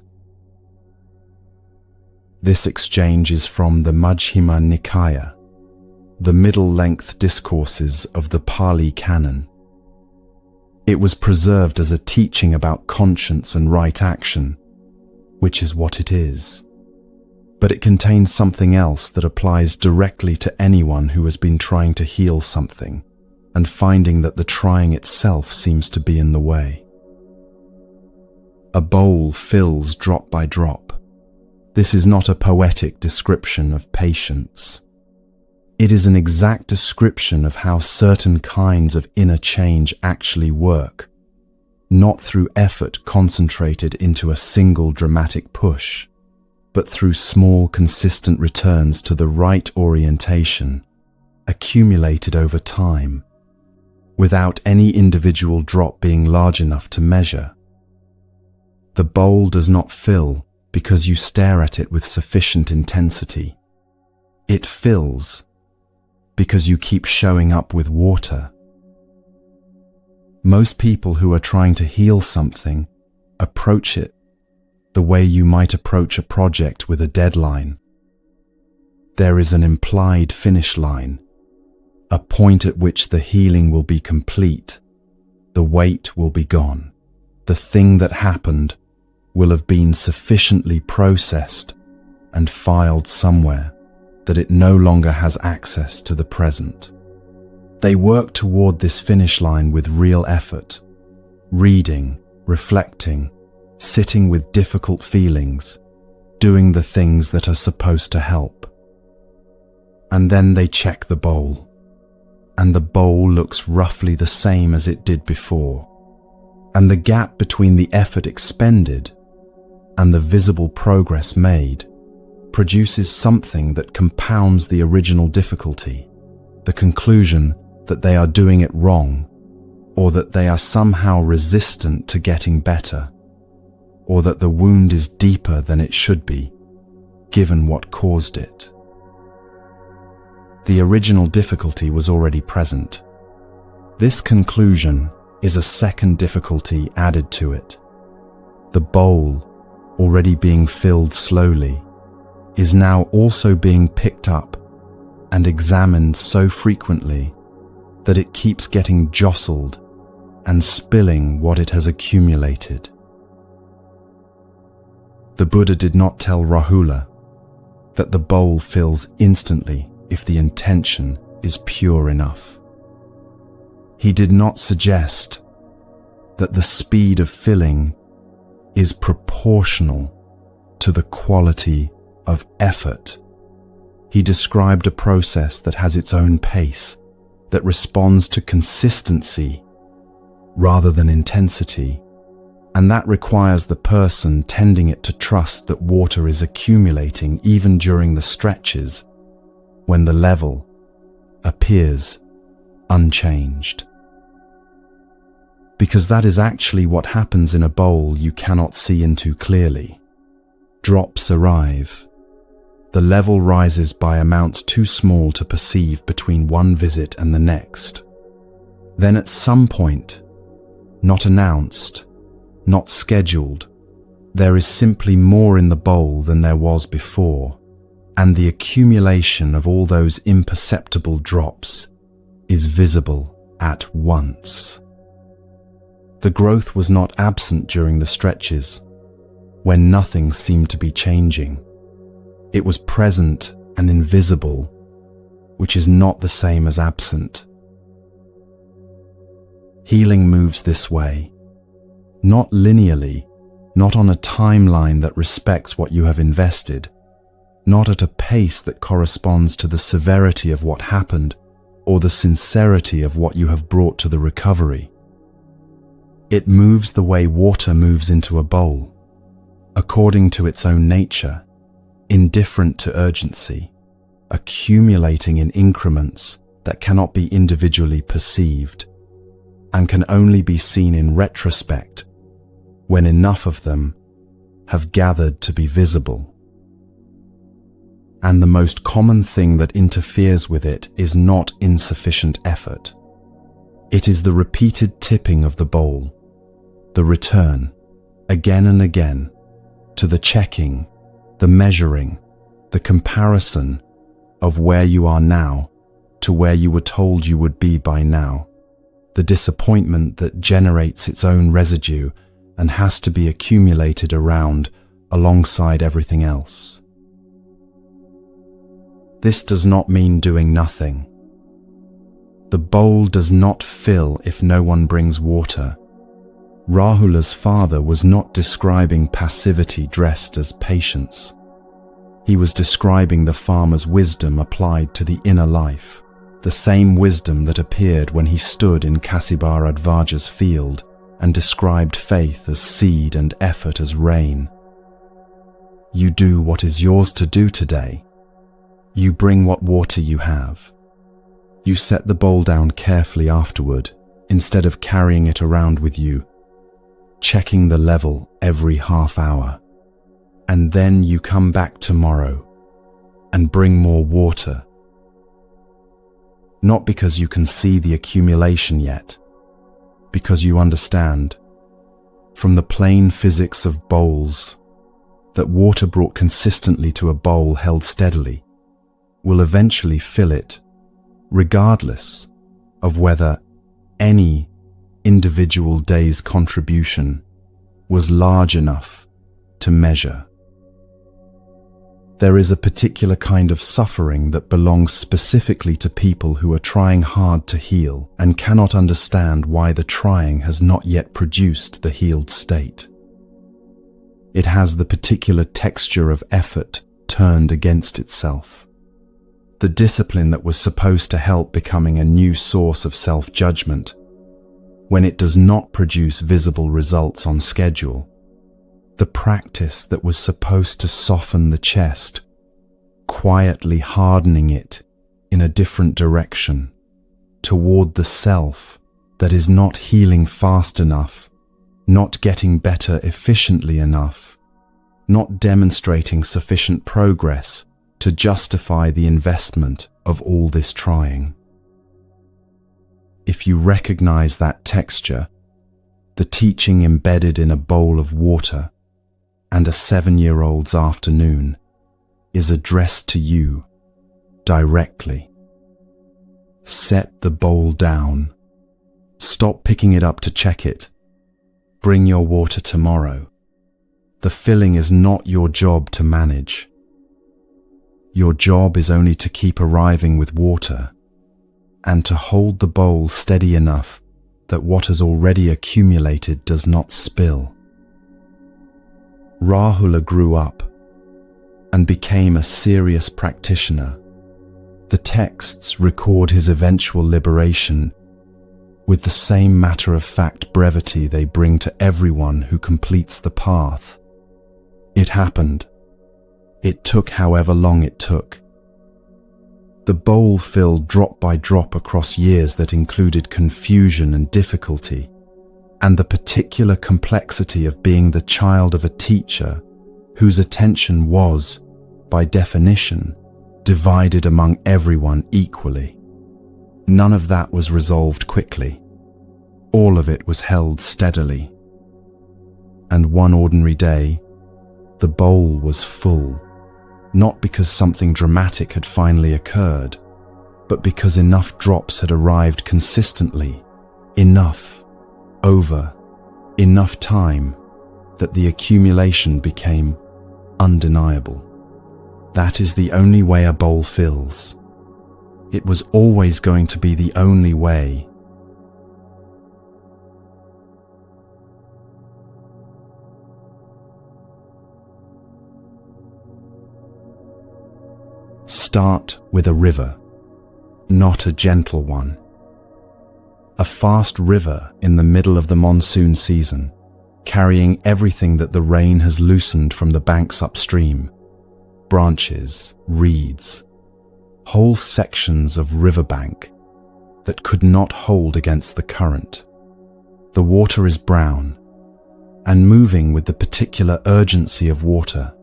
[SPEAKER 1] This exchange is from the Majjhima Nikaya, the middle-length discourses of the Pali Canon. It was preserved as a teaching about conscience and right action, which is what it is. But it contains something else that applies directly to anyone who has been trying to heal something and finding that the trying itself seems to be in the way. A bowl fills drop by drop. This is not a poetic description of patience. It is an exact description of how certain kinds of inner change actually work, not through effort concentrated into a single dramatic push, but through small, consistent returns to the right orientation, accumulated over time, without any individual drop being large enough to measure. The bowl does not fill because you stare at it with sufficient intensity. It fills because you keep showing up with water. Most people who are trying to heal something approach it the way you might approach a project with a deadline. There is an implied finish line, a point at which the healing will be complete, the weight will be gone, the thing that happened will have been sufficiently processed and filed somewhere that it no longer has access to the present. They work toward this finish line with real effort, reading, reflecting, sitting with difficult feelings, doing the things that are supposed to help. And then they check the bowl, and the bowl looks roughly the same as it did before, and the gap between the effort expended and the visible progress made produces something that compounds the original difficulty, the conclusion that they are doing it wrong, or that they are somehow resistant to getting better, or that the wound is deeper than it should be, given what caused it. The original difficulty was already present. This conclusion is a second difficulty added to it. The bowl, already being filled slowly, is now also being picked up and examined so frequently that it keeps getting jostled and spilling what it has accumulated. The Buddha did not tell Rahula that the bowl fills instantly if the intention is pure enough. He did not suggest that the speed of filling is proportional to the quality of effort. He described a process that has its own pace, that responds to consistency rather than intensity, and that requires the person tending it to trust that water is accumulating even during the stretches when the level appears unchanged. Because that is actually what happens in a bowl you cannot see into clearly. Drops arrive. The level rises by amounts too small to perceive between one visit and the next. Then at some point, not announced, not scheduled, there is simply more in the bowl than there was before, and the accumulation of all those imperceptible drops is visible at once. The growth was not absent during the stretches, when nothing seemed to be changing. It was present and invisible, which is not the same as absent. Healing moves this way, not linearly, not on a timeline that respects what you have invested, not at a pace that corresponds to the severity of what happened, or the sincerity of what you have brought to the recovery. It moves the way water moves into a bowl, according to its own nature, indifferent to urgency, accumulating in increments that cannot be individually perceived and can only be seen in retrospect when enough of them have gathered to be visible. And the most common thing that interferes with it is not insufficient effort. It is the repeated tipping of the bowl, the return, again and again, to the checking, the measuring, the comparison of where you are now to where you were told you would be by now, the disappointment that generates its own residue and has to be accumulated around alongside everything else. This does not mean doing nothing. The bowl does not fill if no one brings water. Rahula's father was not describing passivity dressed as patience. He was describing the farmer's wisdom applied to the inner life, the same wisdom that appeared when he stood in Kasibaradvaja's field and described faith as seed and effort as rain. You do what is yours to do today. You bring what water you have. You set the bowl down carefully afterward, instead of carrying it around with you, checking the level every half hour. And then you come back tomorrow and bring more water. Not because you can see the accumulation yet, because you understand, from the plain physics of bowls, that water brought consistently to a bowl held steadily will eventually fill it, regardless of whether any individual day's contribution was large enough to measure. There is a particular kind of suffering that belongs specifically to people who are trying hard to heal and cannot understand why the trying has not yet produced the healed state. It has the particular texture of effort turned against itself. The discipline that was supposed to help becoming a new source of self-judgment, when it does not produce visible results on schedule. The practice that was supposed to soften the chest, quietly hardening it in a different direction, toward the self that is not healing fast enough, not getting better efficiently enough, not demonstrating sufficient progress to justify the investment of all this trying. If you recognize that texture, the teaching embedded in a bowl of water and a 7-year-old's afternoon is addressed to you directly. Set the bowl down. Stop picking it up to check it. Bring your water tomorrow. The filling is not your job to manage. Your job is only to keep arriving with water and to hold the bowl steady enough that what has already accumulated does not spill. Rahula grew up and became a serious practitioner. The texts record his eventual liberation with the same matter-of-fact brevity they bring to everyone who completes the path. It happened. It took however long it took. The bowl filled drop by drop across years that included confusion and difficulty, and the particular complexity of being the child of a teacher whose attention was, by definition, divided among everyone equally. None of that was resolved quickly. All of it was held steadily. And one ordinary day, the bowl was full. Not because something dramatic had finally occurred, but because enough drops had arrived consistently, enough, over, enough time, that the accumulation became undeniable. That is the only way a bowl fills. It was always going to be the only way. Start with a river. not a gentle one. A fast river in the middle of the monsoon season, carrying everything that the rain has loosened from the banks upstream. Branches, reeds, whole sections of riverbank that could not hold against the current. The water is brown and moving with the particular urgency of water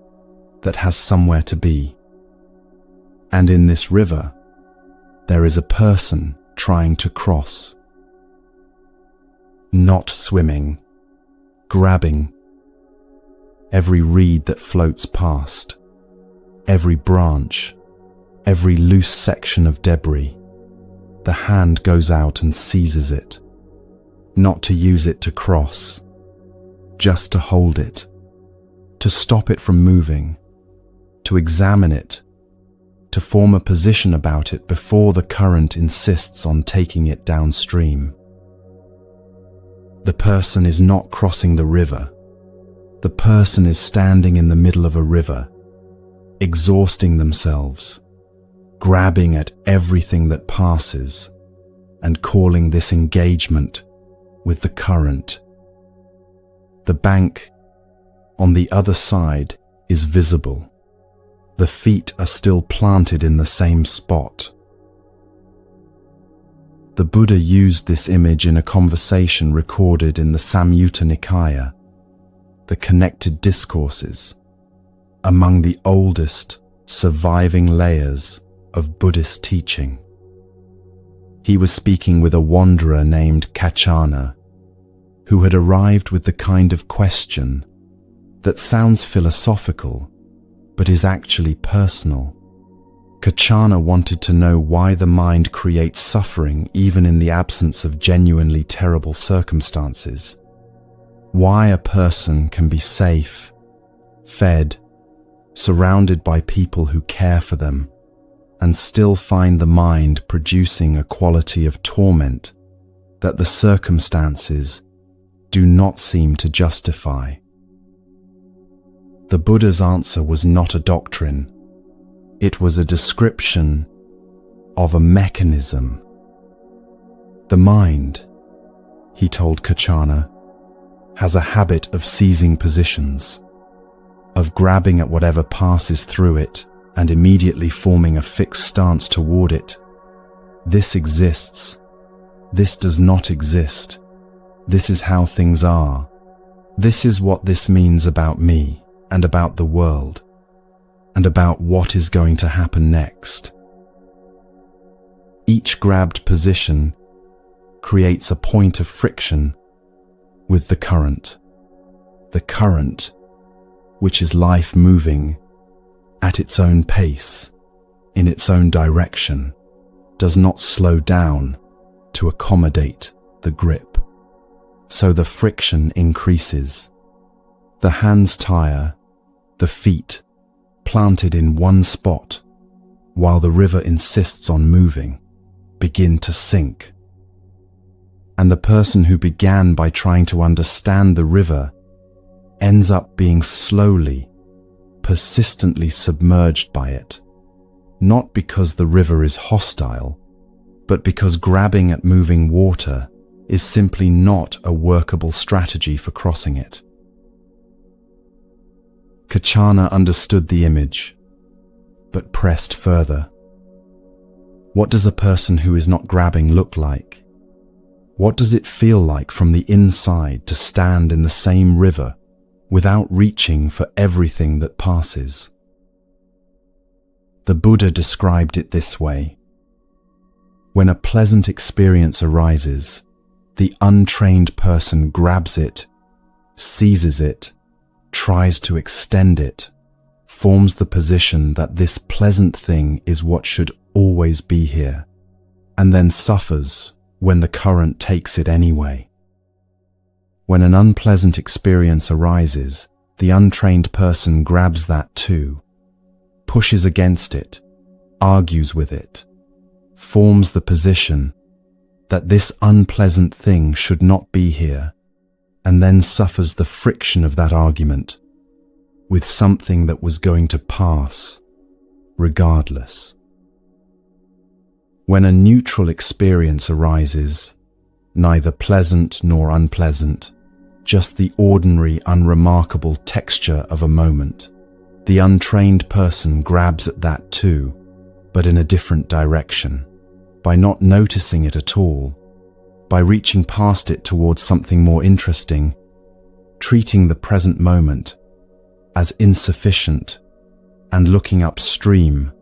[SPEAKER 1] that has somewhere to be. And in this river, there is a person trying to cross. Not swimming, grabbing every reed that floats past, every branch, every loose section of debris. The hand goes out and seizes it, not to use it to cross, just to hold it, to stop it from moving, to examine it, to form a position about it before the current insists on taking it downstream. The person is not crossing the river. The person is standing in the middle of a river, exhausting themselves, grabbing at everything that passes, and calling this engagement with the current. The bank on the other side is visible. The feet are still planted in the same spot. The Buddha used this image in a conversation recorded in the Samyutta Nikaya, the connected discourses, among the oldest surviving layers of Buddhist teaching. He was speaking with a wanderer named Kachana, who had arrived with the kind of question that sounds philosophical, but is actually personal. Kachana wanted to know why the mind creates suffering even in the absence of genuinely terrible circumstances. Why a person can be safe, fed, surrounded by people who care for them, and still find the mind producing a quality of torment that the circumstances do not seem to justify. The Buddha's answer was not a doctrine. It was a description of a mechanism. The mind, he told Kachana, has a habit of seizing positions, of grabbing at whatever passes through it and immediately forming a fixed stance toward it. This exists. This does not exist. This is how things are. This is what this means about me and about the world, and about what is going to happen next. Each grabbed position creates a point of friction with the current, which is life moving at its own pace, in its own direction, does not slow down to accommodate the grip. So the friction increases. The hands tire, the feet planted in one spot, while the river insists on moving, begin to sink. And the person who began by trying to understand the river ends up being slowly, persistently submerged by it, not because the river is hostile, but because grabbing at moving water is simply not a workable strategy for crossing it. Kachana understood the image, but pressed further. What does a person who is not grabbing look like? What does it feel like from the inside to stand in the same river without reaching for everything that passes? The Buddha described it this way. When a pleasant experience arises, the untrained person grabs it, seizes it, tries to extend it, forms the position that this pleasant thing is what should always be here, and then suffers when the current takes it anyway. When an unpleasant experience arises, the untrained person grabs that too, pushes against it, argues with it, forms the position that this unpleasant thing should not be here, and then suffers the friction of that argument with something that was going to pass, regardless. When a neutral experience arises, neither pleasant nor unpleasant, just the ordinary, unremarkable texture of a moment, the untrained person grabs at that too, but in a different direction, by not noticing it at all, by reaching past it towards something more interesting, treating the present moment as insufficient and looking upstream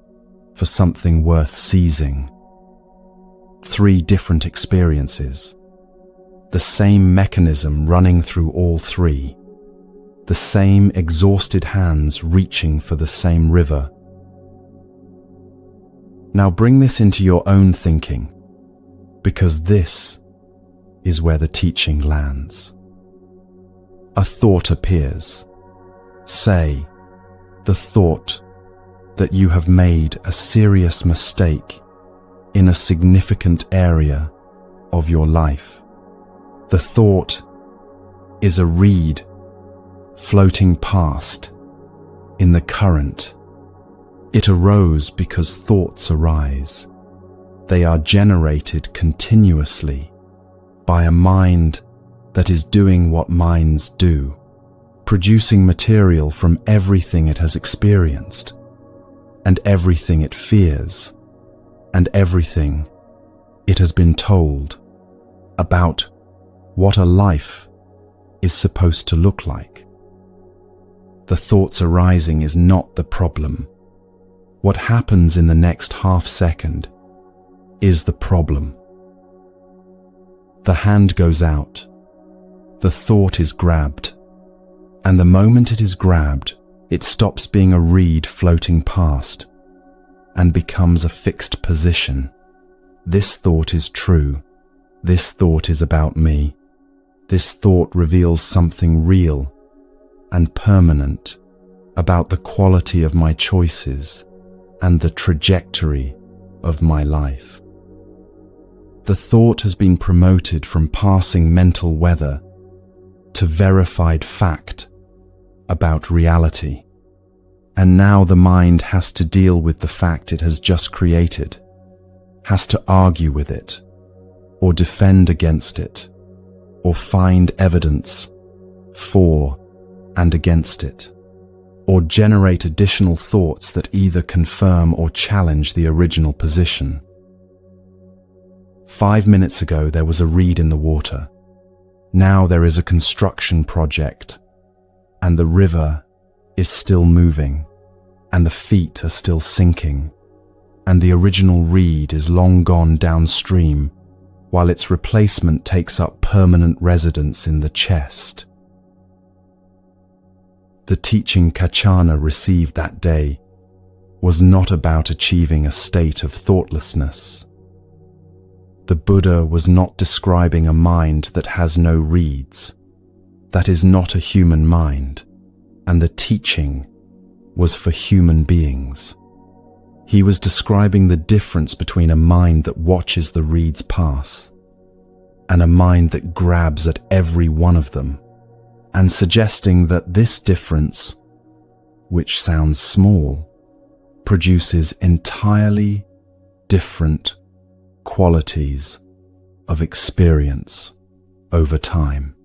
[SPEAKER 1] for something worth seizing. 3 different experiences. The same mechanism running through all 3. The same exhausted hands reaching for the same river. Now bring this into your own thinking, because this is where the teaching lands. A thought appears. Say, the thought that you have made a serious mistake in a significant area of your life. The thought is a reed floating past in the current. It arose because thoughts arise. They are generated continuously by a mind that is doing what minds do, producing material from everything it has experienced, and everything it fears, and everything it has been told about what a life is supposed to look like. The thoughts arising is not the problem. What happens in the next half second is the problem. The hand goes out, the thought is grabbed, and the moment it is grabbed, it stops being a reed floating past and becomes a fixed position. This thought is true. This thought is about me. This thought reveals something real and permanent about the quality of my choices and the trajectory of my life. The thought has been promoted from passing mental weather to verified fact about reality. And now the mind has to deal with the fact it has just created, has to argue with it, or defend against it, or find evidence for and against it, or generate additional thoughts that either confirm or challenge the original position. 5 minutes ago there was a reed in the water. Now there is a construction project, and the river is still moving, and the feet are still sinking, and the original reed is long gone downstream, while its replacement takes up permanent residence in the chest. The teaching Kachana received that day was not about achieving a state of thoughtlessness. The Buddha was not describing a mind that has no reeds. That is not a human mind, and the teaching was for human beings. He was describing the difference between a mind that watches the reeds pass and a mind that grabs at every one of them, and suggesting that this difference, which sounds small, produces entirely different qualities of experience over time.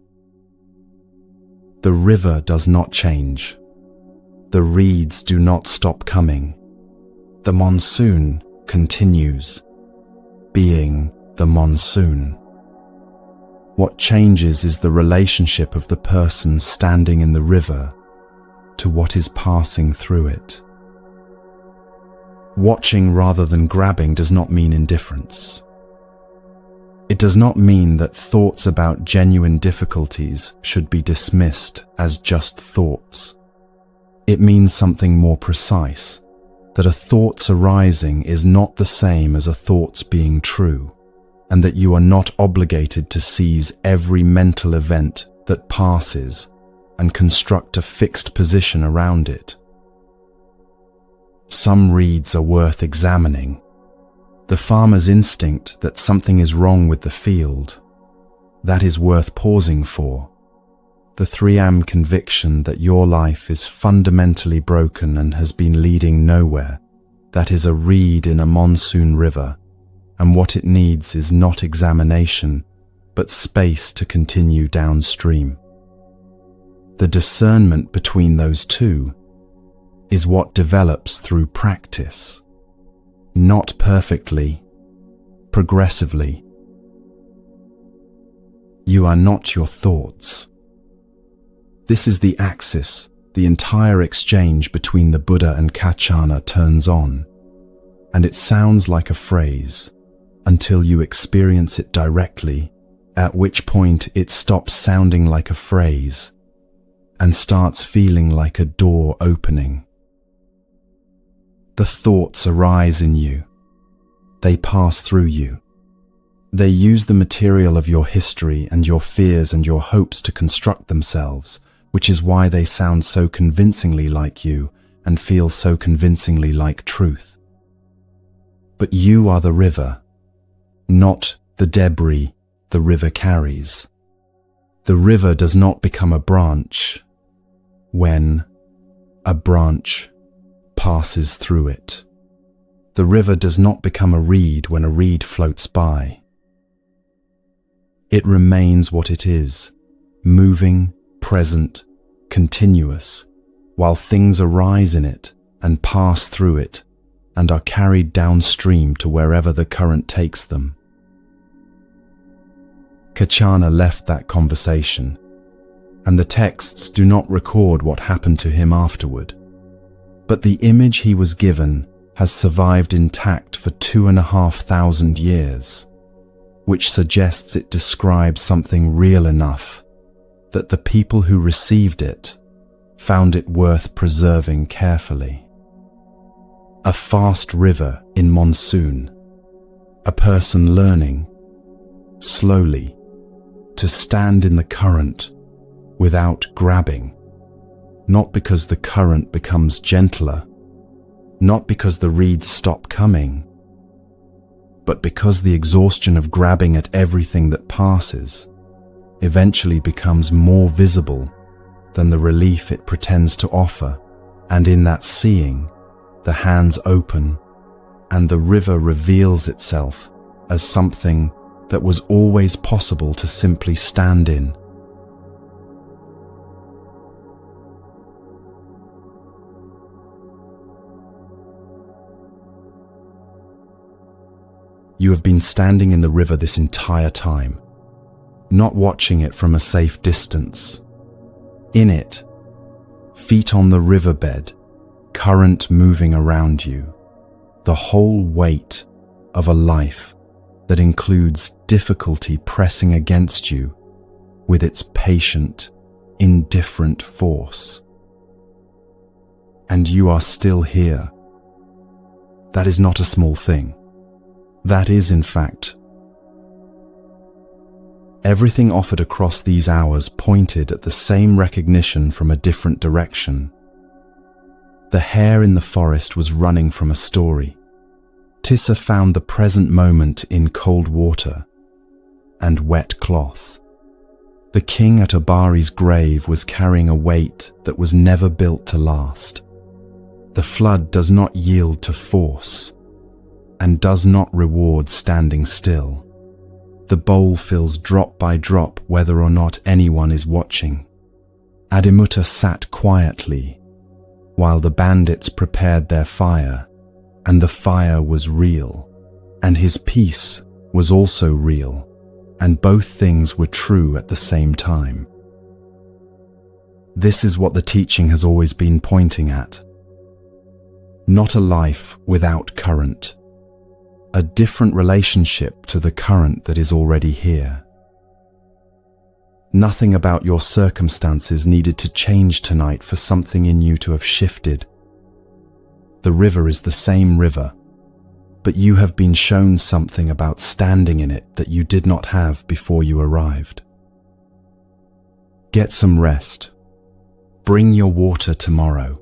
[SPEAKER 1] The river does not change. The reeds do not stop coming. The monsoon continues being the monsoon. What changes is the relationship of the person standing in the river to what is passing through it. Watching rather than grabbing does not mean indifference. It does not mean that thoughts about genuine difficulties should be dismissed as just thoughts. It means something more precise, that a thought's arising is not the same as a thought's being true, and that you are not obligated to seize every mental event that passes and construct a fixed position around it. Some reeds are worth examining. The farmer's instinct that something is wrong with the field, that is worth pausing for. The 3am conviction that your life is fundamentally broken and has been leading nowhere, that is a reed in a monsoon river, and what it needs is not examination, but space to continue downstream. The discernment between those two is what develops through practice, not perfectly, progressively. You are not your thoughts. This is the axis the entire exchange between the Buddha and Kachana turns on, and it sounds like a phrase until you experience it directly, at which point it stops sounding like a phrase and starts feeling like a door opening. The thoughts arise in you. They pass through you. They use the material of your history and your fears and your hopes to construct themselves, which is why they sound so convincingly like you and feel so convincingly like truth. But you are the river, not the debris the river carries. The river does not become a branch when a branch passes through it. The river does not become a reed when a reed floats by. It remains what it is, moving, present, continuous, while things arise in it and pass through it and are carried downstream to wherever the current takes them. Kachana left that conversation, and the texts do not record what happened to him afterward. But the image he was given has survived intact for 2,500 years, which suggests it describes something real enough that the people who received it found it worth preserving carefully. A fast river in monsoon, a person learning, slowly, to stand in the current without grabbing, not because the current becomes gentler, not because the reeds stop coming, but because the exhaustion of grabbing at everything that passes eventually becomes more visible than the relief it pretends to offer, and in that seeing, the hands open and the river reveals itself as something that was always possible to simply stand in. You have been standing in the river this entire time, not watching it from a safe distance. In it, feet on the riverbed, current moving around you, the whole weight of a life that includes difficulty pressing against you with its patient, indifferent force. And you are still here. That is not a small thing. That is, in fact, everything offered across these hours pointed at the same recognition from a different direction. The hare in the forest was running from a story. Tissa found the present moment in cold water and wet cloth. The king at Obari's grave was carrying a weight that was never built to last. The flood does not yield to force and does not reward standing still. The bowl fills drop by drop whether or not anyone is watching. Adimutta sat quietly while the bandits prepared their fire, and the fire was real, and his peace was also real, and both things were true at the same time. This is what the teaching has always been pointing at. Not a life without current. A different relationship to the current that is already here. Nothing about your circumstances needed to change tonight for something in you to have shifted. The river is the same river, but you have been shown something about standing in it that you did not have before you arrived. Get some rest. Bring your water tomorrow.